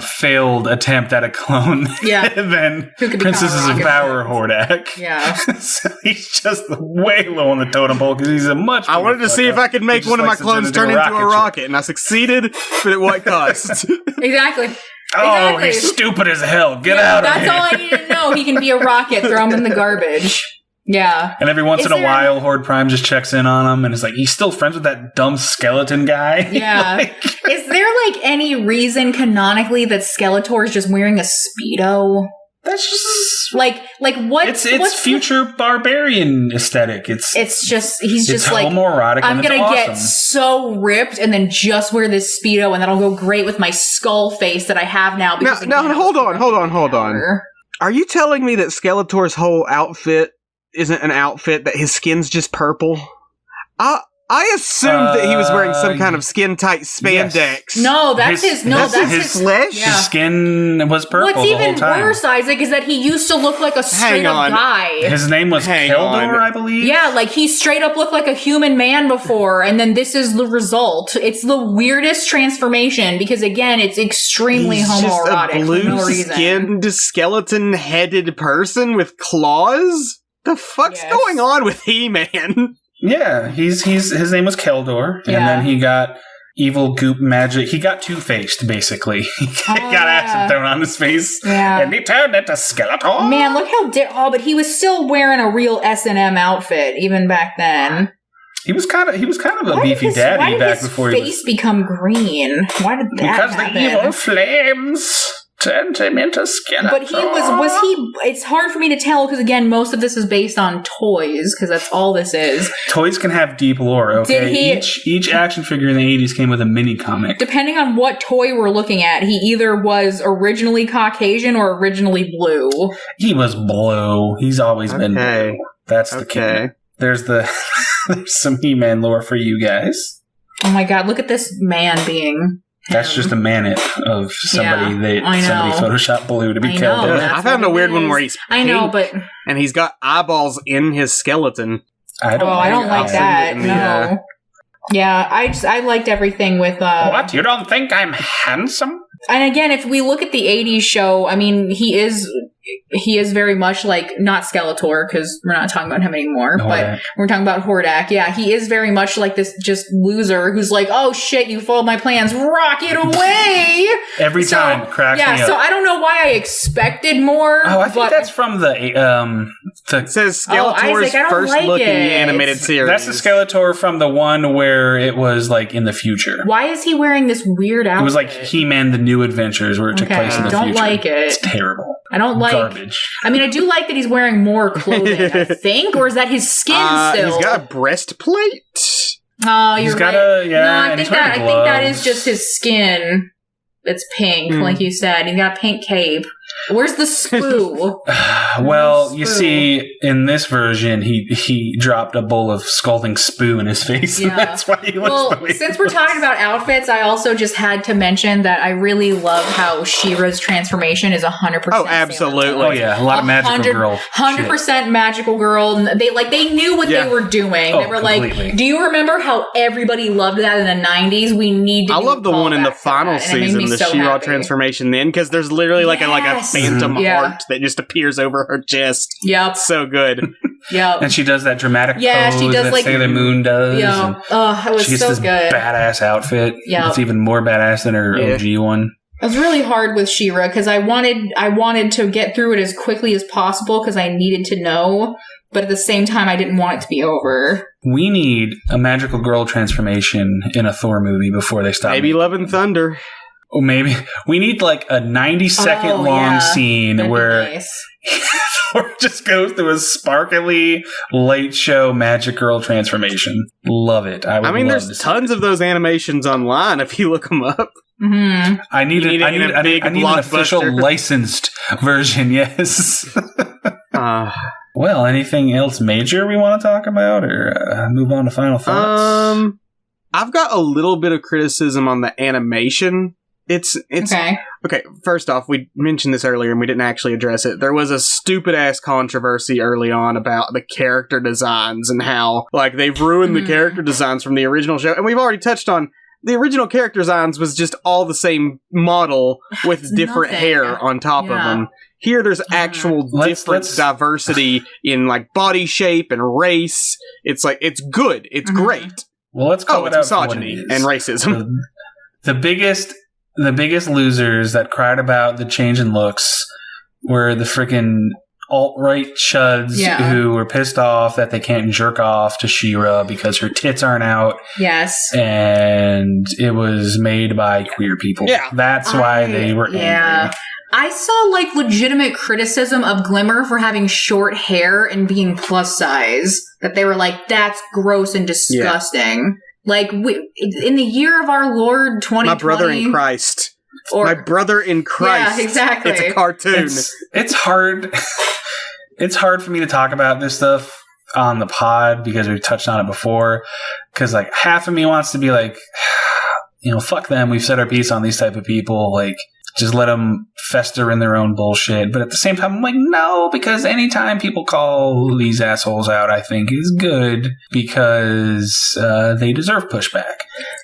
failed attempt at a clone than Princesses of Power Hordak. Yeah. So he's just way low on the totem pole because he's a much I wanted to see if I could make one of my clones turn into a rocket, and I succeeded, but at what cost? Exactly. Oh, he's stupid as hell. Get out of here. That's all I need to know. He can be a rocket. Throw him in the garbage. Yeah. And every once in a while, Horde Prime just checks in on him and is like, he's still friends with that dumb skeleton guy. Yeah. Is there, like, any reason canonically that Skeletor's just wearing a Speedo? That's just like what? It's future barbarian aesthetic. It's just he's just like homoerotic. I'm gonna get so ripped and then just wear this Speedo and that'll go great with my skull face that I have now. Now, hold on. Are you telling me that Skeletor's whole outfit isn't an outfit, that his skin's just purple? I assumed that he was wearing some kind of skin-tight spandex. Yes. No, that's his flesh. Yeah. His skin was purple. What's the whole even time. worse, Isaac, is that he used to look like a straight-up guy. His name was Keldor, I believe. Yeah, like he straight up looked like a human man before, and then this is the result. It's the weirdest transformation because, again, it's extremely homoerotic. Just a blue-skinned, skeleton-headed person with claws? The fuck's going on with He-Man? Yeah, his name was Keldor, and then he got evil goop magic. He got two-faced, basically. He got acid thrown on his face, and he turned into Skeletor. Man, look how but he was still wearing a real S&M outfit even back then. He was kind of a beefy daddy back before he was. Why did his face become green? Why did that happen? Because the evil flames turned him into Skeletor. But was he, it's hard for me to tell because, again, most of this is based on toys because that's all this is. Toys can have deep lore, okay? Each action figure in the 80s came with a mini comic. Depending on what toy we're looking at, he either was originally Caucasian or originally blue. He was blue. He's always been blue. That's the kid. There's some He-Man lore for you guys. Oh my god, look at this man being. That's just a mannet of somebody somebody photoshopped blue to be killed. I found a weird one where he's pink, and he's got eyeballs in his skeleton. I don't like that. No. Yeah, I liked everything with What? You don't think I'm handsome? And again, if we look at the 80s show, I mean, he is very much like, not Skeletor, because we're not talking about him anymore, but we're talking about Hordak. Yeah, he is very much like this just loser who's like, oh shit, you foiled my plans, rocket away! Every time, cracks me up. Yeah, so I don't know why I expected more. Oh, I think that's from the it says Skeletor's first look in the animated series. That's the Skeletor from the one where it was like in the future. Why is he wearing this weird outfit? It was like He-Man: The New Adventures, where it took place in the future. I don't like it. It's terrible. I don't like garbage. I mean, I do like that he's wearing more clothing, I think, or is that his skin still? He's got a breastplate. Oh, you're right. I think that is just his skin. It's pink, like you said. He's got a pink cape. Where's the spoo? Well, you see, in this version, he dropped a bowl of scalding spoo in his face. Yeah. And that's why he looks the way since we're talking about outfits, I also just had to mention that I really love how She-Ra's transformation is 100%. Oh, absolutely. Oh, yeah. A lot of magical girl. 100% magical girl. They knew what they were doing. They were completely. Like, do you remember how everybody loved that in the 90s? We need to. I love the one in the final season, the She-Ra transformation then, because there's literally like a phantom heart that just appears over her chest. Yep. So good. Yep. And she does that dramatic pose she does that like Sailor Moon does. Yeah. Oh, it was she gets so this good. Badass outfit. Yeah. It's even more badass than her OG one. It was really hard with She-Ra because I wanted to get through it as quickly as possible because I needed to know, but at the same time I didn't want it to be over. We need a magical girl transformation in a Thor movie before they stop. Maybe Love and Thunder. Or maybe we need like a 90-second long scene where Thor just goes through a sparkly late show magic girl transformation. Love it. I mean, there's tons of those animations online if you look them up. Mm-hmm. I need an official licensed version. Yes. Well, anything else major we want to talk about, or move on to final thoughts? I've got a little bit of criticism on the animation. It's okay. First off, we mentioned this earlier and we didn't actually address it. There was a stupid ass controversy early on about the character designs and how like they've ruined the character designs from the original show. And we've already touched on the original character designs was just all the same model with different hair on top of them. Here, there's actual different diversity in like body shape and race. It's like it's good. It's great. Well, let's call it misogyny and racism. The biggest losers that cried about the change in looks were the freaking alt-right chuds who were pissed off that they can't jerk off to She-Ra because her tits aren't out. Yes. And it was made by queer people. Yeah. That's why they were angry. I saw like legitimate criticism of Glimmer for having short hair and being plus size. That they were like, that's gross and disgusting. Like, in the year of our Lord 2020... My brother in Christ. My brother in Christ. Yeah, exactly. It's a cartoon. It's hard. It's hard for me to talk about this stuff on the pod because we've touched on it before. Because, like, half of me wants to be like, fuck them. We've said our piece on these type of people. Like, just let them fester in their own bullshit. But at the same time, I'm like, no, because anytime people call these assholes out, I think is good because they deserve pushback.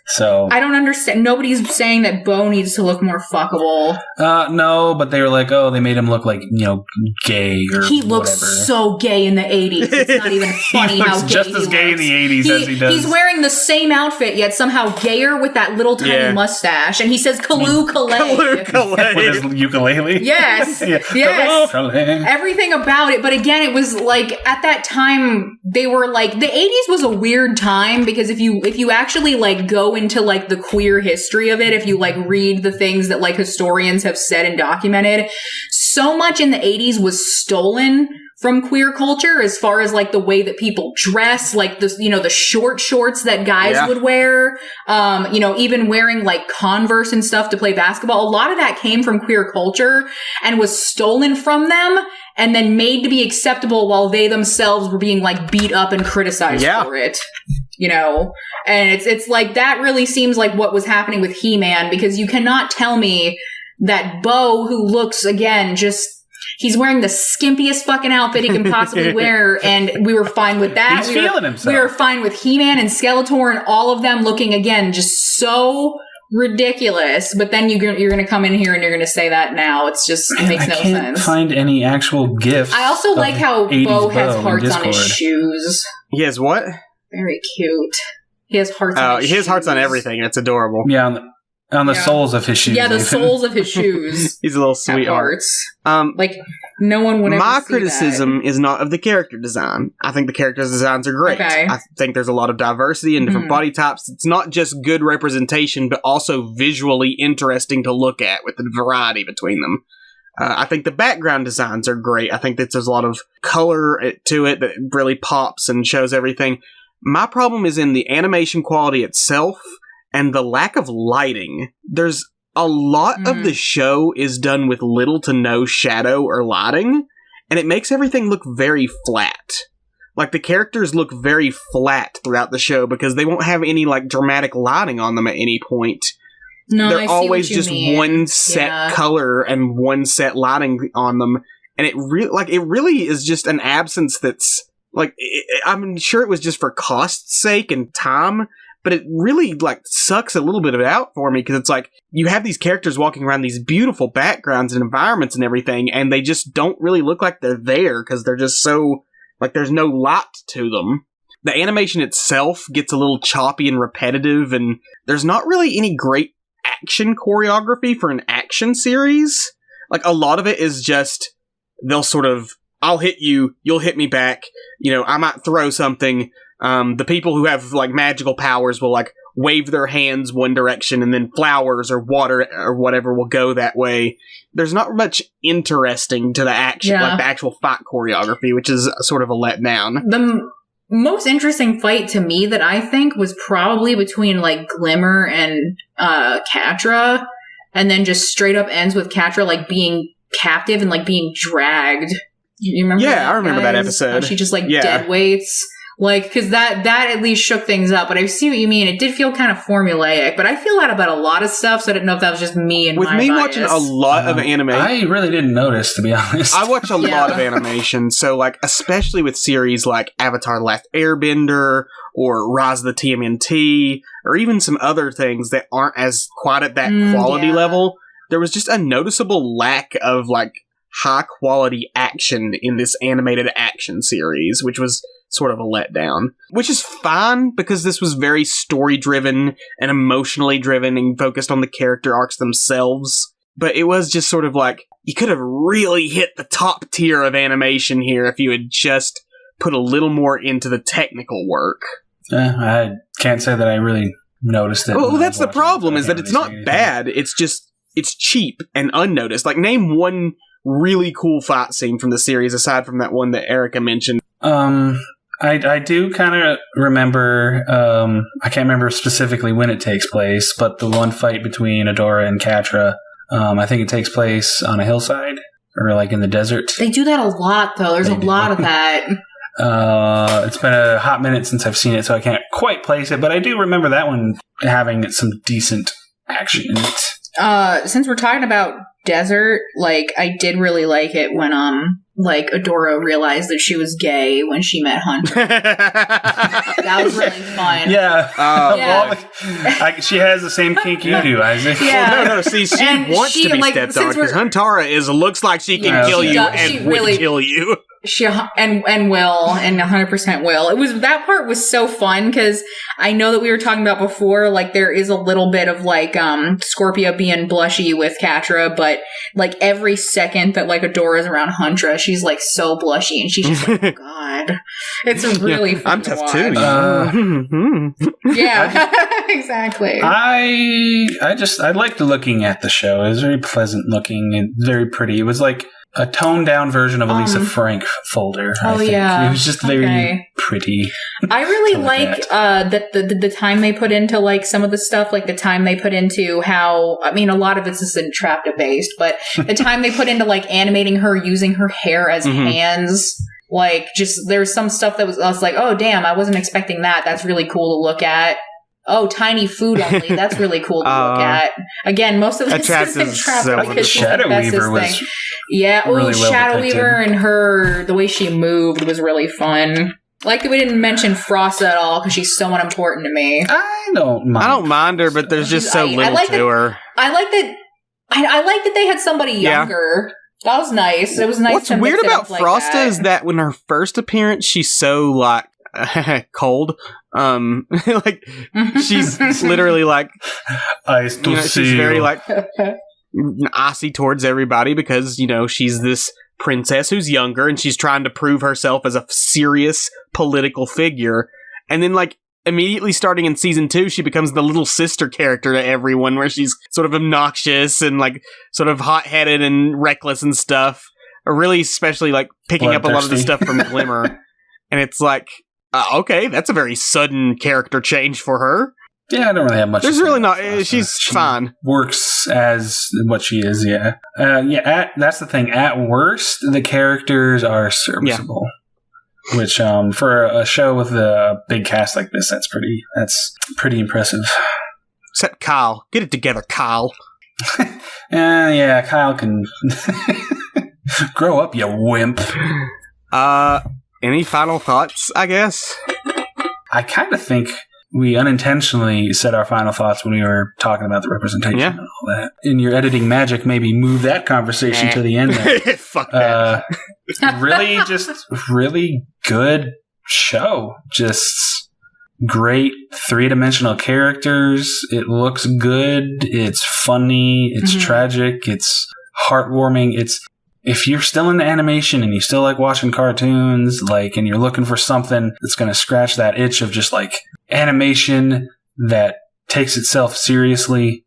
So I don't understand. Nobody's saying that Bo needs to look more fuckable. No, but they were like, oh, they made him look like, gay or he looks so gay in the 80s. It's not even funny how gay just as gay in the 80s as he does. He's wearing the same outfit, yet somehow gayer with that little tiny mustache. And he says Kalu Kalay. With his ukulele? Yes. Yes. Everything about it. But again, it was like, at that time, they were like, the 80s was a weird time because if you actually like go into like the queer history of it, if you like read the things that like historians have said and documented, so much in the 80s was stolen from queer culture as far as like the way that people dress, like this, the short shorts that guys would wear, even wearing like Converse and stuff to play basketball. A lot of that came from queer culture and was stolen from them. and then made to be acceptable while they themselves were being like beat up and criticized for it. You know, and it's like that really seems like what was happening with He-Man, because you cannot tell me that Bo, who looks again he's wearing the skimpiest fucking outfit he can possibly wear, and we were fine with that. He's feeling himself. We were fine with He-Man and Skeletor and all of them looking again just so ridiculous. But then you're going to come in here and you're going to say that now. It makes no sense. I can't find any actual gifts. I also like how Bo has hearts on his shoes. He has what? Very cute. He has hearts on his shoes. He has hearts on everything. It's adorable. Yeah, on the soles of his shoes. Yeah, the soles of his shoes. He's a little sweetheart. Like, no one would ever My see criticism is not of the character design. I think the character designs are great. Okay. I think there's a lot of diversity in different body types. It's not just good representation, but also visually interesting to look at with the variety between them. I think the background designs are great. I think that there's a lot of color to it that really pops and shows everything. My problem is in the animation quality itself and the lack of lighting. There's a lot of the show is done with little to no shadow or lighting, and it makes everything look very flat. Like, the characters look very flat throughout the show because they won't have any, like, dramatic lighting on them at any point. No, They're always just one set color and one set lighting on them, and it really is just an absence that's like, I'm sure it was just for cost's sake and time, but it really like sucks a little bit of it out for me, because it's like you have these characters walking around these beautiful backgrounds and environments and everything, and they just don't really look like they're there because they're just so like there's no light to them. The animation itself gets a little choppy and repetitive, and there's not really any great action choreography for an action series. Like, a lot of it is just they'll sort of, I'll hit you, you'll hit me back, you know, I might throw something. The people who have like magical powers will like wave their hands one direction, and then flowers or water or whatever will go that way. There's not much interesting to the action, like the actual fight choreography, which is sort of a letdown. The most interesting fight to me that I think was probably between like Glimmer and Catra, and then just straight up ends with Catra like being captive and like being dragged. You remember? Yeah, I remember that episode. How she just like dead weights. Like, because that at least shook things up. But I see what you mean. It did feel kind of formulaic. But I feel that about a lot of stuff, so I didn't know if that was just me and with my me bias. Watching a lot of anime. I really didn't notice, to be honest. I watch a lot of animation, so like especially with series like Avatar: The Last Airbender or Rise of the TMNT, or even some other things that aren't as quite at that quality level. There was just a noticeable lack of like high quality action in this animated action series, which was sort of a letdown, which is fine because this was very story driven and emotionally driven and focused on the character arcs themselves. But it was just sort of like, you could have really hit the top tier of animation here if you had just put a little more into the technical work. I can't say that I really noticed it. Well, that's the problem, is that it's not bad. It's just, it's cheap and unnoticed. Like, name one really cool fight scene from the series aside from that one that Erika mentioned. I do kind of remember, I can't remember specifically when it takes place, but the one fight between Adora and Catra, I think it takes place on a hillside or like in the desert. They do that a lot, though. There's a lot of that. It's been a hot minute since I've seen it, so I can't quite place it, but I do remember that one having some decent action in it. Since we're talking about desert, like, I did really like it when, like, Adora realized that she was gay when she met Hunter. That was really fun. Yeah. She has the same kink you do, Isaac. Yeah. Well, no, see, she wants to be stepped on, because Huntara looks like she can kill you and would kill you. She and will, and 100% will. That part was so fun, because I know that we were talking about before, like, there is a little bit of like Scorpia being blushy with Catra, but like every second that like Adora's around Huntra, she's like so blushy, and she's just like, oh god, it's really fun. I'm tough too. Yeah, exactly. I liked looking at the show. It was very pleasant looking and very pretty. It was like a toned down version of a Lisa Frank folder. I think. It was just very pretty. I really like that the time they put into like some of the stuff, like the time they put into how, I mean, a lot of it's just entrapment based, but the time they put into like animating her using her hair as hands. Like, just there's some stuff that I was like, oh damn, I wasn't expecting that. That's really cool to look at. Oh, tiny food only. That's really cool to look at. Again, most of this is entrapment because Shadow Weaver was really Shadow Weaver and the way she moved was really fun. Like that we didn't mention Frosta at all because she's so unimportant to me. I don't mind her, but there's just so little to her. I like that. I like that they had somebody younger. That was nice. It was nice. What's weird about Frosta is that when her first appearance, she's so like cold. Like she's literally like ice to see. She's very like icy towards everybody because she's this princess who's younger and she's trying to prove herself as a serious political figure. And then like immediately starting in season 2, she becomes the little sister character to everyone, where she's sort of obnoxious and like sort of hot-headed and reckless and stuff. Or really, especially like picking up a lot of the stuff from Glimmer. And it's like, okay, that's a very sudden character change for her. Yeah, I don't really have much. There's really not. She's fine. Works as what she is. Yeah. That's the thing. At worst, the characters are serviceable. Yeah. Which, for a show with a big cast like this, that's pretty impressive. Except Kyle. Get it together, Kyle. Yeah, Kyle can grow up, you wimp. Any final thoughts, I guess? I kind of think we unintentionally said our final thoughts when we were talking about the representation and all that. In your editing magic, maybe move that conversation to the end there. Fuck that. Really good show. Just great three-dimensional characters. It looks good. It's funny. It's tragic. It's heartwarming. If you're still into animation and you still like watching cartoons, and you're looking for something that's going to scratch that itch of just like animation that takes itself seriously,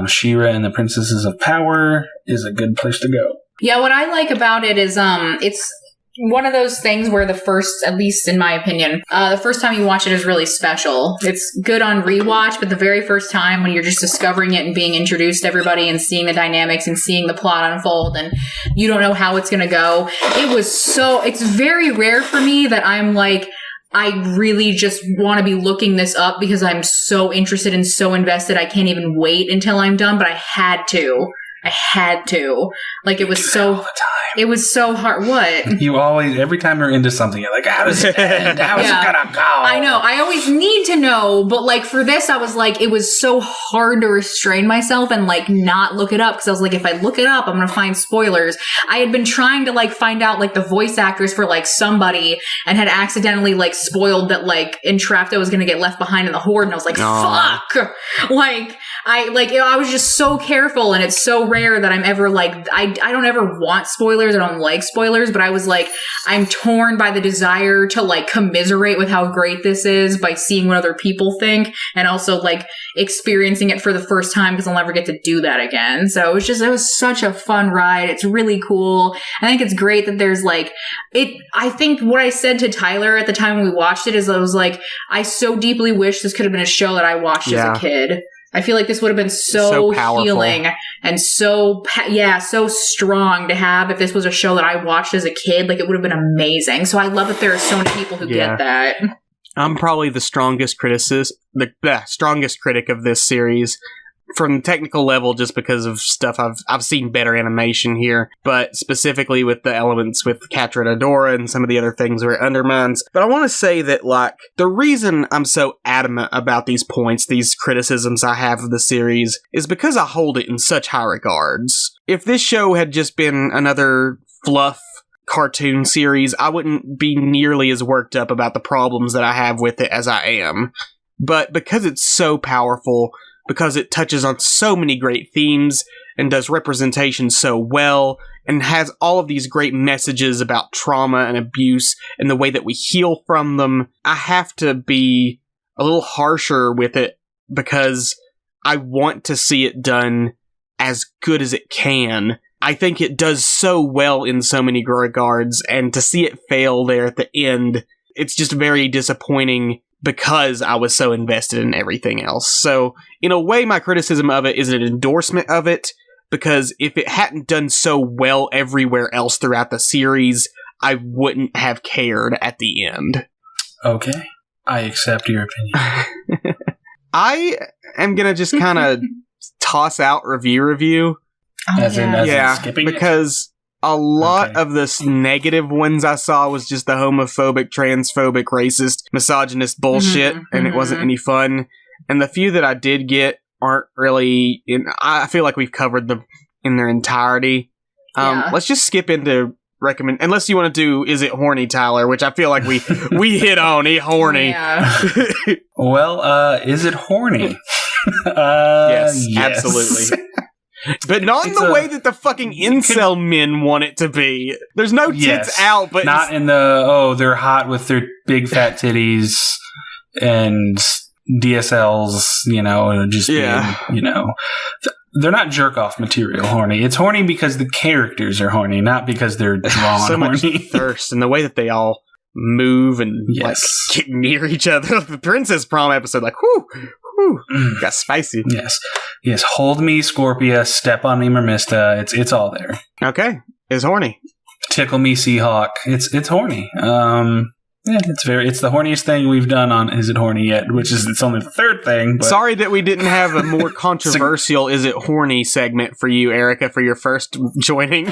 She-Ra and the Princesses of Power is a good place to go. Yeah, what I like about it is it's one of those things where the first, at least in my opinion, the first time you watch it is really special. It's good on rewatch, but the very first time when you're just discovering it and being introduced to everybody and seeing the dynamics and seeing the plot unfold and you don't know how it's going to go, it's very rare for me that I'm like, I really just want to be looking this up because I'm so interested and so invested. I can't even wait until I'm done, but I had to. Like, it was so... all the time. It was so hard. What? You always... Every time you're into something, you're like, how does it end? How is it gonna go? I know. I always need to know, but, like, for this, I was like, it was so hard to restrain myself and, like, not look it up, because I was like, if I look it up, I'm gonna find spoilers. I had been trying to, like, find out, like, the voice actors for, like, somebody, and had accidentally, like, spoiled that, like, Entrapto was gonna get left behind in the Horde, and I was like, fuck! Like, I was just so careful, and it's so rare that I'm ever like, I don't ever want spoilers. I don't like spoilers, but I was like, I'm torn by the desire to like commiserate with how great this is by seeing what other people think, and also like experiencing it for the first time because I'll never get to do that again. So it was such a fun ride. It's really cool. I think it's great that there's like I think what I said to Tyler at the time we watched it is I was like, I so deeply wish this could have been a show that I watched as a kid. I feel like this would have been so healing and so strong to have if this was a show that I watched as a kid. Like, it would have been amazing. So I love that there are so many people who get that. I'm probably the strongest strongest critic of this series from the technical level, just because of stuff I've seen better animation here, but specifically with the elements with Catradora and some of the other things where it undermines. But I want to say that, like, the reason I'm so adamant about these points, these criticisms I have of the series, is because I hold it in such high regards. If this show had just been another fluff cartoon series, I wouldn't be nearly as worked up about the problems that I have with it as I am. But because it's so powerful, because it touches on so many great themes and does representation so well and has all of these great messages about trauma and abuse and the way that we heal from them, I have to be a little harsher with it because I want to see it done as good as it can. I think it does so well in so many regards, and to see it fail there at the end, it's just very disappointing because I was so invested in everything else. So, in a way, my criticism of it is an endorsement of it, because if it hadn't done so well everywhere else throughout the series, I wouldn't have cared at the end. Okay. I accept your opinion. I am going to just kind of toss out review. As in skipping because a lot of the negative ones I saw was just the homophobic, transphobic, racist, misogynist bullshit, and it wasn't any fun. And the few that I did get aren't really... I feel like we've covered them in their entirety. Let's just skip into recommend... Unless you want to do Is It Horny, Tyler? Which I feel like we hit on. Horny. Yeah. Well, is it horny? Yes, absolutely. But not in the way that the fucking incel men want it to be. There's no tits out, but... Not in the, they're hot with their big fat titties and DSLs, just being, they're not jerk-off material horny. It's horny because the characters are horny, not because they're drawn so horny. Much thirst, and the way that they all move and get near each other. The Princess Prom episode, whew, got spicy. Yes. Hold me, Scorpia. Step on me, Mermista. It's all there. Okay, it's horny. Tickle me, Seahawk. It's horny. It's the horniest thing we've done on Is It Horny yet, which is it's only the third thing. But sorry that we didn't have a more controversial Is It Horny segment for you, Erika, for your first joining.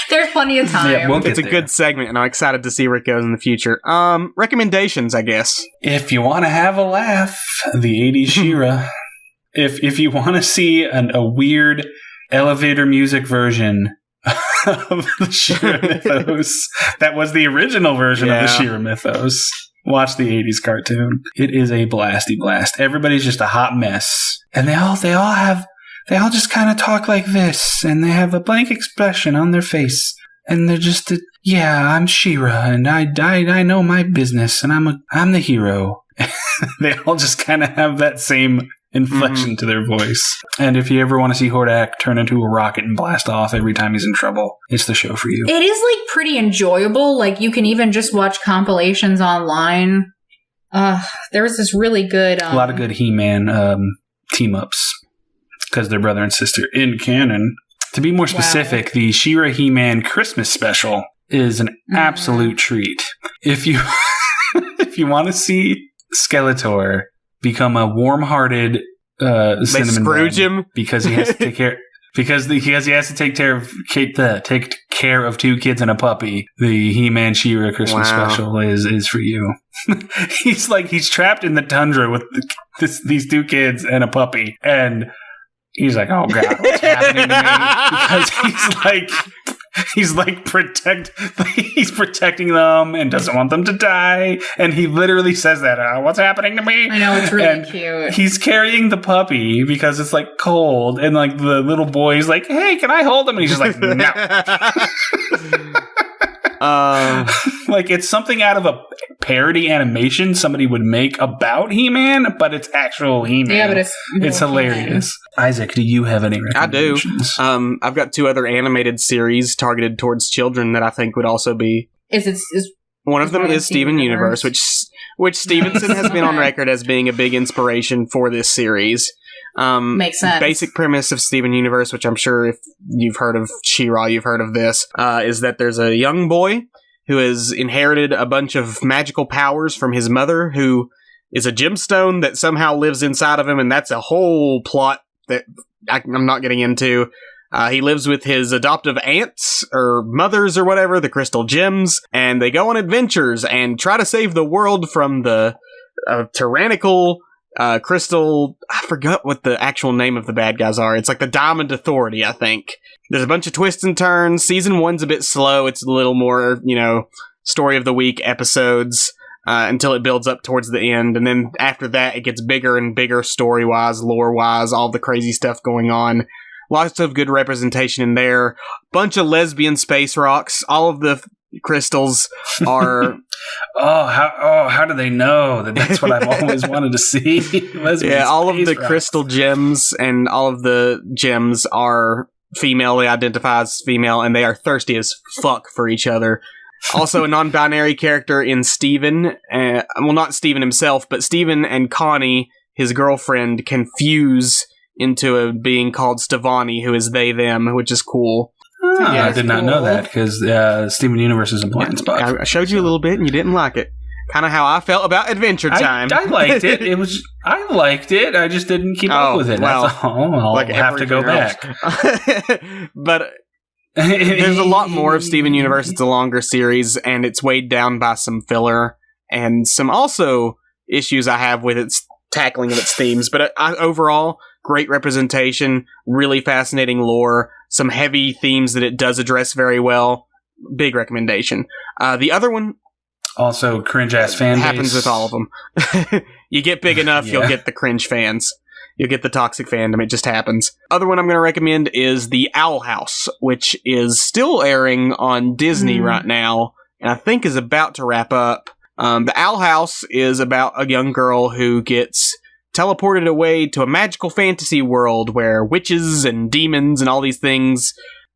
There's plenty of time. Yeah, it's a good segment, and I'm excited to see where it goes in the future. Recommendations, I guess. If you want to have a laugh, the 80s She-Ra. If you want to see a weird elevator music version of the She-Ra mythos, that was the original version of the She-Ra mythos. Watch the 80s cartoon. It is a blasty blast. Everybody's just a hot mess, and they all just kind of talk like this, and they have a blank expression on their face, and they're just, I'm She-Ra, and I know my business, and I'm the hero. They all just kind of have that same inflection to their voice. And if you ever want to see Hordak turn into a rocket and blast off every time he's in trouble, it's the show for you. It is pretty enjoyable. You can even just watch compilations online. There was this really good a lot of good He-Man team-ups. Because they're brother and sister in canon. To be more specific, the She-Ra He-Man Christmas special is an absolute treat. If you want to see Skeletor become a warm-hearted cinnamon Scrooge him because he has to take care he has to take care of two kids and a puppy. The He-Man She-Ra Christmas special is for you. He's trapped in the tundra with these two kids and a puppy, and he's like, oh God, what's happening to me? Because he's protecting them and doesn't want them to die. And he literally says that, what's happening to me? I know, it's really cute. He's carrying the puppy because it's cold. And the little boy's like, hey, can I hold him? And he's just like, no. It's something out of a parody animation somebody would make about He-Man, but it's actual He-Man. Yeah, but it's hilarious. Isaac, do you have any recommendations? I do. I've got two other animated series targeted towards children that I think would also be... One of them is Steven Universe, which Stevenson has been on record as being a big inspiration for this series. Makes sense. Basic premise of Steven Universe, which I'm sure if you've heard of She-Ra, you've heard of this, is that there's a young boy who has inherited a bunch of magical powers from his mother, who is a gemstone that somehow lives inside of him, and that's a whole plot that I'm not getting into. He lives with his adoptive aunts, or mothers, or whatever, the crystal gems, and they go on adventures and try to save the world from the tyrannical crystal... I forgot what the actual name of the bad guys are. It's the Diamond Authority, I think. There's a bunch of twists and turns. Season 1's a bit slow. It's a little more, story of the week episodes until it builds up towards the end. And then after that, it gets bigger and bigger story-wise, lore-wise, all the crazy stuff going on. Lots of good representation in there. Bunch of lesbian space rocks. All of the, crystals are... how do they know that that's what I've always wanted to see? All of the crystal gems and all of the gems are female. They identify as female, and they are thirsty as fuck for each other. Also, a non-binary character in Steven. Not Steven himself, but Steven and Connie, his girlfriend, can fuse into a being called Stevani, who is they, them, which is cool. I did not know that, because Steven Universe is a blind spot. I showed you a little bit, and you didn't like it. Kind of how I felt about Adventure Time. I liked it. I liked it. I just didn't keep up with it. That's all. I'll have to go back. But there's a lot more of Steven Universe. It's a longer series, and it's weighed down by some filler and some also issues I have with its tackling of its themes. But overall, great representation, really fascinating lore, some heavy themes that it does address very well. Big recommendation. The other one, also cringe-ass fan base. Happens with all of them. You get big enough, you'll get the cringe fans. You'll get the toxic fandom. It just happens. Other one I'm going to recommend is The Owl House, which is still airing on Disney right now, and I think is about to wrap up. The Owl House is about a young girl who gets teleported away to a magical fantasy world where witches and demons and all these things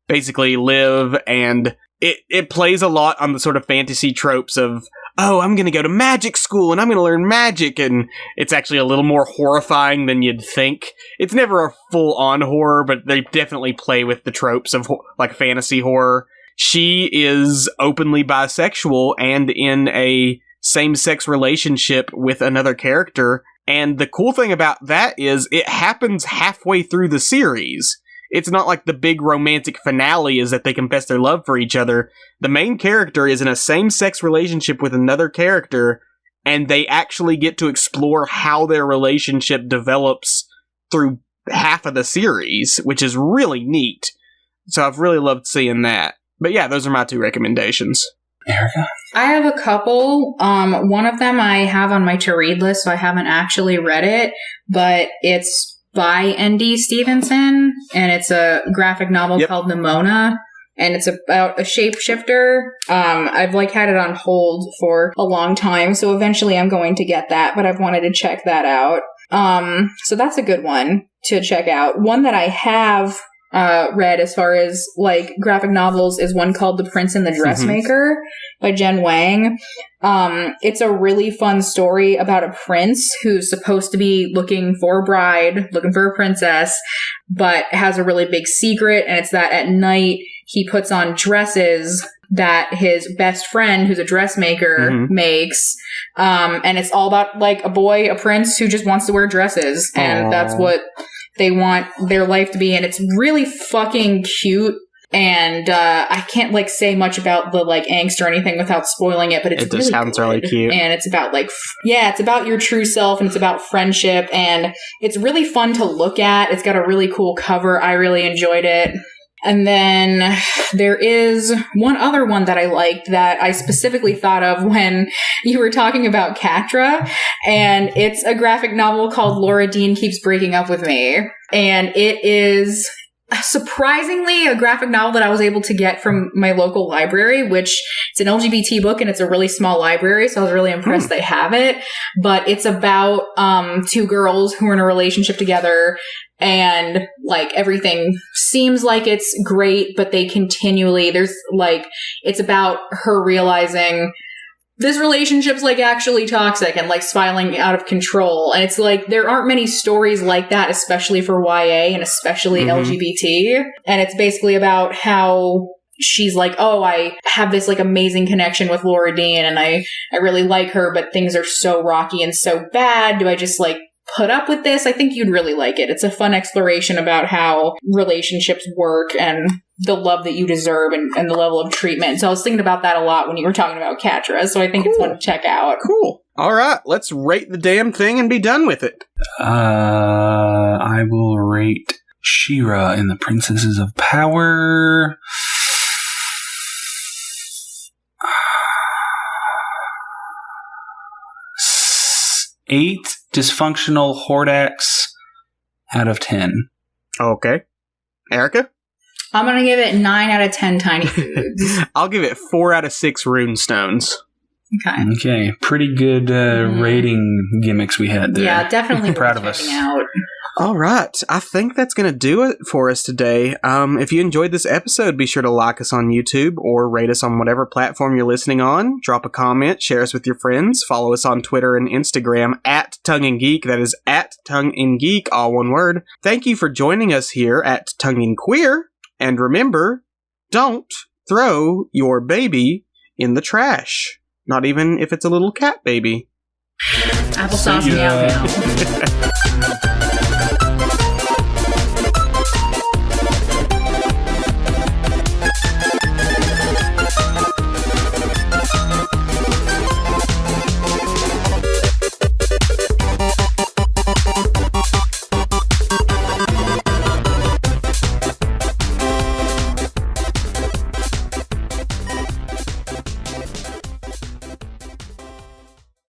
basically live, and it plays a lot on the sort of fantasy tropes of, oh, I'm going to go to magic school and I'm going to learn magic, and it's actually a little more horrifying than you'd think. It's never a full-on horror, but they definitely play with the tropes of like fantasy horror. She is openly bisexual and in a same-sex relationship with another character, and the cool thing about that is it happens halfway through the series. It's not like the big romantic finale is that they confess their love for each other. The main character is in a same-sex relationship with another character, and they actually get to explore how their relationship develops through half of the series, which is really neat. So I've really loved seeing that. But yeah, those are my two recommendations. Erika? I have a couple. One of them I have on my to-read list, so I haven't actually read it, but it's by ND Stevenson, and it's a graphic novel called Nimona, and it's about a shapeshifter. I've had it on hold for a long time, so eventually I'm going to get that, but I've wanted to check that out. So that's a good one to check out. One that I have read as far as graphic novels is one called The Prince and the Dressmaker by Jen Wang. It's a really fun story about a prince who's supposed to be looking for a bride, looking for a princess, but has a really big secret, and it's that at night he puts on dresses that his best friend, who's a dressmaker, makes. And it's all about a prince who just wants to wear dresses, and that's what they want their life to be, and it's really fucking cute. And I can't say much about the angst or anything without spoiling it, but it just sounds really cute. And it's about it's about your true self, and it's about friendship, and it's really fun to look at. It's got a really cool cover. I really enjoyed it. And then there is one other one that I liked that I specifically thought of when you were talking about Catra, and it's a graphic novel called Laura Dean Keeps Breaking Up With Me. And it is surprisingly a graphic novel that I was able to get from my local library, which it's an LGBT book and it's a really small library, so I was really impressed they have it. But it's about two girls who are in a relationship together, and everything seems like it's great, but they continually, it's about her realizing this relationship's actually toxic and spiraling out of control. And it's there aren't many stories like that, especially for YA and especially LGBT. And it's basically about how she's oh, I have this amazing connection with Laura Dean and I really like her, but things are so rocky and so bad. Do I just put up with this? I think you'd really like it. It's a fun exploration about how relationships work and the love that you deserve and the level of treatment. So I was thinking about that a lot when you were talking about Catra, so I think it's one to check out. Cool. All right, let's rate the damn thing and be done with it. I will rate She-Ra in the Princesses of Power 8 dysfunctional Hordax out of 10. Okay. Erika? I'm going to give it 9 out of 10 tiny foods. I'll give it 4 out of 6 rune stones. Okay. Okay, pretty good rating gimmicks we had there. Yeah, definitely proud of us. Out. All right. I think that's going to do it for us today. If you enjoyed this episode, be sure to like us on YouTube or rate us on whatever platform you're listening on. Drop a comment, share us with your friends, follow us on Twitter and Instagram at Tongue and Geek. That is at Tongue and Geek, all one word. Thank you for joining us here at Tongue and Queer. And remember, don't throw your baby in the trash. Not even if it's a little cat baby. Applesauce meow meow.